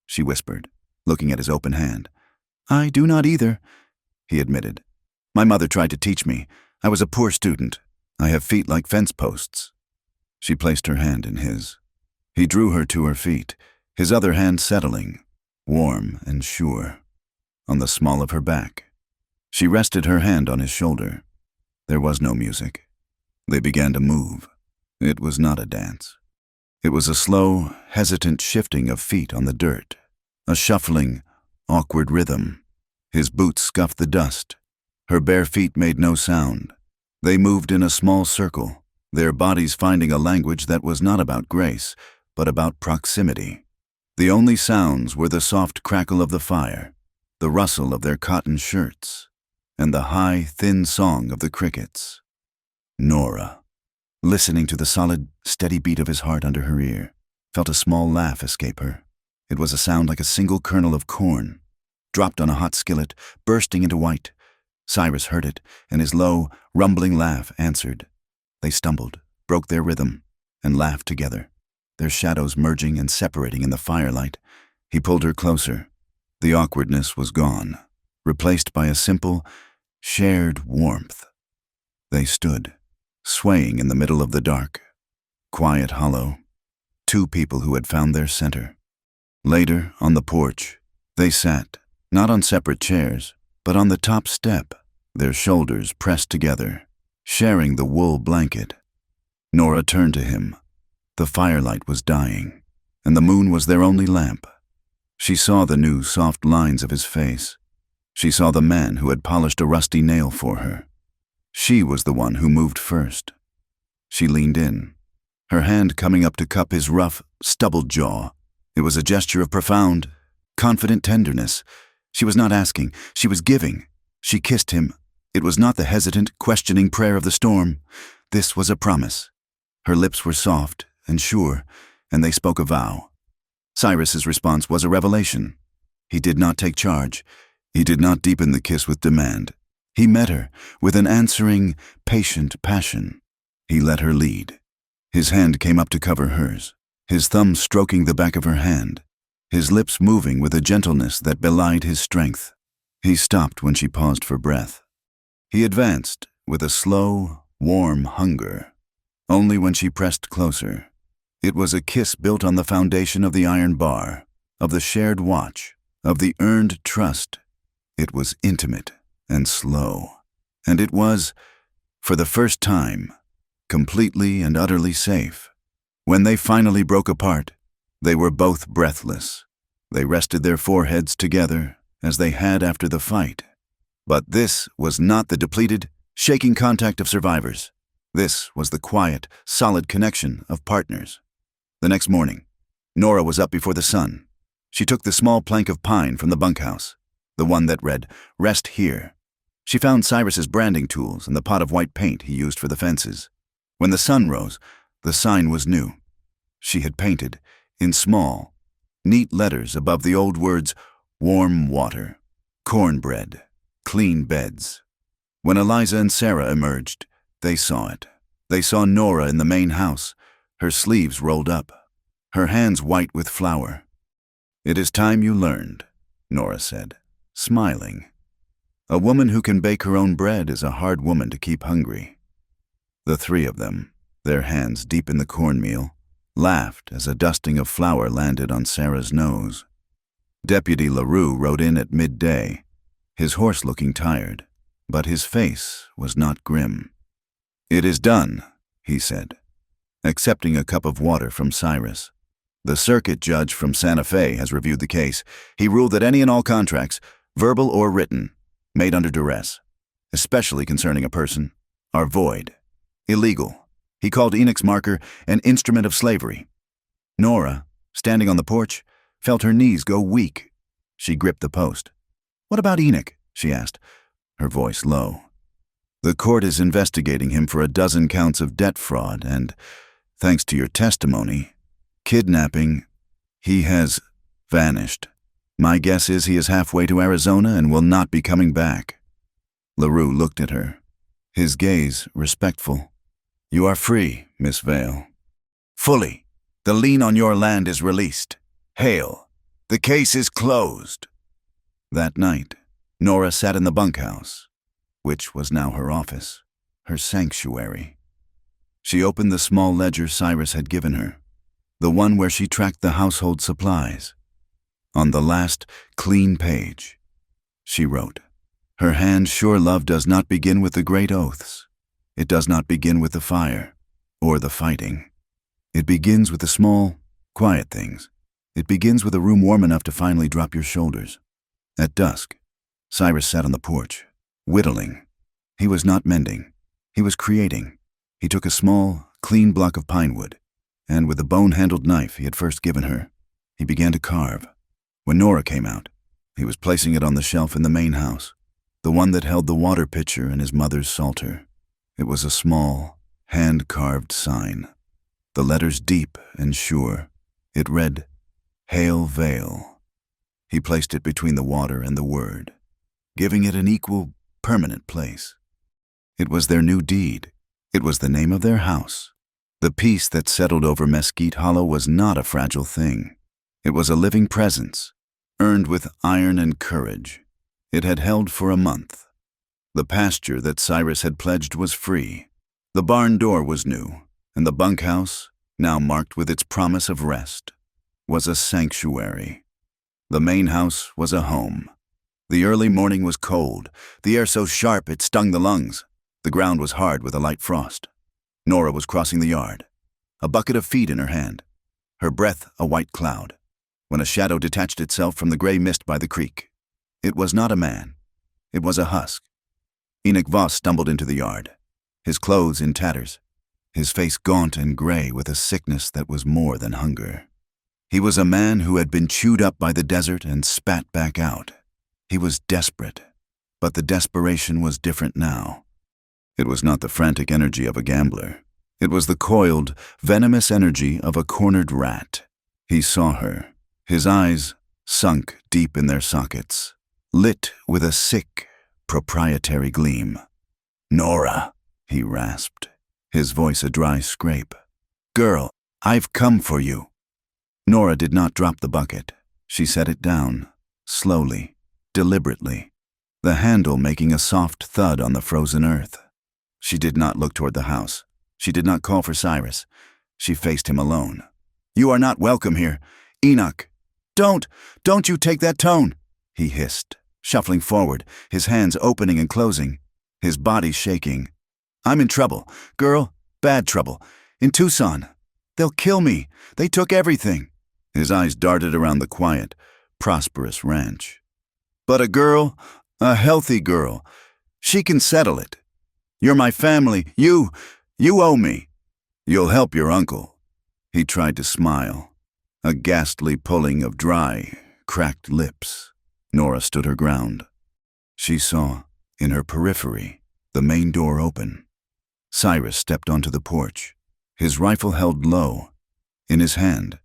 Speaker 1: she whispered, looking at his open hand. "I do not either," he admitted. "My mother tried to teach me. I was a poor student. I have feet like fence posts." She placed her hand in his. He drew her to her feet, his other hand settling, warm and sure, on the small of her back. She rested her hand on his shoulder. There was no music. They began to move. It was not a dance. It was a slow, hesitant shifting of feet on the dirt, a shuffling, awkward rhythm. His boots scuffed the dust. Her bare feet made no sound. They moved in a small circle, their bodies finding a language that was not about grace, but about proximity. The only sounds were the soft crackle of the fire, the rustle of their cotton shirts, and the high, thin song of the crickets. Nora, listening to the solid, steady beat of his heart under her ear, felt a small laugh escape her. It was a sound like a single kernel of corn, dropped on a hot skillet, bursting into white. Cyrus heard it, and his low, rumbling laugh answered. They stumbled, broke their rhythm, and laughed together, their shadows merging and separating in the firelight. He pulled her closer. The awkwardness was gone, replaced by a simple, shared warmth. They stood, swaying in the middle of the dark, quiet hollow, two people who had found their center. Later, on the porch, they sat, not on separate chairs, but on the top step, their shoulders pressed together, sharing the wool blanket. Nora turned to him. The firelight was dying, and the moon was their only lamp. She saw the new, soft lines of his face. She saw the man who had polished a rusty nail for her. She was the one who moved first. She leaned in, her hand coming up to cup his rough, stubbled jaw. It was a gesture of profound, confident tenderness. She was not asking, she was giving. She kissed him. It was not the hesitant, questioning prayer of the storm. This was a promise. Her lips were soft and sure, and they spoke a vow. Cyrus's response was a revelation. He did not take charge. He did not deepen the kiss with demand. He met her with an answering, patient passion. He let her lead. His hand came up to cover hers, his thumb stroking the back of her hand, his lips moving with a gentleness that belied his strength. He stopped when she paused for breath. He advanced with a slow, warm hunger, only when she pressed closer. It was a kiss built on the foundation of the iron bar, of the shared watch, of the earned trust. It was intimate and slow, and it was, for the first time, completely and utterly safe. When they finally broke apart, they were both breathless. They rested their foreheads together, as they had after the fight. But this was not the depleted, shaking contact of survivors. This was the quiet, solid connection of partners. The next morning, Nora was up before the sun. She took the small plank of pine from the bunkhouse, the one that read, "Rest here." She found Cyrus's branding tools and the pot of white paint he used for the fences. When the sun rose, the sign was new. She had painted, in small, neat letters above the old words, "Warm water, cornbread, clean beds." When Eliza and Sarah emerged, they saw it. They saw Nora in the main house, her sleeves rolled up, her hands white with flour. "It is time you learned," Nora said, smiling. "A woman who can bake her own bread is a hard woman to keep hungry." The three of them, their hands deep in the cornmeal, laughed as a dusting of flour landed on Sarah's nose. Deputy LaRue rode in at midday, his horse looking tired, but his face was not grim. "It is done," he said, accepting a cup of water from Cyrus. "The circuit judge from Santa Fe has reviewed the case. He ruled that any and all contracts, verbal or written, made under duress, especially concerning a person, are void, illegal. He called Enoch's marker an instrument of slavery." Nora, standing on the porch, felt her knees go weak. She gripped the post. "What about Enoch?" she asked, her voice low. "The court is investigating him for a dozen counts of debt fraud and, thanks to your testimony, kidnapping. He has vanished. My guess is he is halfway to Arizona and will not be coming back." LaRue looked at her, his gaze respectful. "You are free, Miss Vale. Fully. The lien on your land is released. Hail. The case is closed." That night, Nora sat in the bunkhouse, which was now her office, her sanctuary. She opened the small ledger Cyrus had given her, the one where she tracked the household supplies. On the last, clean page, she wrote, "Her hand sure love does not begin with the great oaths. It does not begin with the fire, or the fighting. It begins with the small, quiet things. It begins with a room warm enough to finally drop your shoulders." At dusk, Cyrus sat on the porch, whittling. He was not mending. He was creating. He took a small, clean block of pine wood, and with the bone-handled knife he had first given her, he began to carve. When Nora came out, he was placing it on the shelf in the main house, the one that held the water pitcher and his mother's psalter. It was a small, hand-carved sign, the letters deep and sure. It read, "Hail Vale." He placed it between the water and the word, giving it an equal, permanent place. It was their new deed. It was the name of their house. The peace that settled over Mesquite Hollow was not a fragile thing. It was a living presence, earned with iron and courage. It had held for a month. The pasture that Cyrus had pledged was free. The barn door was new, and the bunkhouse, now marked with its promise of rest, was a sanctuary. The main house was a home. The early morning was cold, the air so sharp it stung the lungs. The ground was hard with a light frost. Nora was crossing the yard, a bucket of feed in her hand, her breath a white cloud, when a shadow detached itself from the gray mist by the creek. It was not a man. It was a husk. Enoch Voss stumbled into the yard, his clothes in tatters, his face gaunt and gray with a sickness that was more than hunger. He was a man who had been chewed up by the desert and spat back out. He was desperate, but the desperation was different now. It was not the frantic energy of a gambler. It was the coiled, venomous energy of a cornered rat. He saw her, his eyes sunk deep in their sockets, lit with a sick, proprietary gleam. "Nora," he rasped, his voice a dry scrape. "Girl, I've come for you." Nora did not drop the bucket. She set it down, slowly, deliberately, the handle making a soft thud on the frozen earth. She did not look toward the house. She did not call for Cyrus. She faced him alone. "You are not welcome here. Enoch, don't you take that tone," he hissed, shuffling forward, his hands opening and closing, his body shaking. "I'm in trouble, girl, bad trouble, in Tucson. They'll kill me. They took everything." His eyes darted around the quiet, prosperous ranch. "But a girl, a healthy girl, she can settle it. You're my family. You owe me. You'll help your uncle." He tried to smile, a ghastly pulling of dry, cracked lips. Nora stood her ground. She saw, in her periphery, the main door open. Cyrus stepped onto the porch, his rifle held low, in his hand,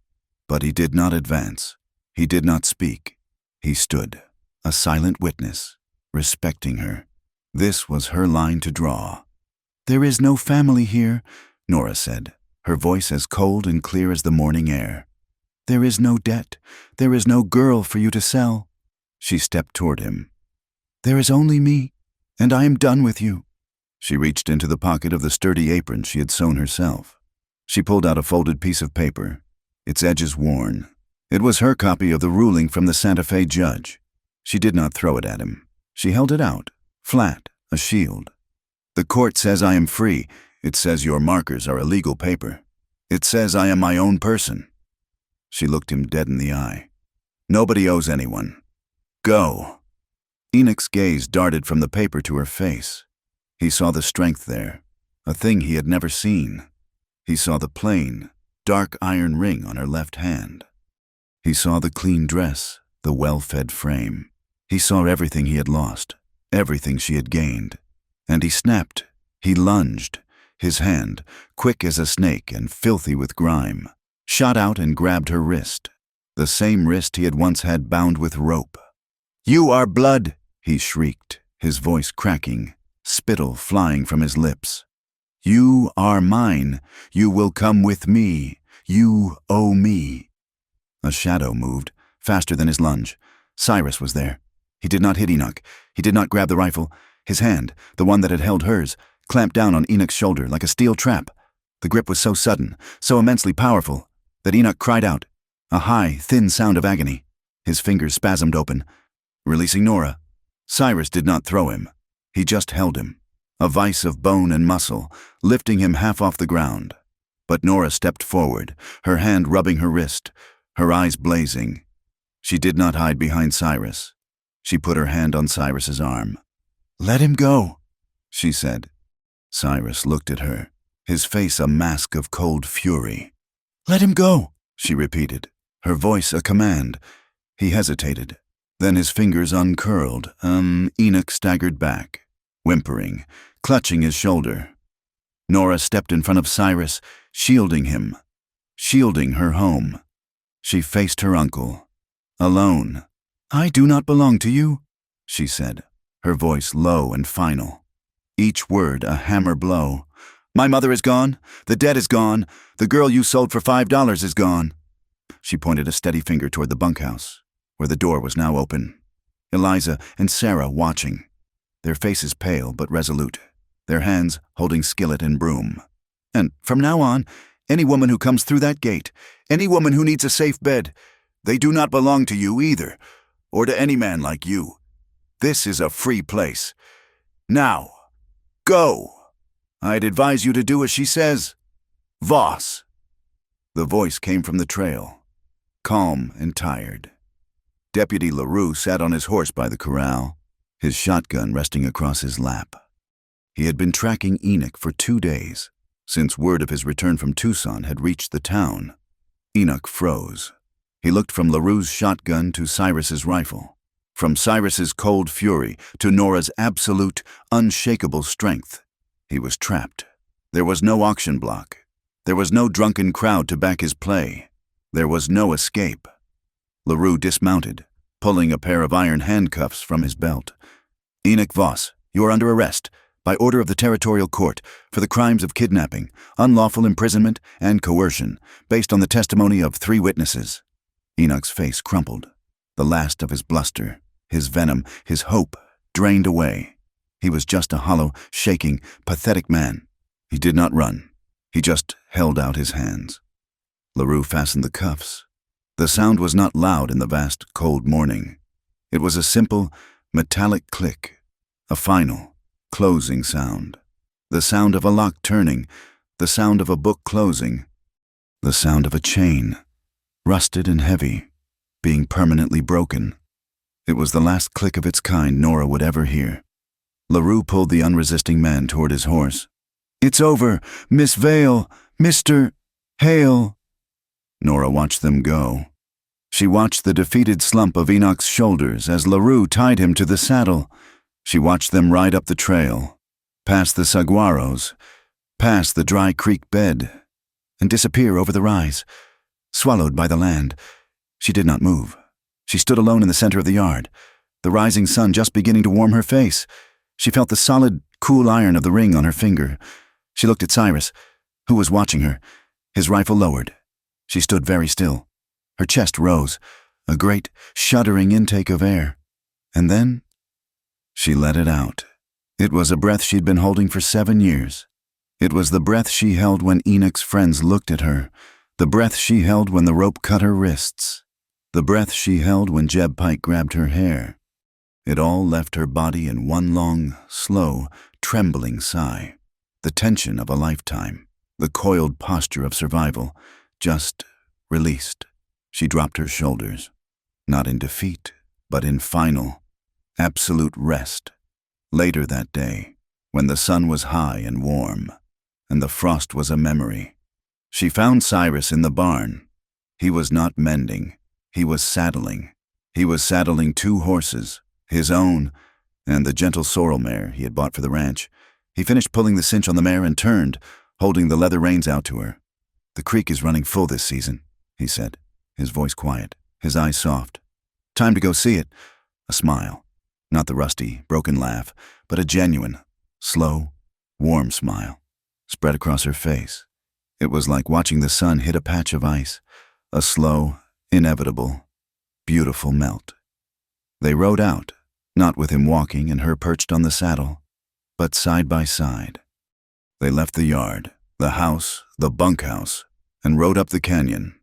Speaker 1: but he did not advance. He did not speak. He stood, a silent witness, respecting her. This was her line to draw. "There is no family here," Nora said, her voice as cold and clear as the morning air. "There is no debt. There is no girl for you to sell." She stepped toward him. "There is only me, and I am done with you." She reached into the pocket of the sturdy apron she had sewn herself. She pulled out a folded piece of paper, its edges worn. It was her copy of the ruling from the Santa Fe judge. She did not throw it at him. She held it out, flat, a shield. "The court says I am free. It says your markers are a legal paper. It says I am my own person." She looked him dead in the eye. "Nobody owes anyone. Go." Enoch's gaze darted from the paper to her face. He saw the strength there, a thing he had never seen. He saw the plain, dark iron ring on her left hand. He saw the clean dress, the well-fed frame. He saw everything he had lost, everything she had gained. And he snapped, he lunged, his hand, quick as a snake and filthy with grime, shot out and grabbed her wrist, the same wrist he had once had bound with rope. "You are blood," he shrieked, his voice cracking, spittle flying from his lips. "You are mine. You will come with me. You owe me." A shadow moved, faster than his lunge. Cyrus was there. He did not hit Enoch. He did not grab the rifle. His hand, the one that had held hers, clamped down on Enoch's shoulder like a steel trap. The grip was so sudden, so immensely powerful, that Enoch cried out, a high, thin sound of agony. His fingers spasmed open, releasing Nora. Cyrus did not throw him. He just held him, a vice of bone and muscle, lifting him half off the ground. But Nora stepped forward, her hand rubbing her wrist, her eyes blazing. She did not hide behind Cyrus. She put her hand on Cyrus's arm. "Let him go," she said. Cyrus looked at her, his face a mask of cold fury. "Let him go," she repeated, her voice a command. He hesitated. Then his fingers uncurled. Enoch staggered back, whimpering, clutching his shoulder. Nora stepped in front of Cyrus, shielding him, shielding her home. She faced her uncle, alone. "I do not belong to you," she said, her voice low and final. Each word a hammer blow. "My mother is gone. The dead is gone. The girl you sold for $5 is gone." She pointed a steady finger toward the bunkhouse, where the door was now open. Eliza and Sarah watching, their faces pale but resolute, their hands holding skillet and broom. "And from now on, any woman who comes through that gate, any woman who needs a safe bed, they do not belong to you either, or to any man like you. This is a free place. Now, go. I'd advise you to do as she says. Voss." The voice came from the trail, calm and tired. Deputy LaRue sat on his horse by the corral, his shotgun resting across his lap. He had been tracking Enoch for 2 days, since word of his return from Tucson had reached the town. Enoch froze. He looked from LaRue's shotgun to Cyrus's rifle, from Cyrus's cold fury to Nora's absolute, unshakable strength. He was trapped. There was no auction block. There was no drunken crowd to back his play. There was no escape. LaRue dismounted, pulling a pair of iron handcuffs from his belt. "Enoch Voss, you are under arrest, by order of the Territorial Court, for the crimes of kidnapping, unlawful imprisonment, and coercion, based on the testimony of 3 witnesses. Enoch's face crumpled. The last of his bluster, his venom, his hope, drained away. He was just a hollow, shaking, pathetic man. He did not run. He just held out his hands. LaRue fastened the cuffs. The sound was not loud in the vast, cold morning. It was a simple, metallic click, a final, closing sound. The sound of a lock turning, the sound of a book closing, the sound of a chain, rusted and heavy, being permanently broken. It was the last click of its kind Nora would ever hear. LaRue pulled the unresisting man toward his horse. "It's over, Miss Vale, Mr. Hale." Nora watched them go. She watched the defeated slump of Enoch's shoulders as LaRue tied him to the saddle. She watched them ride up the trail, past the saguaros, past the dry creek bed, and disappear over the rise, swallowed by the land. She did not move. She stood alone in the center of the yard, the rising sun just beginning to warm her face. She felt the solid, cool iron of the ring on her finger. She looked at Cyrus, who was watching her, his rifle lowered. She stood very still. Her chest rose, a great, shuddering intake of air. And then she let it out. It was a breath she'd been holding for 7 years. It was the breath she held when Enoch's friends looked at her, the breath she held when the rope cut her wrists, the breath she held when Jeb Pike grabbed her hair. It all left her body in one long, slow, trembling sigh. The tension of a lifetime, the coiled posture of survival, just released. She dropped her shoulders, not in defeat, but in final, absolute rest. Later that day, when the sun was high and warm, and the frost was a memory, she found Cyrus in the barn. He was not mending. He was saddling. He was saddling 2 horses, his own, and the gentle sorrel mare he had bought for the ranch. He finished pulling the cinch on the mare and turned, holding the leather reins out to her. "The creek is running full this season," he said, his voice quiet, his eyes soft. "Time to go see it." A smile. Not the rusty, broken laugh, but a genuine, slow, warm smile spread across her face. It was like watching the sun hit a patch of ice, a slow, inevitable, beautiful melt. They rode out, not with him walking and her perched on the saddle, but side by side. They left the yard, the house, the bunkhouse, and rode up the canyon,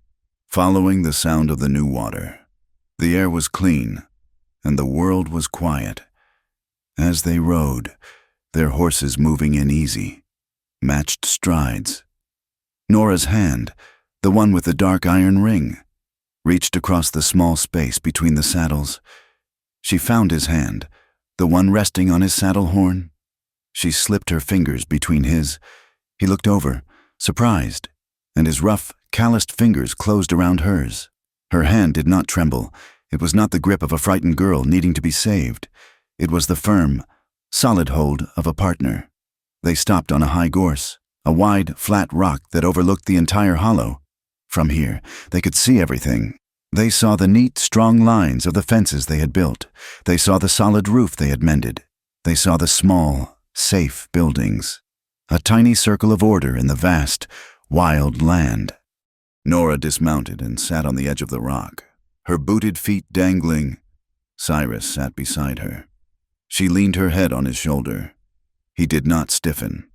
Speaker 1: following the sound of the new water. The air was clean, and the world was quiet. As they rode, their horses moving in easy, matched strides. Nora's hand, the one with the dark iron ring, reached across the small space between the saddles. She found his hand, the one resting on his saddle horn. She slipped her fingers between his. He looked over, surprised, and his rough, calloused fingers closed around hers. Her hand did not tremble. It was not the grip of a frightened girl needing to be saved. It was the firm, solid hold of a partner. They stopped on a high gorse, a wide, flat rock that overlooked the entire hollow. From here, they could see everything. They saw the neat, strong lines of the fences they had built. They saw the solid roof they had mended. They saw the small, safe buildings. A tiny circle of order in the vast, wild land. Nora dismounted and sat on the edge of the rock, her booted feet dangling. Cyrus sat beside her. She leaned her head on his shoulder. He did not stiffen.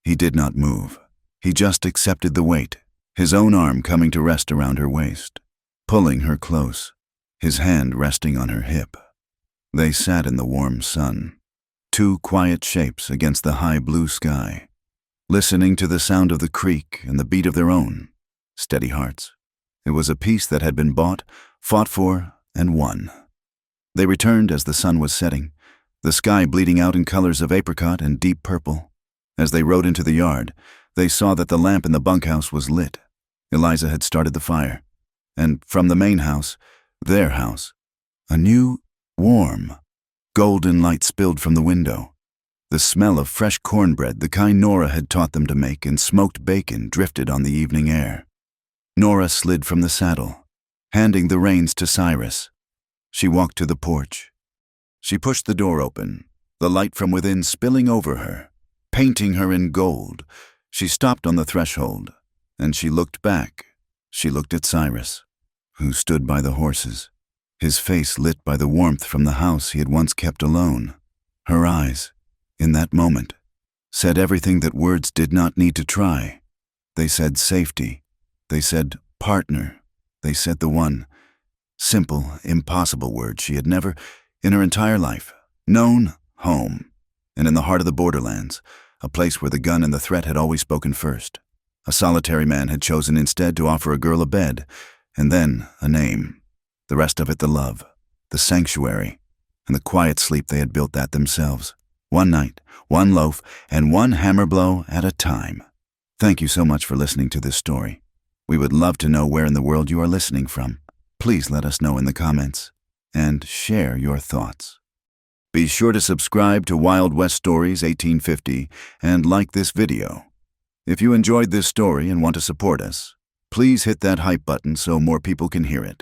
Speaker 1: He did not move. He just accepted the weight, his own arm coming to rest around her waist, pulling her close, his hand resting on her hip. They sat in the warm sun, two quiet shapes against the high blue sky, listening to the sound of the creek and the beat of their own steady hearts. It was a peace that had been bought, fought for, and won. They returned as the sun was setting, the sky bleeding out in colors of apricot and deep purple. As they rode into the yard, they saw that the lamp in the bunkhouse was lit. Eliza had started the fire. And from the main house, their house, a new, warm, golden light spilled from the window. The smell of fresh cornbread, the kind Nora had taught them to make, and smoked bacon drifted on the evening air. Nora slid from the saddle, handing the reins to Cyrus. She walked to the porch. She pushed the door open, the light from within spilling over her, painting her in gold. She stopped on the threshold, and she looked back. She looked at Cyrus, who stood by the horses, his face lit by the warmth from the house he had once kept alone. Her eyes, in that moment, said everything that words did not need to try. They said safety. They said partner. They said the one simple, impossible word she had never, in her entire life, known: home. And in the heart of the borderlands, a place where the gun and the threat had always spoken first, a solitary man had chosen instead to offer a girl a bed, and then a name. The rest of it the love, the sanctuary, and the quiet sleep they had built that themselves. One night, one loaf, and one hammer blow at a time. Thank you so much for listening to this story. We would love to know where in the world you are listening from. Please let us know in the comments, and share your thoughts. Be sure to subscribe to Wild West Stories 1850 and like this video. If you enjoyed this story and want to support us, please hit that hype button so more people can hear it.